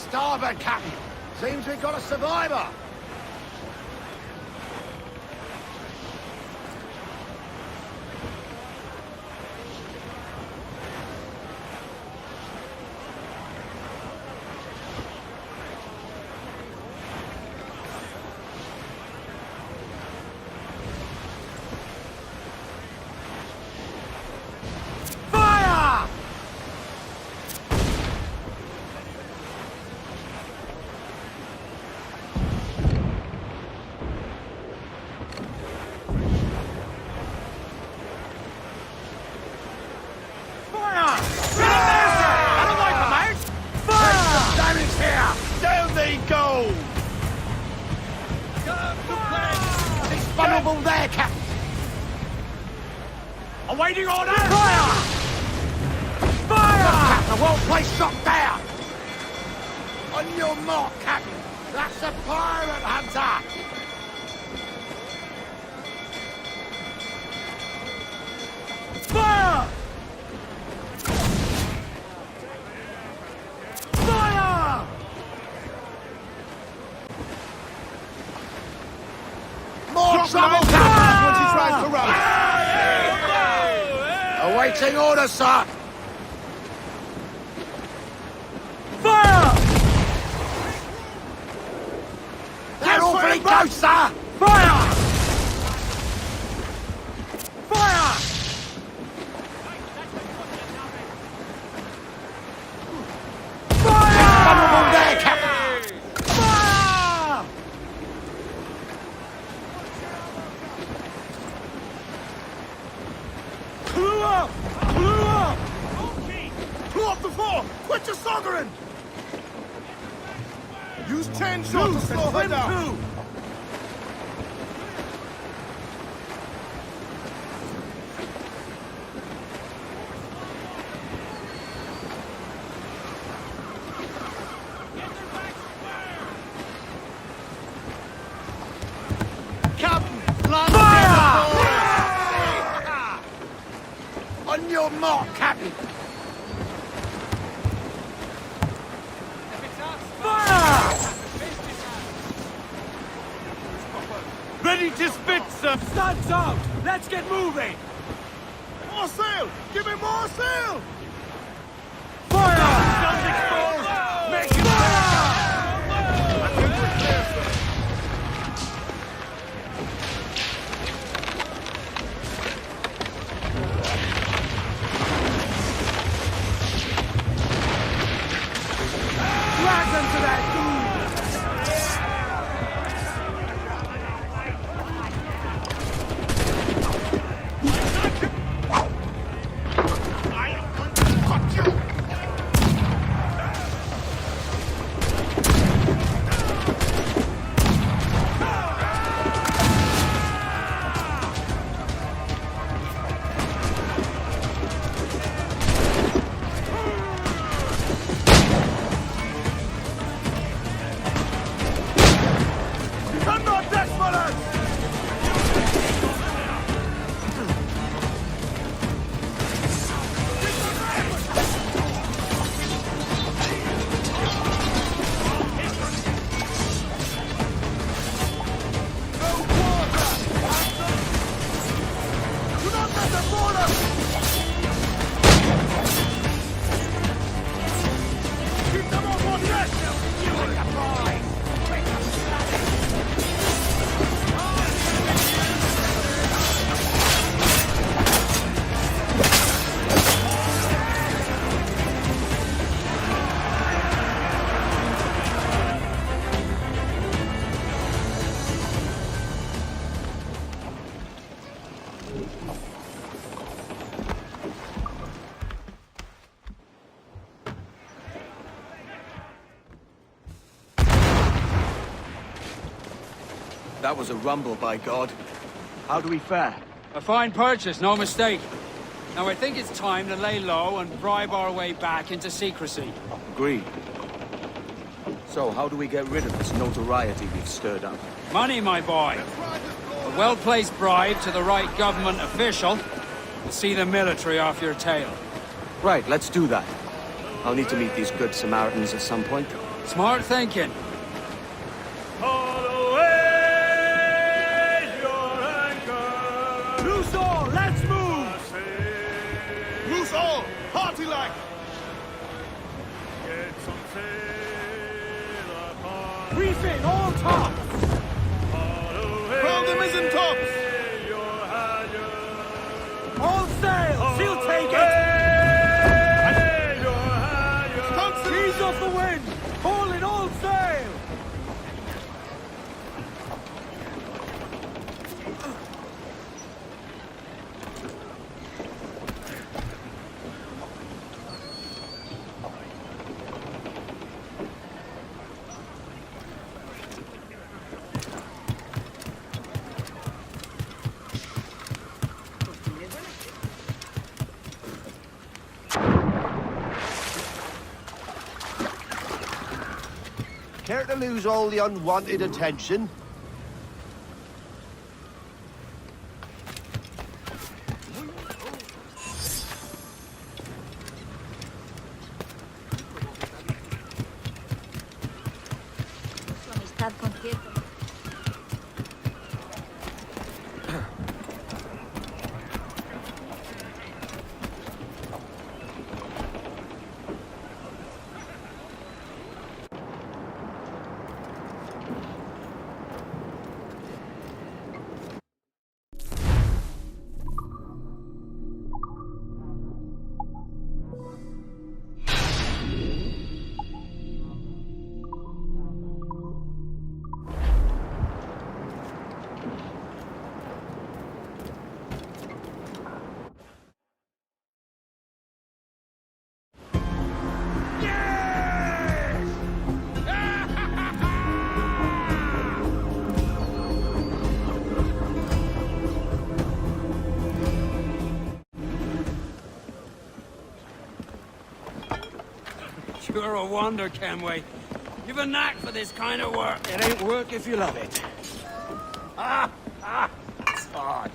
[SPEAKER 2] starboard, Captain. Seems we've got a survivor. Vulnerable there, Captain! Awaiting order! Fire! Fire! Captain, well placed shot down! On your mark, Captain! That's a pirate hunter! Fire! Fire! More trouble, Captain! Once he tries to run. Awaiting orders, sir. Fire! They're awfully close, sir. Fire! Fire! Fire! Vulnerable there, Captain. Fire! Blew up! Blew up! Blew up the floor! Quit your soldering! Use 10 shots to slow her down! Captain! Fire! On your mark, Captain! Fire! Ready to spit, sir! Studs out! Let's get moving! More sail! Give me more sail! Fire! Studs exposed! Make it fire! I think we're clear, sir. Drag them to that dude!
[SPEAKER 5] That was a rumble, by God. How do we fare?
[SPEAKER 10] A fine purchase, no mistake. Now I think it's time to lay low and bribe our way back into secrecy.
[SPEAKER 5] Agreed. So, how do we get rid of this notoriety we've stirred up?
[SPEAKER 10] Money, my boy. A well-placed bribe to the right government official will see the military off your tail.
[SPEAKER 5] Right, let's do that. I'll need to meet these good Samaritans at some point.
[SPEAKER 10] Smart thinking.
[SPEAKER 2] All away your anchor. Loose all, let's move.
[SPEAKER 6] Loose all, party like.
[SPEAKER 2] Get some sail upon.
[SPEAKER 10] Reef in, all tops.
[SPEAKER 6] Round the mizzen tops.
[SPEAKER 10] All sail, she'll take it. Ease off the wind. Haul in all sail.
[SPEAKER 14] Care to lose all the unwanted attention?
[SPEAKER 18] Su amistad con cierto.
[SPEAKER 10] You're a wonder, Kenway. You've a knack for this kind of work.
[SPEAKER 5] It ain't work if you love it.
[SPEAKER 10] Sarge.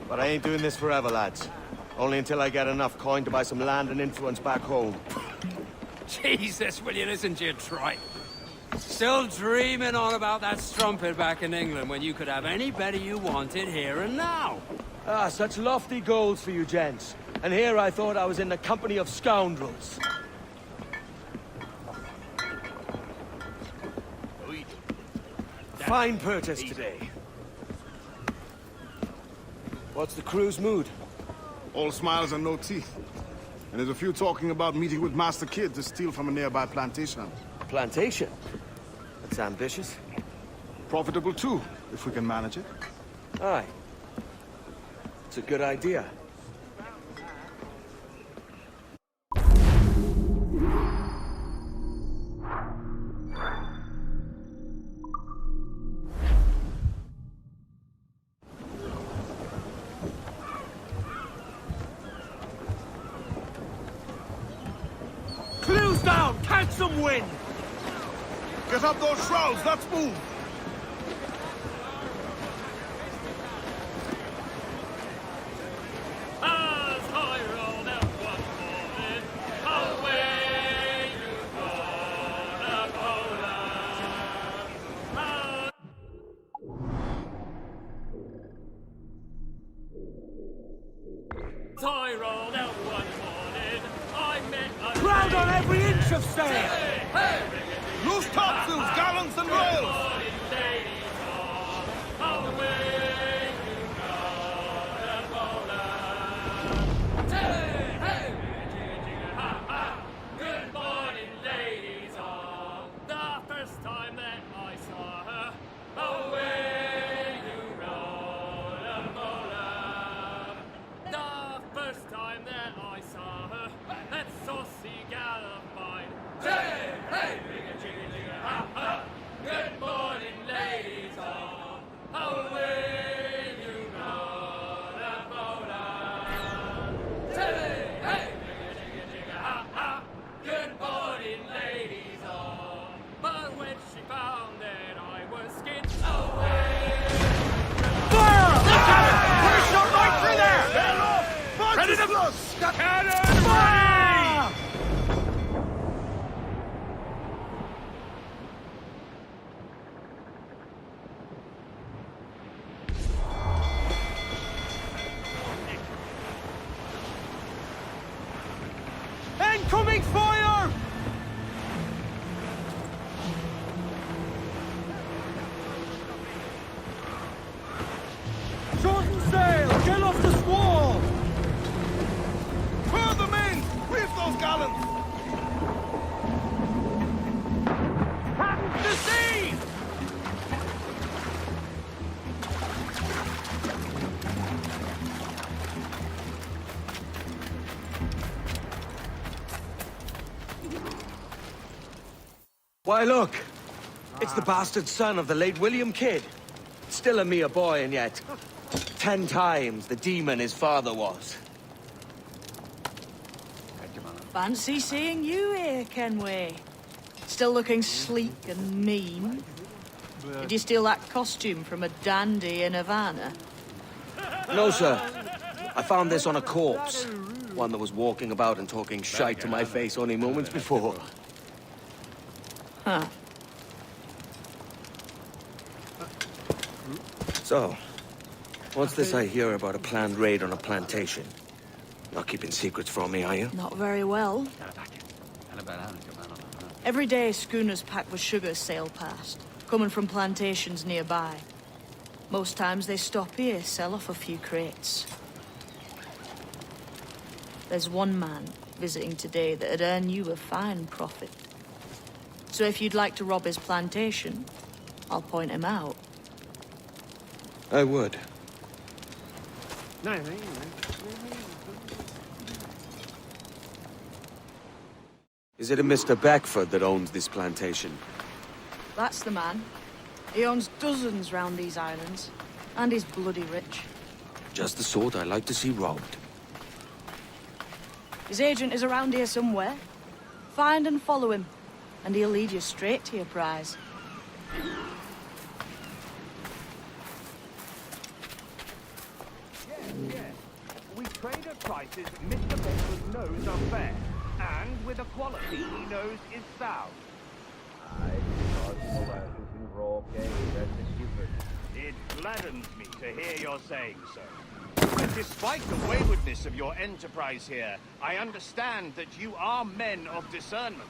[SPEAKER 5] But I ain't doing this forever, lads. Only until I get enough coin to buy some land and influence back home.
[SPEAKER 10] Jesus, will you listen to your tripe? Still dreaming on about that strumpet back in England when you could have any better you wanted here and now.
[SPEAKER 5] Ah, such lofty goals for you gents. And here I thought I was in the company of scoundrels. Fine purchase today. What's the crew's mood?
[SPEAKER 6] All smiles and no teeth. And there's a few talking about meeting with Master Kid to steal from a nearby plantation.
[SPEAKER 5] Plantation? That's ambitious.
[SPEAKER 6] Profitable too, if we can manage it.
[SPEAKER 5] Aye. It's a good idea.
[SPEAKER 2] Clews down! Catch some wind!
[SPEAKER 6] Get up those shrouds, let's move!
[SPEAKER 16] As I roll out one morning, away you go, Napoleon. As I rolled out one morning, I met a
[SPEAKER 2] Crowd on every inch of sail!
[SPEAKER 6] Loose topsails, gallants and rails!
[SPEAKER 16] Good morning, ladies all. The first time that I saw her, away you roll, Napoleon. The first time that I saw her, that saucy gal of mine. Hey, hey, ring a jiggy jiggy, ha ha. Good morning.
[SPEAKER 2] Incoming fire! Shorten sail! Get off the squall!
[SPEAKER 6] Furl the main! Reef those gallants!
[SPEAKER 2] Patent the sea!
[SPEAKER 5] Why, look! It's the bastard son of the late William Kidd. Still a mere boy, and yet 10 times the demon his father was.
[SPEAKER 13] Fancy seeing you here, Kenway. Still looking sleek and mean. Did you steal that costume from a dandy in Havana?
[SPEAKER 5] No, sir. I found this on a corpse. One that was walking about and talking shite to my face only moments before.
[SPEAKER 13] Huh.
[SPEAKER 5] So, what's this I hear about a planned raid on a plantation? Not keeping secrets from me, are you?
[SPEAKER 13] Not very well. Every day, schooners packed with sugar sail past, coming from plantations nearby. Most times they stop here, sell off a few crates. There's one man visiting today that'd earn you a fine profit. So if you'd like to rob his plantation, I'll point him out.
[SPEAKER 5] I would. Is it a Mr. Beckford that owns this plantation?
[SPEAKER 13] That's the man. He owns dozens round these islands, and he's bloody rich.
[SPEAKER 5] Just the sort I like to see robbed.
[SPEAKER 13] His agent is around here somewhere. Find and follow him, and he'll lead you straight to your prize.
[SPEAKER 19] Yes. We trade at prices Mr. Bedford knows are fair, and with a quality he knows is sound. It gladdens me to hear you're saying so. But despite the waywardness of your enterprise here, I understand that you are men of discernment.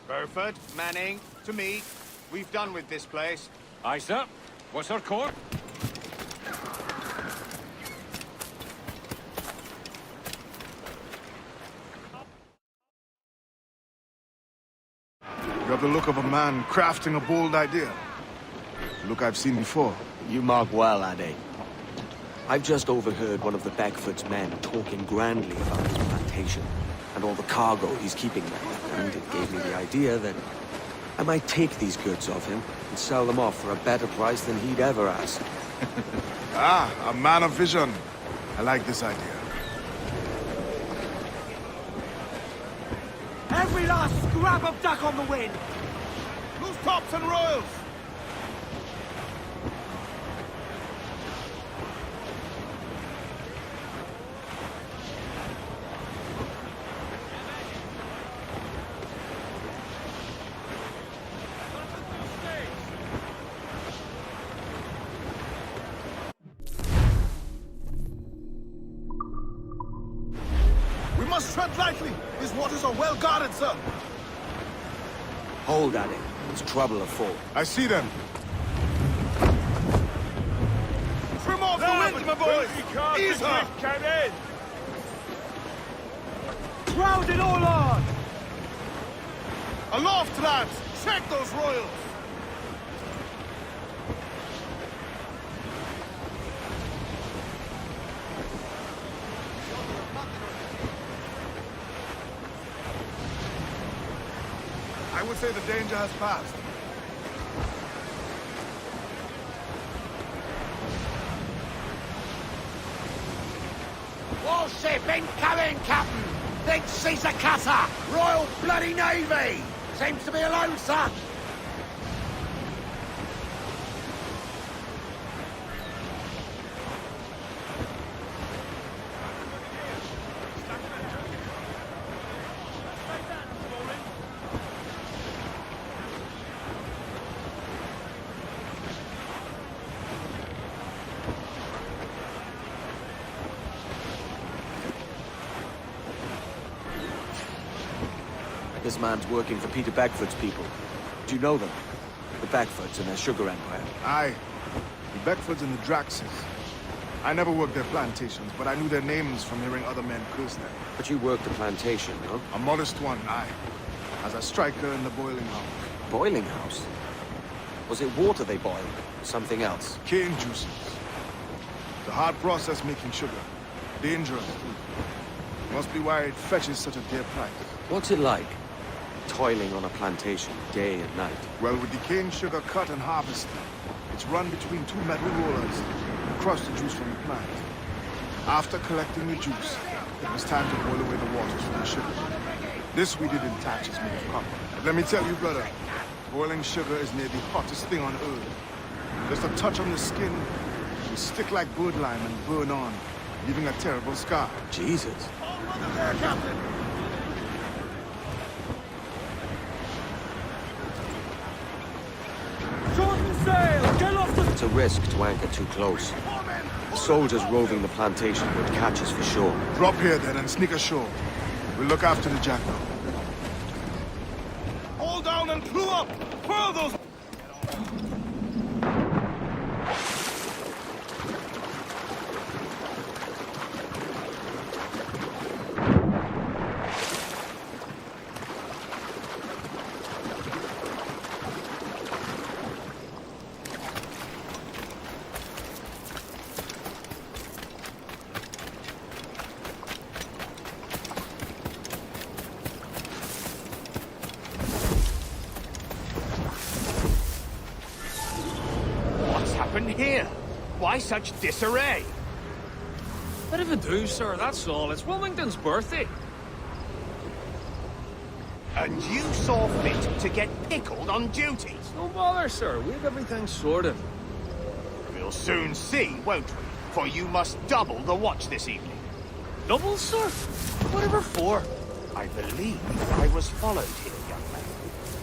[SPEAKER 19] Burford, Manning, to me. We've done with this place.
[SPEAKER 20] Aye, sir. What's our court?
[SPEAKER 6] You have the look of a man crafting a bold idea. A look I've seen before.
[SPEAKER 5] You mark well, Adé. I've just overheard one of the Beckford's men talking grandly about his plantation and all the cargo he's keeping there, and it gave me the idea that I might take these goods off him and sell them off for a better price than he'd ever ask.
[SPEAKER 6] Ah, a man of vision. I like this idea.
[SPEAKER 2] Every last scrap of duck on the wind!
[SPEAKER 6] Loose tops and royals! We must tread lightly. These waters are well guarded, sir.
[SPEAKER 5] Hold, Adé. There's trouble afoot.
[SPEAKER 6] I see them. my boys! Ease her!
[SPEAKER 2] Cannon! Crowd it all on!
[SPEAKER 6] Aloft, lads! Check those royals! I would say the danger has passed.
[SPEAKER 4] Warship incoming, Captain! Think Caesar cutter! Royal Bloody Navy! Seems to be alone, sir!
[SPEAKER 5] This man's working for Peter Beckford's people. Do you know them? The Beckfords and their sugar empire.
[SPEAKER 6] Aye. The Beckfords and the Draxes. I never worked their plantations, but I knew their names from hearing other men curse them.
[SPEAKER 5] But you worked the plantation, no?
[SPEAKER 6] A modest one, aye. As a striker in the boiling house.
[SPEAKER 5] Boiling house? Was it water they boiled? Something else?
[SPEAKER 6] Cane juices. The hard process making sugar. Dangerous, too. Must be why it fetches such a dear price.
[SPEAKER 5] What's it like? Toiling on a plantation, day and night.
[SPEAKER 6] Well, with the cane sugar cut and harvested, it's run between two metal rollers and crush the juice from the plant. After collecting the juice, it was time to boil away the waters from the sugar. This we did in thatches made of copper. Let me tell you, brother, boiling sugar is near the hottest thing on earth. Just a touch on the skin will stick like birdlime and burn on, leaving a terrible scar.
[SPEAKER 5] Jesus.
[SPEAKER 6] There, Captain!
[SPEAKER 5] It's a risk to anchor too close. Soldiers roving the plantation would catch us for sure.
[SPEAKER 6] Drop here then and sneak ashore. We'll look after the jackal. Hold down and clew up! Furl those...
[SPEAKER 19] Here? Why such disarray?
[SPEAKER 20] Bit of a do, sir, that's all. It's Wilmington's birthday.
[SPEAKER 19] And you saw fit to get pickled on duty?
[SPEAKER 20] No bother, sir. We've everything sorted.
[SPEAKER 19] We'll soon see, won't we? For you must double the watch this evening.
[SPEAKER 20] Double, sir? Whatever for?
[SPEAKER 19] I believe I was followed here, young man.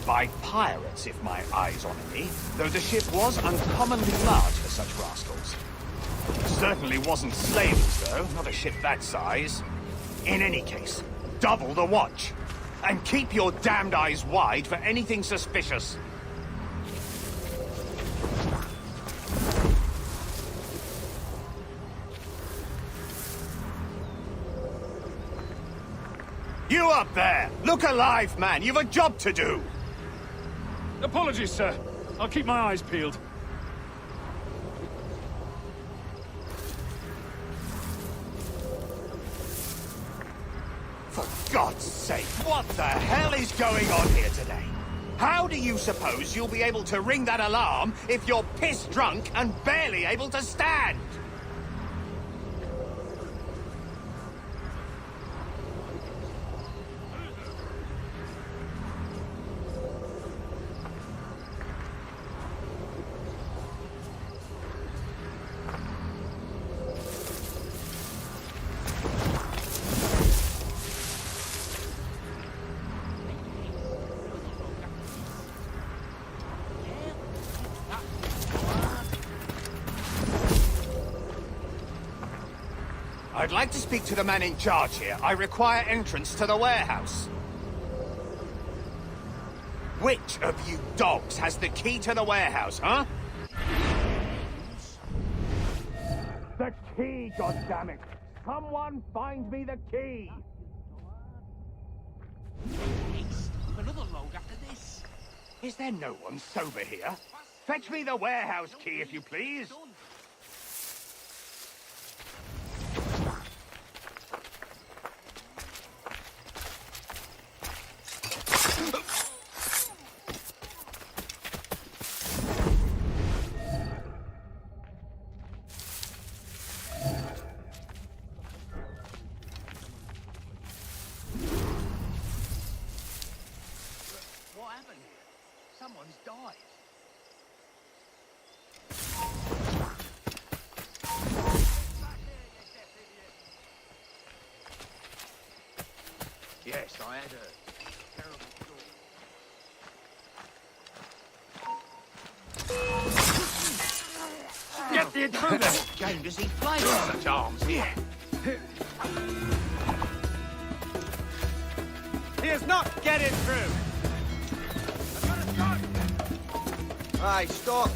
[SPEAKER 19] By pirates, if my eye's on me, though the ship was uncommonly large for such rascals. Certainly wasn't slavers, though, not a ship that size. In any case, double the watch. And keep your damned eyes wide for anything suspicious. You up there! Look alive, man! You've a job to do!
[SPEAKER 20] Apologies, sir. I'll keep my eyes peeled.
[SPEAKER 19] For God's sake, what the hell is going on here today? How do you suppose you'll be able to ring that alarm if you're piss drunk and barely able to stand? I'd like to speak to the man in charge here. I require entrance to the warehouse. Which of you dogs has the key to the warehouse, huh? The key? God damn it! Someone find me the key!
[SPEAKER 20] Another load after this.
[SPEAKER 19] Is there no one sober here? Fetch me the warehouse key, if you please.
[SPEAKER 20] What happened here? Someone's died.
[SPEAKER 19] Yes, I had a terrible thought. Get the intruder!
[SPEAKER 20] What game does he play with such arms here?
[SPEAKER 2] He is not getting through.
[SPEAKER 14] Aye, stop.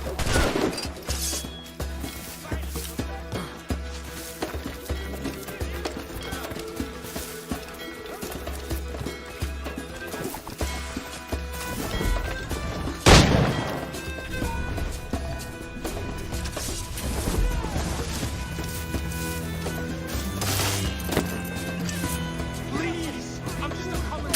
[SPEAKER 20] Please! I'm just a common...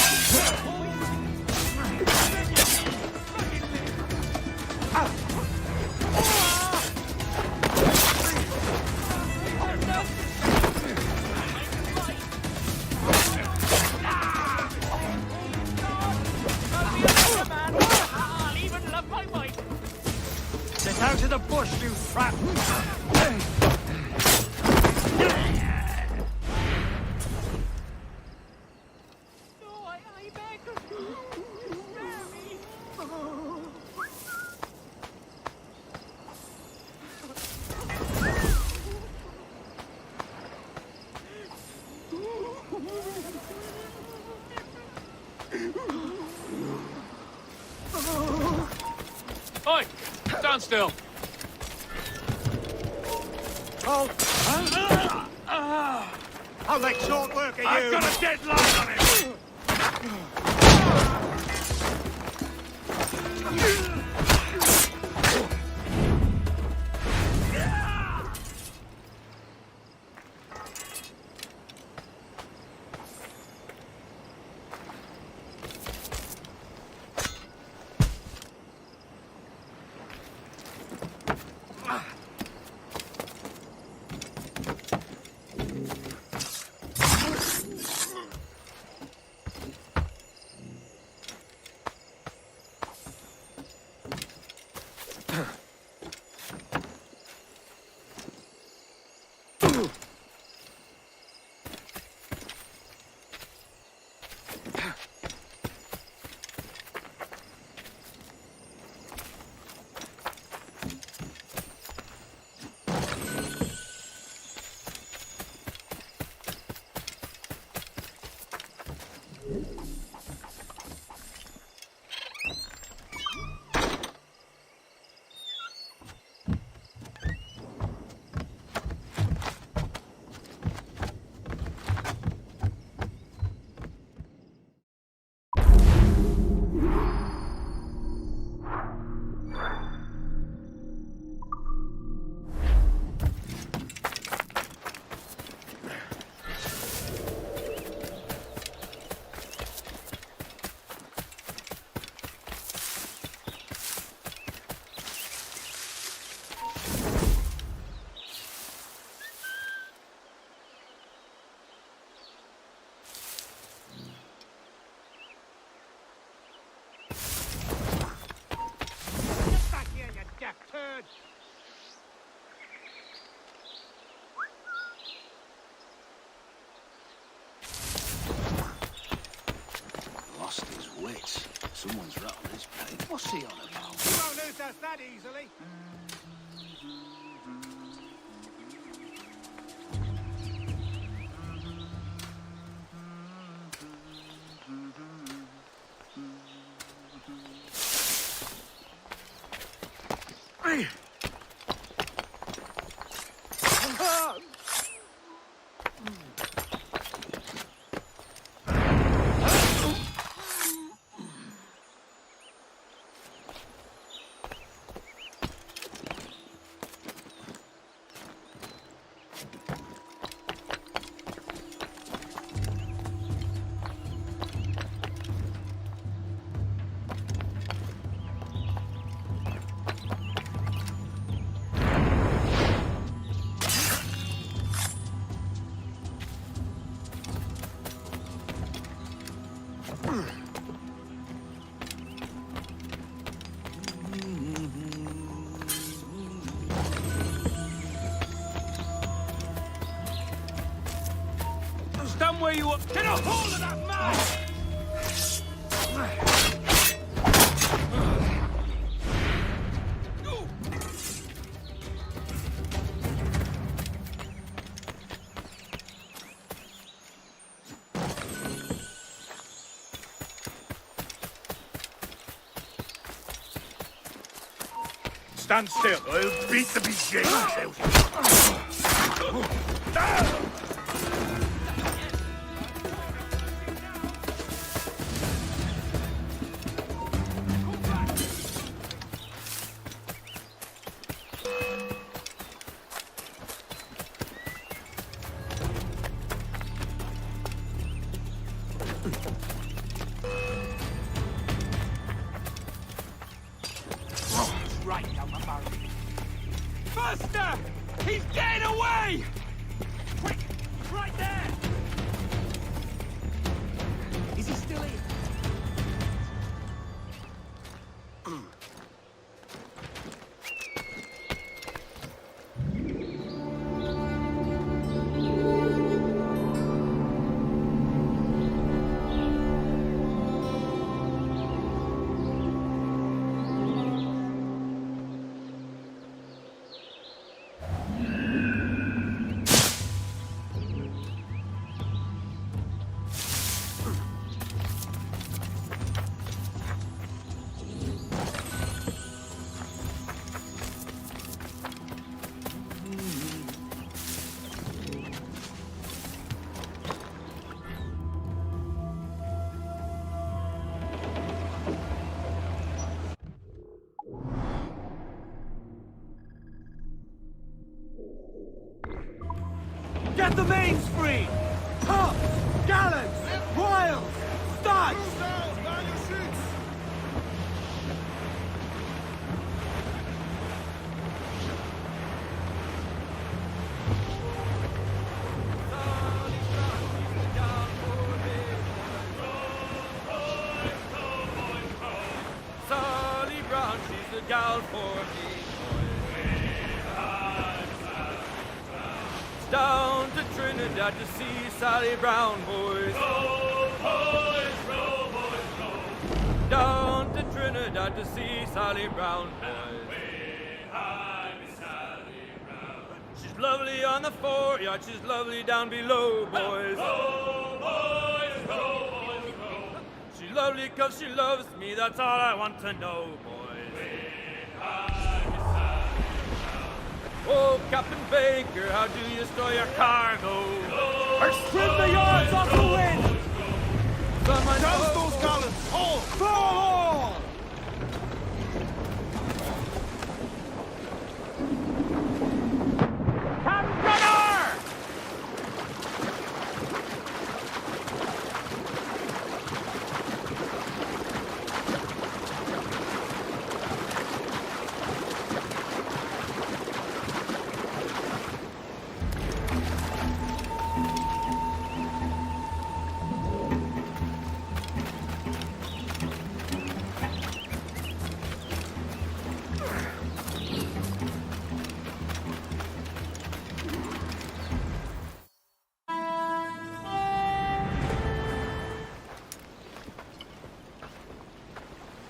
[SPEAKER 16] I'll even love my wife.
[SPEAKER 2] Get out of the bush, you trap!
[SPEAKER 16] No, I beg. Spare me.
[SPEAKER 20] Oi! Stand still!
[SPEAKER 2] Oh! I'll make short work of you!
[SPEAKER 20] I've got a deadline on it!
[SPEAKER 3] Lost his wits. Someone's rattled his plate. What's he on about?
[SPEAKER 2] You won't lose us that easily.
[SPEAKER 21] Stand where you are. Get a hold of that man!
[SPEAKER 2] Stand still. I'll beat the bejesus out of you.
[SPEAKER 21] Right down my barrel. Faster! He's getting away! Quick! He's right there! Is he still here? Get the mains free! Tops! Gallants! Royals! Studs! Sally Brown, she's the gal for me. Down to Trinidad to see Sally Brown, boys. Row, boys, row, boys, row. Down to Trinidad to see Sally Brown, boys. She's lovely on the foreyard, she's lovely down below, boys. Row, boys, row, boys, row. She's lovely 'cause she loves me, that's all I want to know, boys. Oh, Captain Baker, how do you store your cargo? Or trim the yards off the wind! Someone down those gallants! All! Fall! Captain Gunner!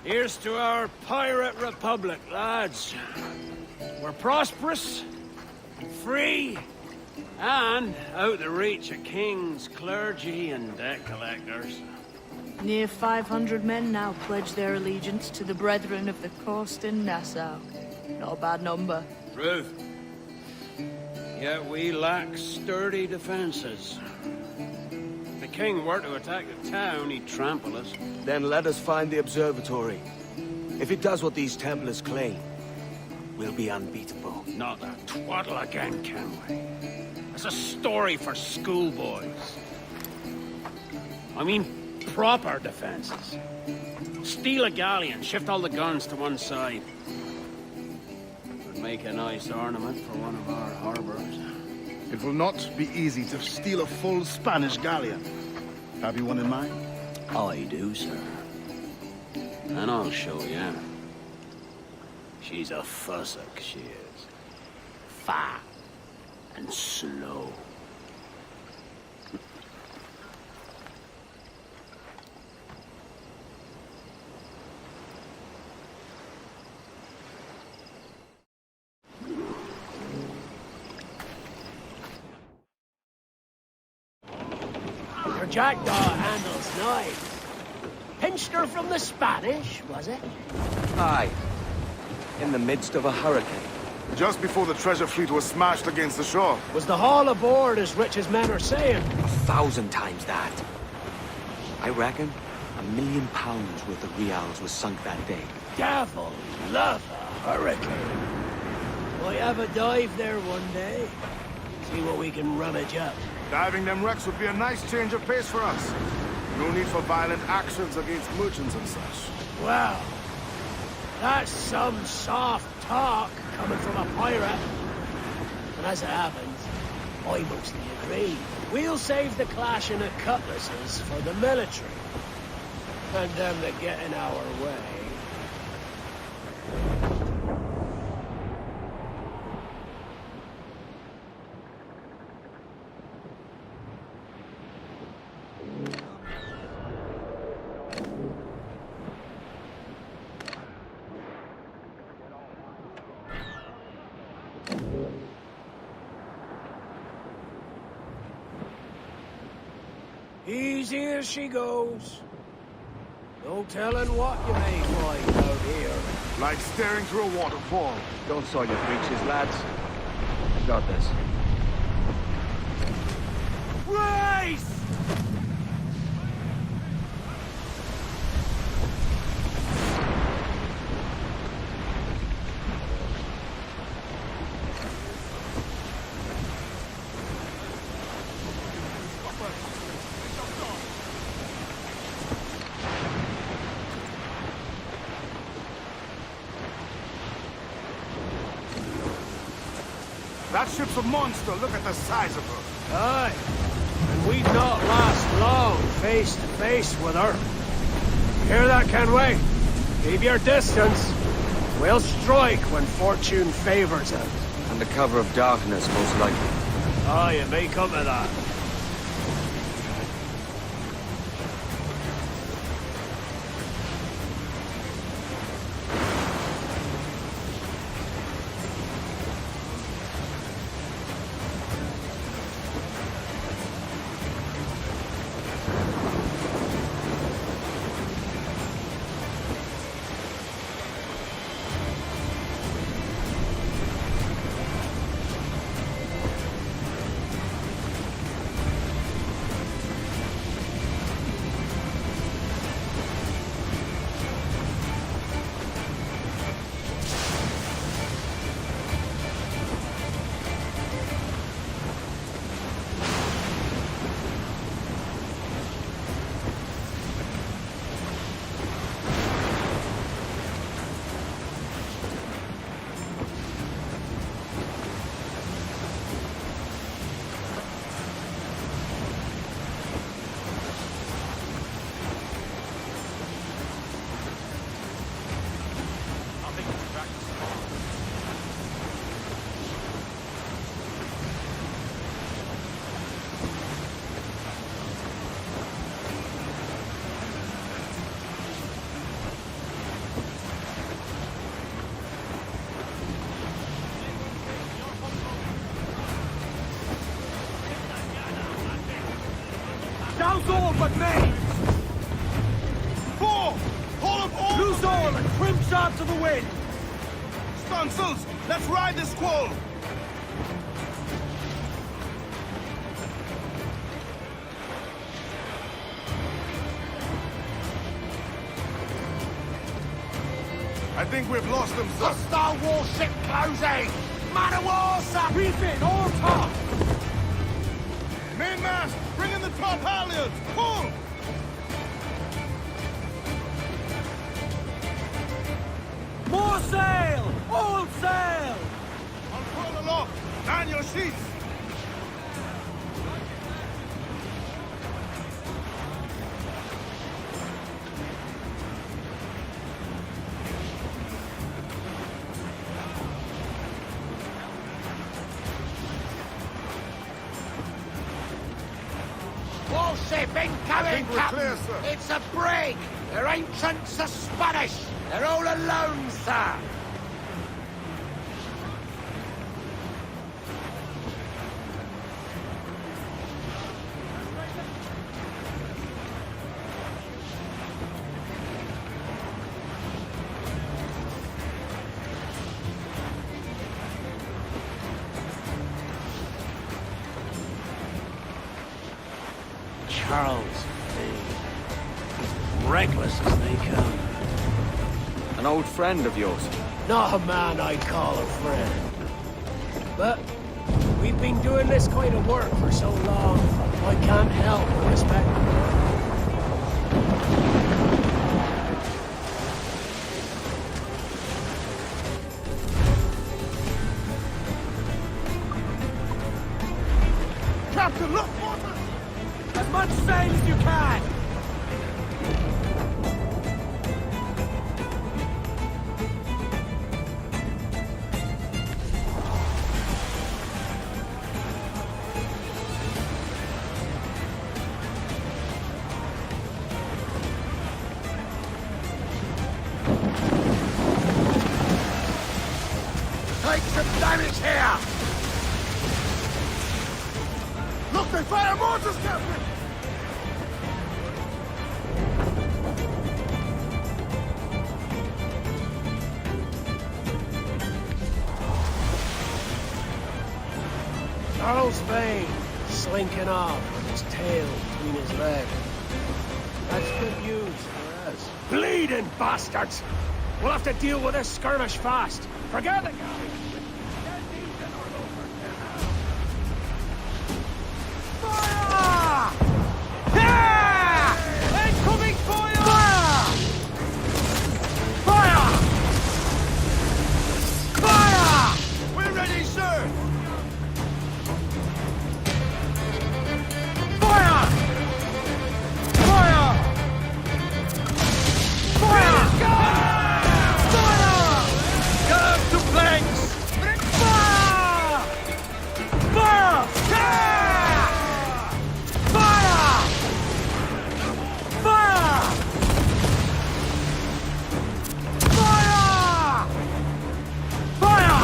[SPEAKER 3] Here's to our pirate republic, lads. We're prosperous, free, and out the reach of kings, clergy, and debt collectors.
[SPEAKER 13] Near 500 men now pledge their allegiance to the Brethren of the Coast in Nassau. Not a bad number.
[SPEAKER 3] Truth. Yet we lack sturdy defenses. If the king were to attack the town, he'd trample us.
[SPEAKER 5] Then let us find the observatory. If it does what these Templars claim, we'll be unbeatable.
[SPEAKER 3] Not that twaddle again, Kenway. That's a story for schoolboys. I mean, proper defenses. Steal a galleon, shift all the guns to one side. Would make a nice ornament for one of our harbors.
[SPEAKER 6] It will not be easy to steal a full Spanish galleon. Have you one in mind?
[SPEAKER 3] I do, sir. And I'll show you. She's a fussock, she is. Fat and slow.
[SPEAKER 7] Your jackdaw handles knives. Pinched her from the Spanish, was it?
[SPEAKER 5] Aye. In the midst of a hurricane.
[SPEAKER 6] Just before the treasure fleet was smashed against the shore.
[SPEAKER 7] Was the haul aboard as rich as men are saying?
[SPEAKER 5] 1,000 times that. I reckon £1 million worth of reals was sunk that day.
[SPEAKER 7] Devil love a hurricane. Might have a dive there one day. See what we can rummage up.
[SPEAKER 6] Diving them wrecks would be a nice change of pace for us. No need for violent actions against merchants and such.
[SPEAKER 7] Well, that's some soft talk coming from a pirate. And as it happens, I mostly agree. We'll save the clashing of cutlasses for the military. And them that get in our way. Easy as she goes. No telling what you may find out here.
[SPEAKER 6] Like staring through a waterfall.
[SPEAKER 5] Don't soil your breeches, lads. I got this.
[SPEAKER 7] Race!
[SPEAKER 6] That ship's a monster. Look at the size of her.
[SPEAKER 7] Aye. And we'd not last long face to face with her. Hear that, Kenway? Keep your distance. We'll strike when fortune favors us.
[SPEAKER 5] Under cover of darkness, most likely.
[SPEAKER 7] Aye, it may come to that.
[SPEAKER 2] Down's all but me! 4! Hold up all! Loose all and trim sharp to the wind!
[SPEAKER 6] Stunsails, let's ride this squall! I think we've lost them, sir.
[SPEAKER 2] Hostile warship closing! Man of war, sir! Reef in, all top!
[SPEAKER 6] Mainmast, bring in the top halyards! Pull!
[SPEAKER 2] More sail! All sail!
[SPEAKER 6] Control aloft! Man your sheets!
[SPEAKER 7] ship incoming, Captain! It's a brig! Their ancients are Spanish! They're all alone, sir! Charles Vane. Reckless as they come.
[SPEAKER 5] An old friend of yours?
[SPEAKER 7] Not a man I'd call a friend. But we've been doing this kind of work for so long, I can't help but respect him.
[SPEAKER 2] Captain, look! As much sail as you can!
[SPEAKER 7] Take some damage here!
[SPEAKER 2] Look, they fire mortars, Captain!
[SPEAKER 7] Charles Vane, slinking off with his tail between his legs. That's good news for us. Bleeding bastards! We'll have to deal with this skirmish fast. Forget the galley.
[SPEAKER 2] Fire! Yeah! Incoming fire! Fire! Fire! We're ready, sir! Fire! Fire! Fire! Fire! Get up to planks! Fire! Fire! Fire! Fire! Fire!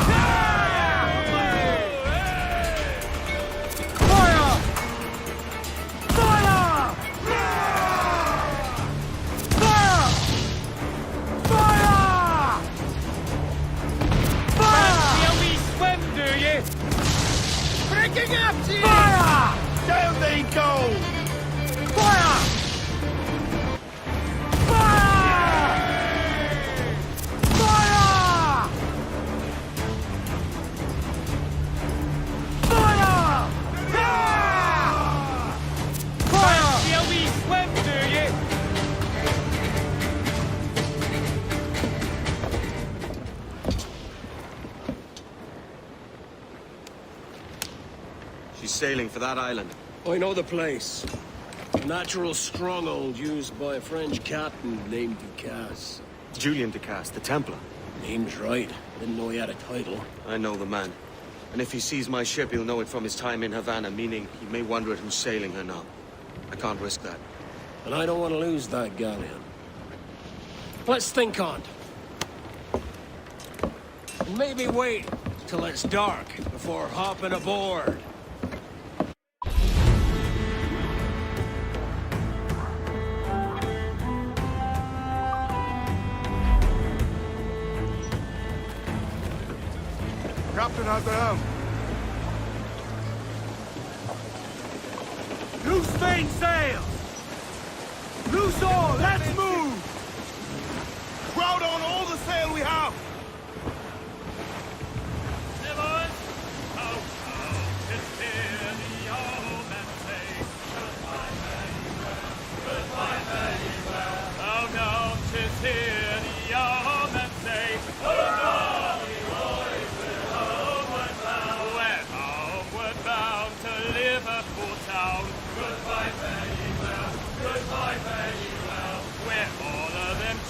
[SPEAKER 2] Breaking up, G! Fire! Down they go! Fire! Fire! Fire! Fire! Fire! Shall we swim, do you?
[SPEAKER 5] She's sailing for that island.
[SPEAKER 7] I know the place. A natural stronghold used by a French captain named Ducasse.
[SPEAKER 5] Julian Ducasse, the Templar.
[SPEAKER 7] Name's right. Didn't know he had a title.
[SPEAKER 5] I know the man. And if he sees my ship, he'll know it from his time in Havana, meaning he may wonder at who's sailing her now. I can't risk that.
[SPEAKER 7] And I don't want to lose that galleon. Let's think on it. And maybe wait till it's dark before hopping aboard.
[SPEAKER 6] Captain has the helm.
[SPEAKER 2] Loose main sail! Loose all! Let's move! Crowd on all the sail we have!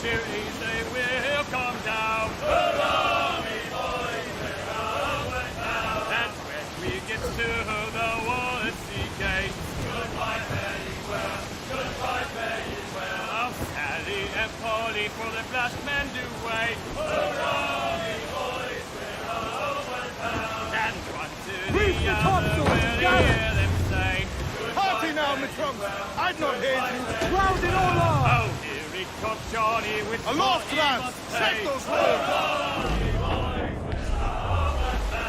[SPEAKER 21] Duties, they will come down. and poorly for the blast men do wait. Hurrah, me boys, we're homeward bound. And one to the other will hear them say,
[SPEAKER 6] Party now, my trunks! I've not heard you!
[SPEAKER 21] round it all on! Oh, here he comes Johnny with
[SPEAKER 6] Aloft, lads! Set those words!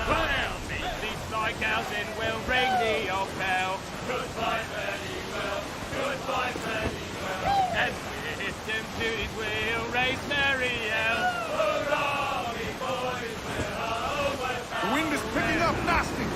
[SPEAKER 21] Well, meet these like ours and we'll ring the old bell. Goodbye, fairly well. Goodbye, fairly well. And with them duties we'll raise merry yell. Hurrah, me boys, we're homeward bound.
[SPEAKER 6] The wind is picking up nasty!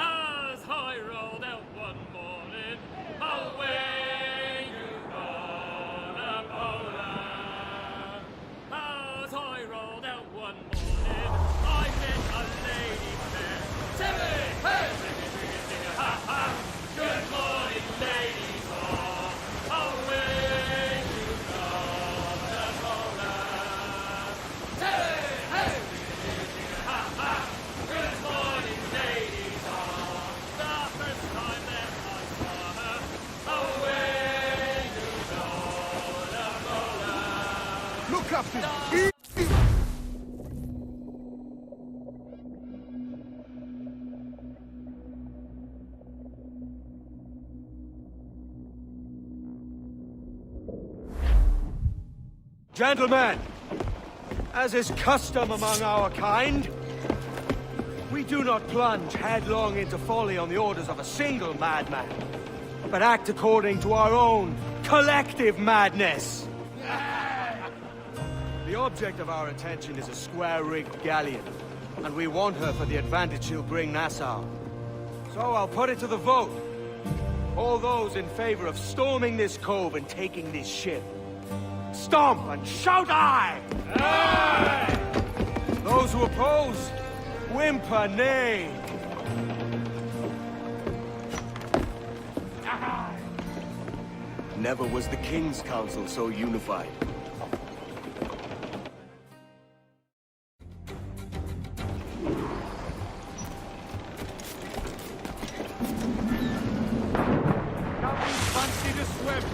[SPEAKER 21] As I rolled out one morning, away you gone, Poland. As I rolled out one morning, I met a lady fair. Timmy, hey, sing ha ha. Good morning, ladies all. Away you gone, Poland. Timmy, hey, sing ha ha. Good morning, ladies all. The first time that I saw her, away you gone, Poland.
[SPEAKER 6] Look, Captain!
[SPEAKER 5] Gentlemen, as is custom among our kind, we do not plunge headlong into folly on the orders of a single madman, but act according to our own collective madness. The object of our attention is a square-rigged galleon, and we want her for the advantage she'll bring Nassau. So I'll put it to the vote. All those in favor of storming this cove and taking this ship, stomp and shout aye! Aye! Those who oppose, whimper nay.
[SPEAKER 1] Never was the King's Council so unified.
[SPEAKER 2] Fancy to swim.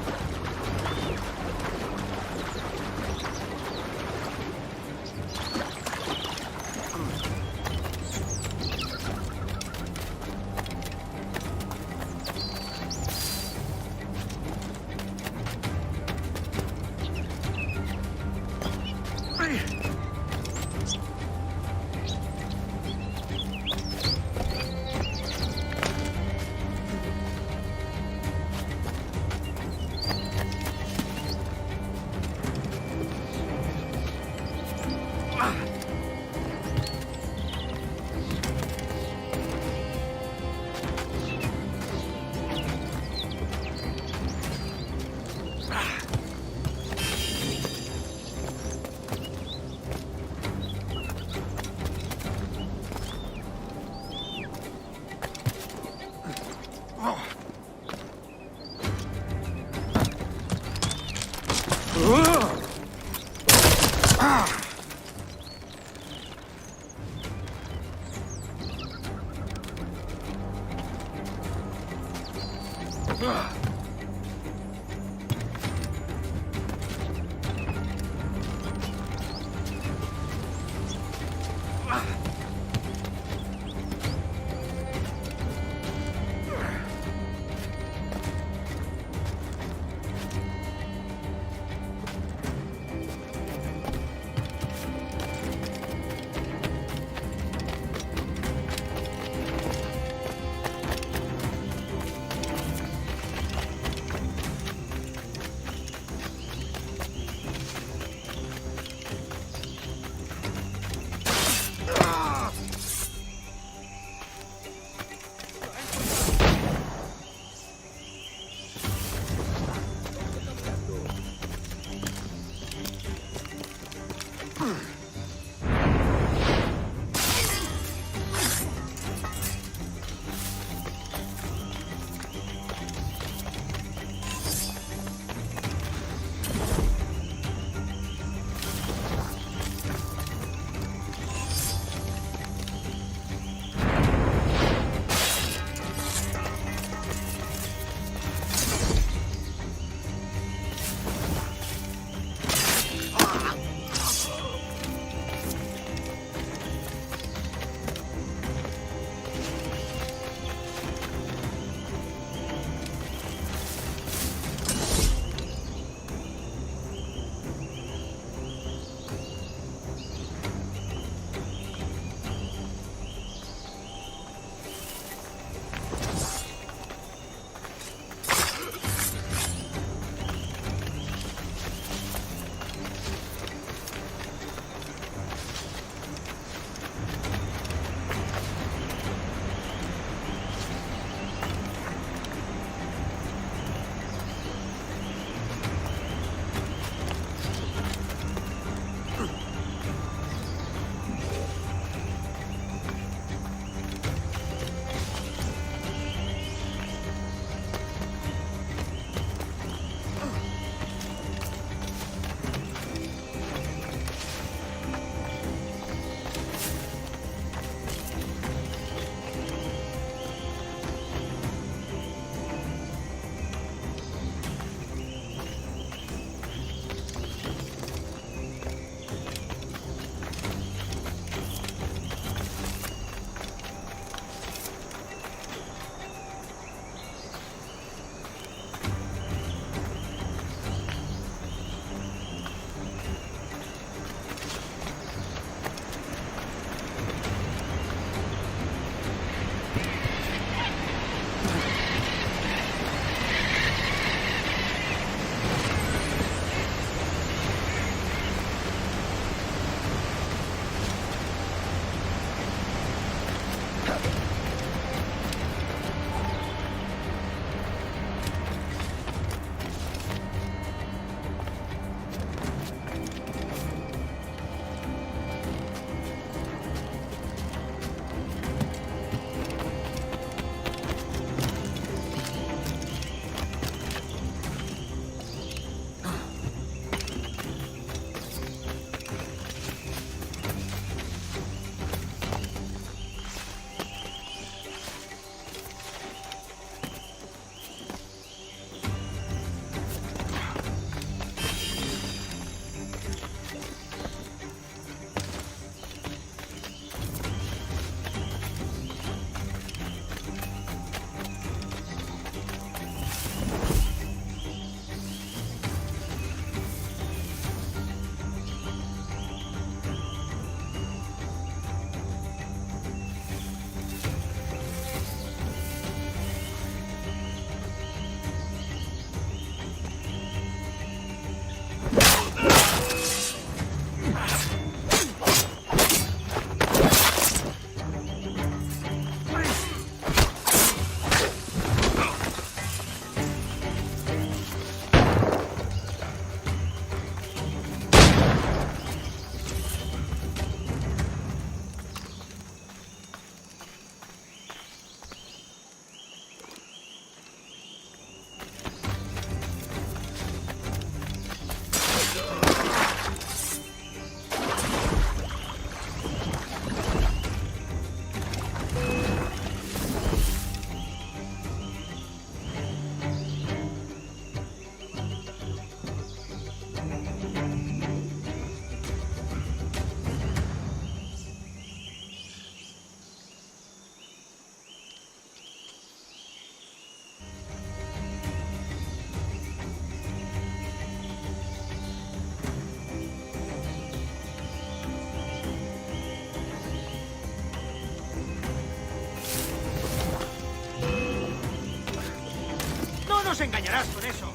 [SPEAKER 7] nos engañarás con eso.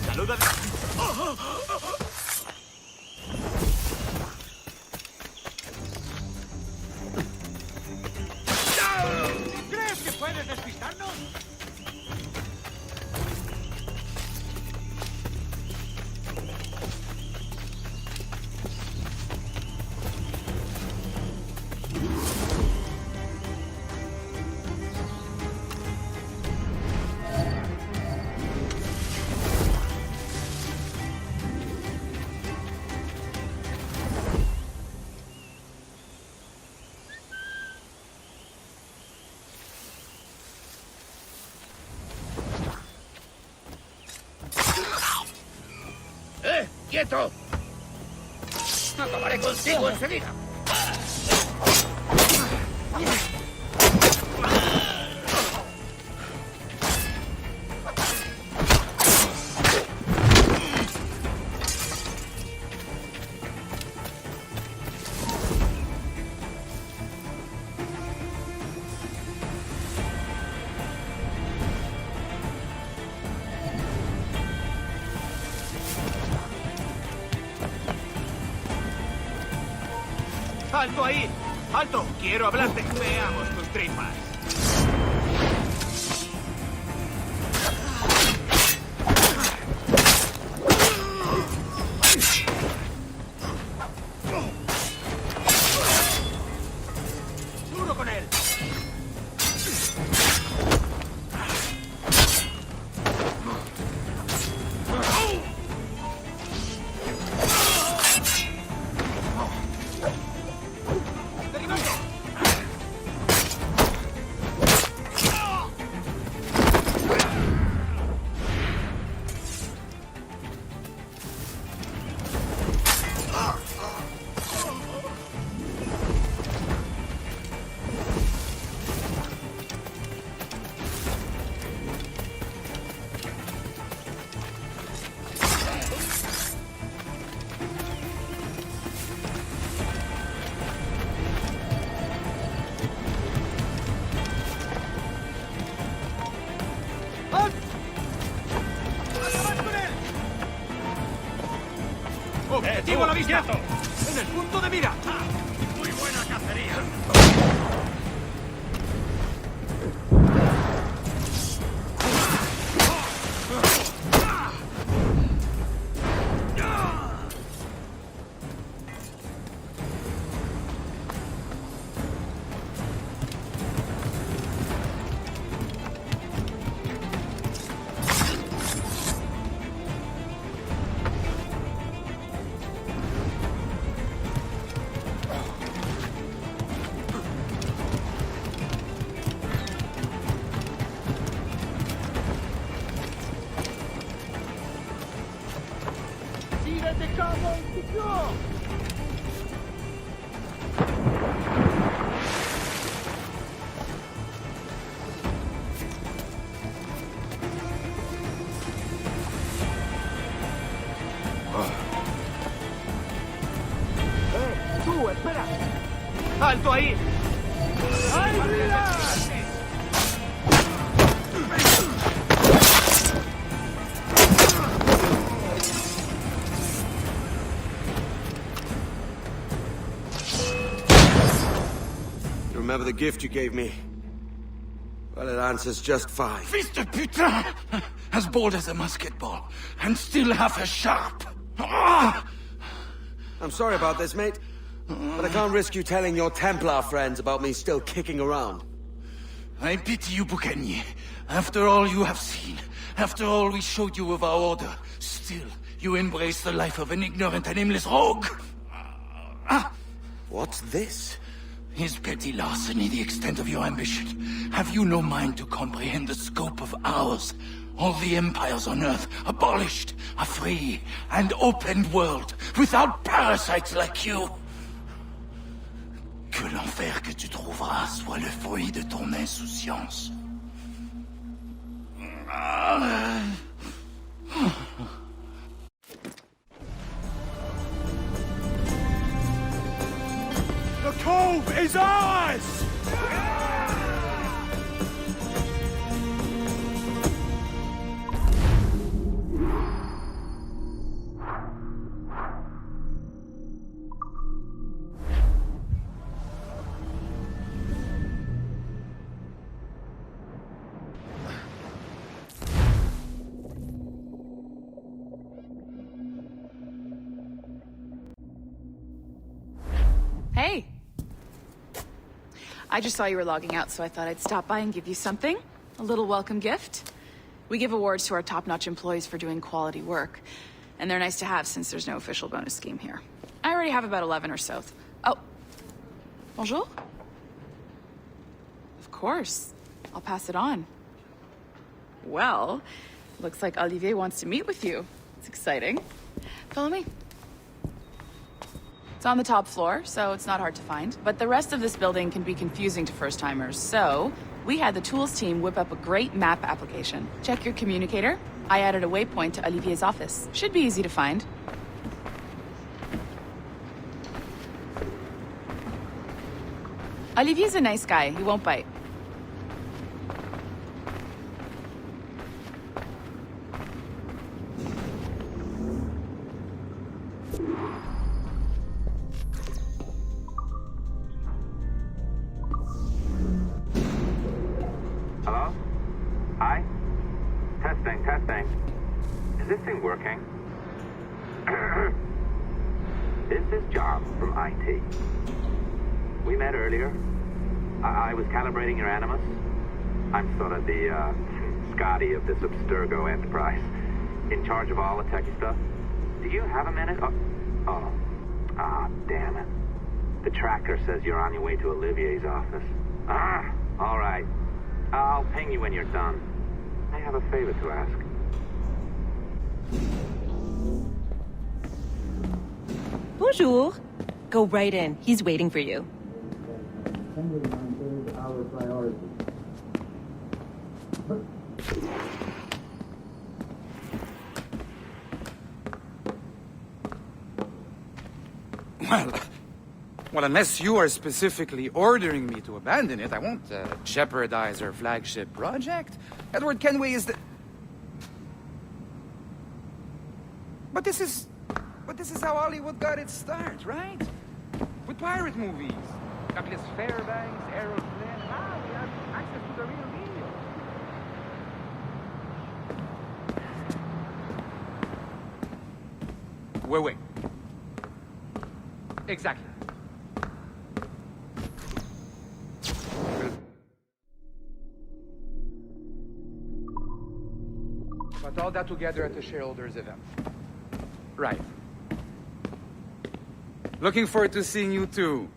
[SPEAKER 1] ¡Saluda!
[SPEAKER 4] quieto! ¡Acabaré contigo enseguida!
[SPEAKER 1] ¡Alto ahí! ¡Alto! ¡Quiero hablarte! Veamos tus tripas. ¡Duro con él!
[SPEAKER 2] ¡Objetivo a la vista! ¡En el punto de mira!
[SPEAKER 1] ¡Muy buena cacería!
[SPEAKER 2] ¡Tú, espera!
[SPEAKER 1] ¡Alto ahí!
[SPEAKER 2] ¡Ay, mira!
[SPEAKER 5] You remember the gift you gave me? Well, it answers just fine.
[SPEAKER 8] Fils de putain! As bold as a musket ball, and still half as sharp. Ah!
[SPEAKER 5] I'm sorry about this, mate. But I can't risk you telling your Templar friends about me still kicking around.
[SPEAKER 8] I pity you, Boucanier. After all you have seen, after all we showed you of our order, still you embrace the life of an ignorant and aimless rogue.
[SPEAKER 5] What's this?
[SPEAKER 8] Is petty larceny the extent of your ambition? Have you no mind to comprehend the scope of ours? All the empires on Earth abolished, a free and open world, without parasites like you. Que l'enfer que tu trouveras soit le fruit de ton insouciance.
[SPEAKER 2] The cove is ours!
[SPEAKER 22] Hey. I just saw you were logging out, so I thought I'd stop by and give you something. A little welcome gift. We give awards to our top-notch employees for doing quality work. And they're nice to have since there's no official bonus scheme here. I already have about 11 or so. Oh. Bonjour? Of course. I'll pass it on. Well, looks like Olivier wants to meet with you. It's exciting. Follow me. It's on the top floor, so it's not hard to find. But the rest of this building can be confusing to first-timers, so we had the tools team whip up a great map application. Check your communicator. I added a waypoint to Olivier's office. Should be easy to find. Olivier's a nice guy. He won't bite.
[SPEAKER 11] Hello? Hi? Testing. Is this thing working? This is John from IT. We met earlier. I was calibrating your Animus. I'm sort of the Scotty of this Abstergo enterprise. In charge of all the techie stuff. Do you have a minute? Damn it. The tracker says you're on your way to Olivier's office. All right. I'll ping you when you're done. I have a favor to ask.
[SPEAKER 15] Bonjour. Go right in. He's waiting for you.
[SPEAKER 12] Well, unless you are specifically ordering me to abandon it, I won't jeopardize our flagship project. Edward Kenway is the... But this is how Hollywood got its start, right? With pirate movies. Douglas Fairbanks, Errol Flynn, now we have access to the real deal. Wait. Exactly. Put all that together at the shareholders event. Right. Looking forward to seeing you too.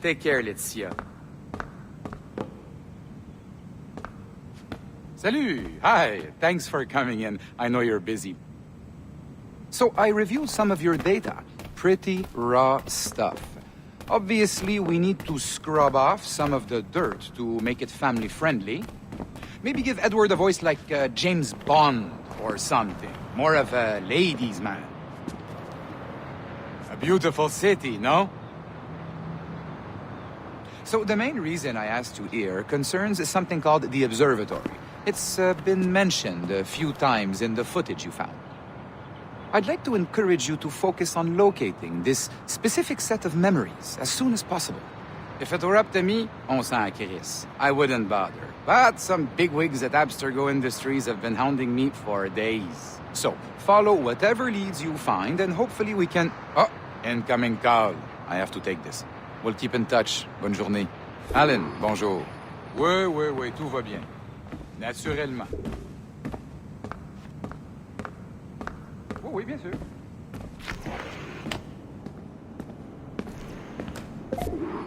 [SPEAKER 12] Take care, Laetitia. Salut! Hi! Thanks for coming in. I know you're busy. So I reviewed some of your data. Pretty raw stuff. Obviously, we need to scrub off some of the dirt to make it family-friendly. Maybe give Edward a voice like James Bond or something. More of a ladies' man. A beautiful city, no? So the main reason I asked you here concerns something called the Observatory. It's been mentioned a few times in the footage you found. I'd like to encourage you to focus on locating this specific set of memories as soon as possible. If it were up to me, on s'en crisse. I wouldn't bother. But some bigwigs at Abstergo Industries have been hounding me for days. So, follow whatever leads you find, and hopefully we can... Oh, incoming call. I have to take this. We'll keep in touch. Bonne journée. Alan, bonjour. Oui, tout va bien. Naturellement. Oui, bien sûr.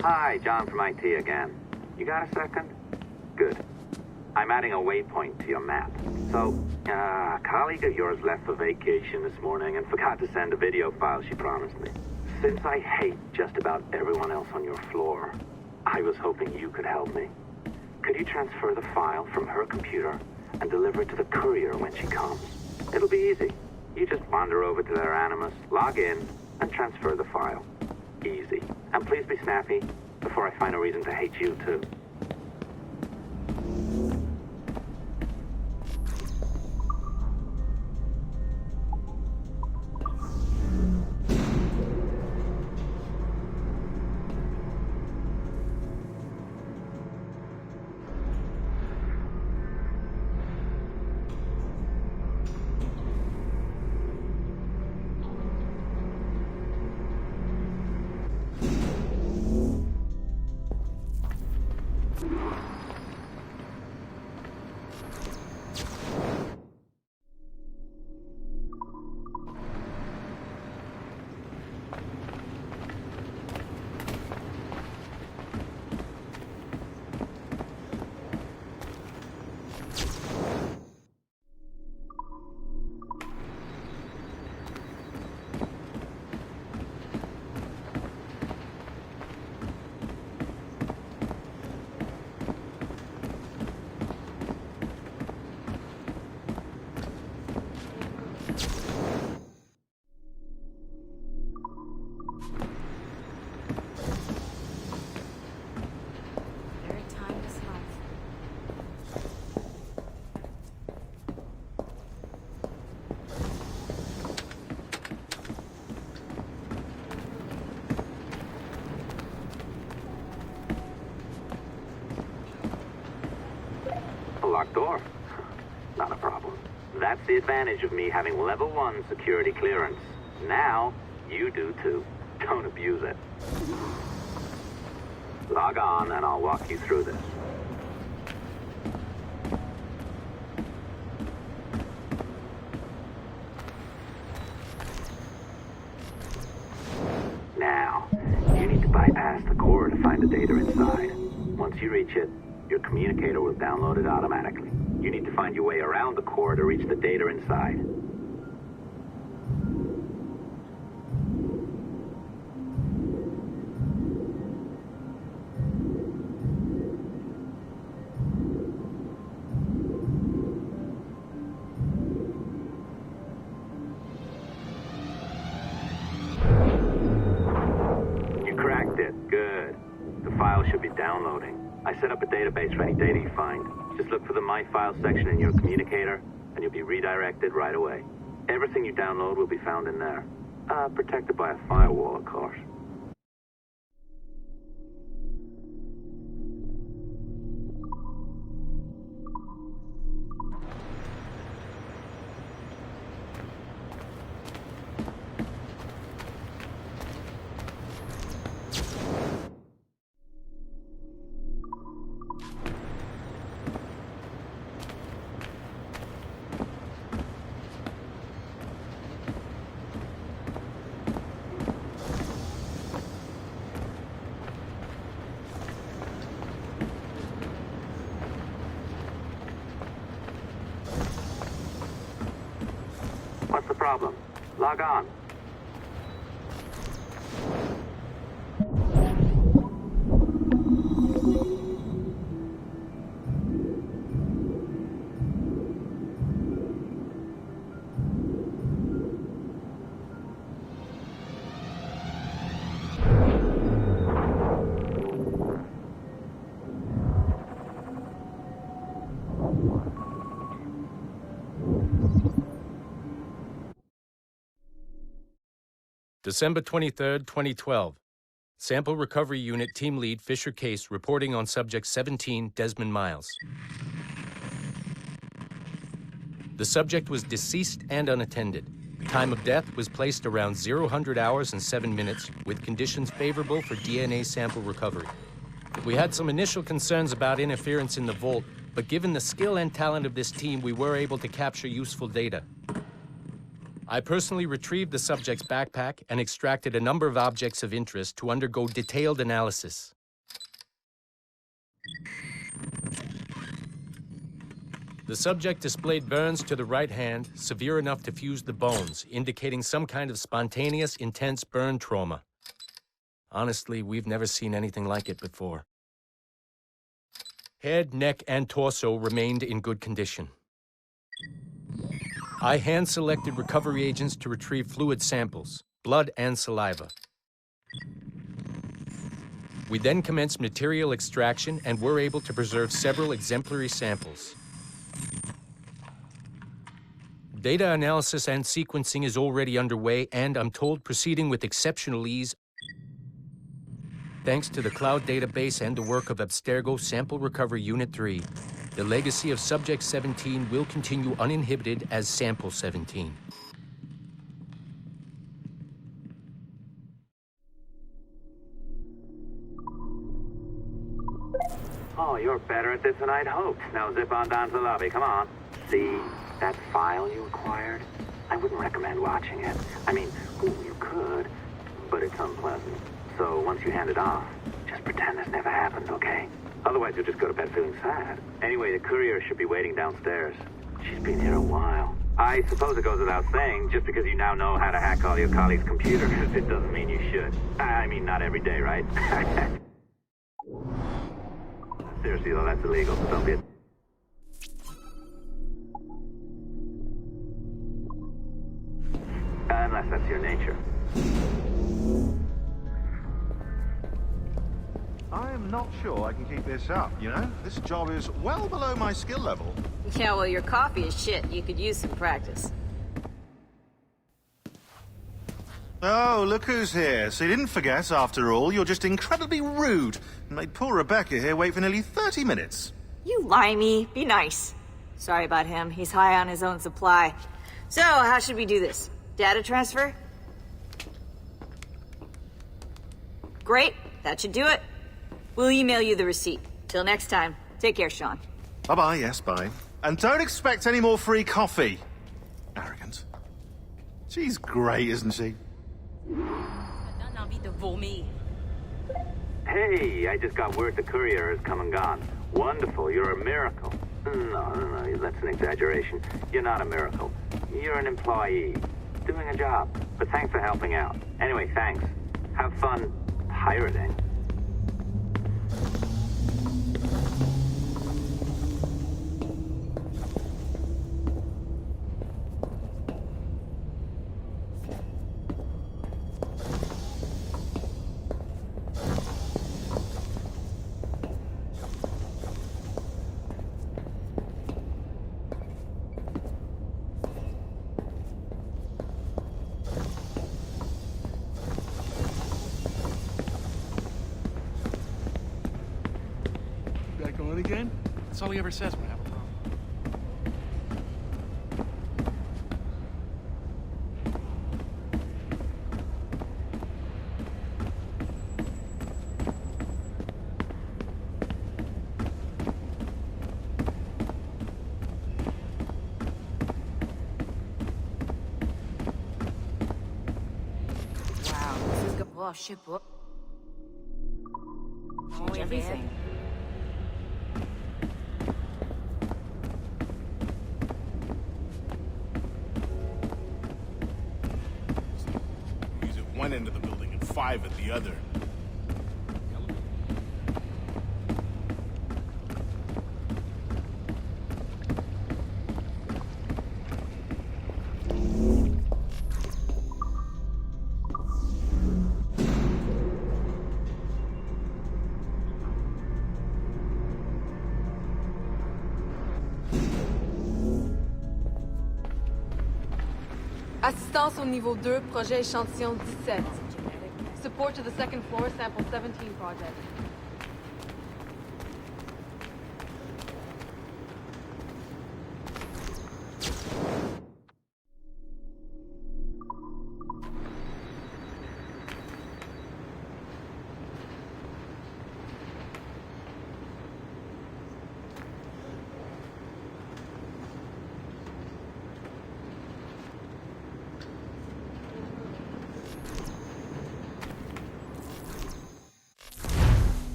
[SPEAKER 11] Hi, John from IT again. You got a second? Good. I'm adding a waypoint to your map. So, a colleague of yours left for vacation this morning and forgot to send a video file she promised me. Since I hate just about everyone else on your floor, I was hoping you could help me. Could you transfer the file from her computer and deliver it to the courier when she comes? It'll be easy. You just wander over to their Animus, log in, and transfer the file. Easy. And please be snappy before I find a reason to hate you too. Sure. Not a problem. That's the advantage of me having level 1 security clearance. Now, you do too. Don't abuse it. Log on and I'll walk you through this. Now, you need to bypass the core to find the data inside. Once you reach it, your communicator will download it automatically. You need to find your way around the core to reach the data inside. You cracked it. Good. The file should be downloading. I set up a database for any data you find. Just look for the My Files section in your communicator, and you'll be redirected right away. Everything you download will be found in there. Protected by a firewall, of course. What's the problem? Log on.
[SPEAKER 9] December 23rd, 2012. Sample Recovery Unit Team Lead Fisher Case reporting on Subject 17, Desmond Miles. The subject was deceased and unattended. Time of death was placed around 00 hours and 7 minutes, with conditions favorable for DNA sample recovery. We had some initial concerns about interference in the vault, but given the skill and talent of this team, we were able to capture useful data. I personally retrieved the subject's backpack and extracted a number of objects of interest to undergo detailed analysis. The subject displayed burns to the right hand, severe enough to fuse the bones, indicating some kind of spontaneous, intense burn trauma. Honestly, we've never seen anything like it before. Head, neck, and torso remained in good condition. I hand-selected recovery agents to retrieve fluid samples, blood and saliva. We then commenced material extraction and were able to preserve several exemplary samples. Data analysis and sequencing is already underway, and I'm told proceeding with exceptional ease. Thanks to the cloud database and the work of Abstergo Sample Recovery Unit 3, the legacy of Subject 17 will continue uninhibited as Sample 17.
[SPEAKER 11] Oh, you're better at this than I'd hoped. Now zip on down to the lobby. Come on. See that file you acquired? I wouldn't recommend watching it. I mean, you could, but it's unpleasant. So once you hand it off, just pretend this never happened, okay? Otherwise, you'll just go to bed feeling sad. Anyway, the courier should be waiting downstairs. She's been here a while. I suppose it goes without saying, just because you now know how to hack all your colleagues' computers, it doesn't mean you should. I mean, not every day, right? Seriously, though, that's illegal, so don't be a... Unless that's your nature.
[SPEAKER 6] I am not sure I can keep this up, you know? This job is well below my skill level.
[SPEAKER 17] Yeah, well, your coffee is shit. You could use some practice.
[SPEAKER 6] Oh, look who's here. So you didn't forget, after all, you're just incredibly rude and made poor Rebecca here wait for nearly 30 minutes.
[SPEAKER 17] You limey. Be nice. Sorry about him. He's high on his own supply. So, how should we do this? Data transfer? Great. That should do it. We'll email you the receipt. Till next time. Take care, Sean.
[SPEAKER 6] Bye-bye, yes, bye. And don't expect any more free coffee. Arrogant. She's great, isn't she?
[SPEAKER 11] Hey, I just got word the courier has come and gone. Wonderful, you're a miracle. No, that's an exaggeration. You're not a miracle. You're an employee. Doing a job. But thanks for helping out. Anyway, thanks. Have fun pirating.
[SPEAKER 2] Going again? That's all he ever says when I have a problem.
[SPEAKER 17] Wow, this is good. Oh, shit, book. Change everything.
[SPEAKER 6] One end of the building and 5 at the other.
[SPEAKER 10] Assistance au niveau 2, projet échantillon 17. Support to the second floor, sample 17 project.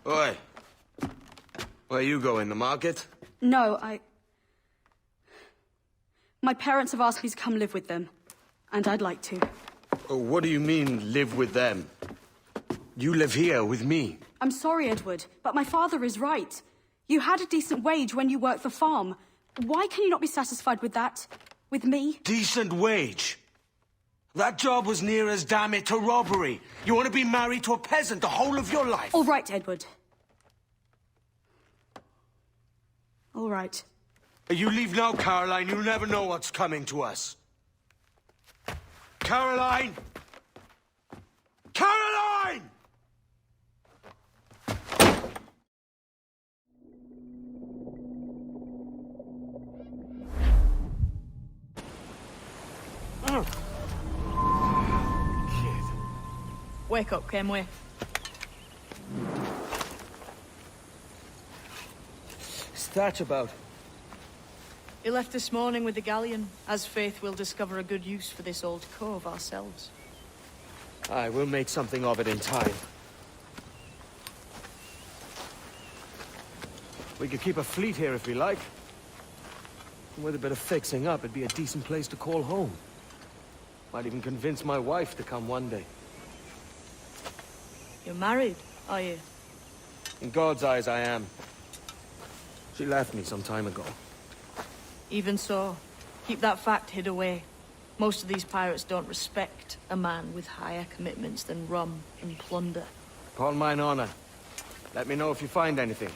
[SPEAKER 5] Oi. Where you going, the market?
[SPEAKER 18] No, my parents have asked me to come live with them. And I'd like to.
[SPEAKER 5] Oh, what do you mean, live with them? You live here with me.
[SPEAKER 18] I'm sorry, Edward, but my father is right. You had a decent wage when you worked the farm. Why can you not be satisfied with that? With me?
[SPEAKER 5] Decent wage? That job was near as, damn it, to robbery. You want to be married to a peasant the whole of your life?
[SPEAKER 18] All right, Edward. All right.
[SPEAKER 5] You leave now, Caroline. You'll never know what's coming to us. Caroline! Caroline!
[SPEAKER 13] Wake up, Kenway.
[SPEAKER 5] What's that about?
[SPEAKER 13] He left this morning with the galleon. As faith, we'll discover a good use for this old cove ourselves.
[SPEAKER 5] Aye, we'll make something of it in time. We could keep a fleet here if we like. With a bit of fixing up, it'd be a decent place to call home. Might even convince my wife to come one day.
[SPEAKER 13] You're married, are you?
[SPEAKER 5] In God's eyes, I am. She left me some time ago.
[SPEAKER 13] Even so, keep that fact hid away. Most of these pirates don't respect a man with higher commitments than rum and plunder.
[SPEAKER 5] Upon mine honor. Let me know if you find anything.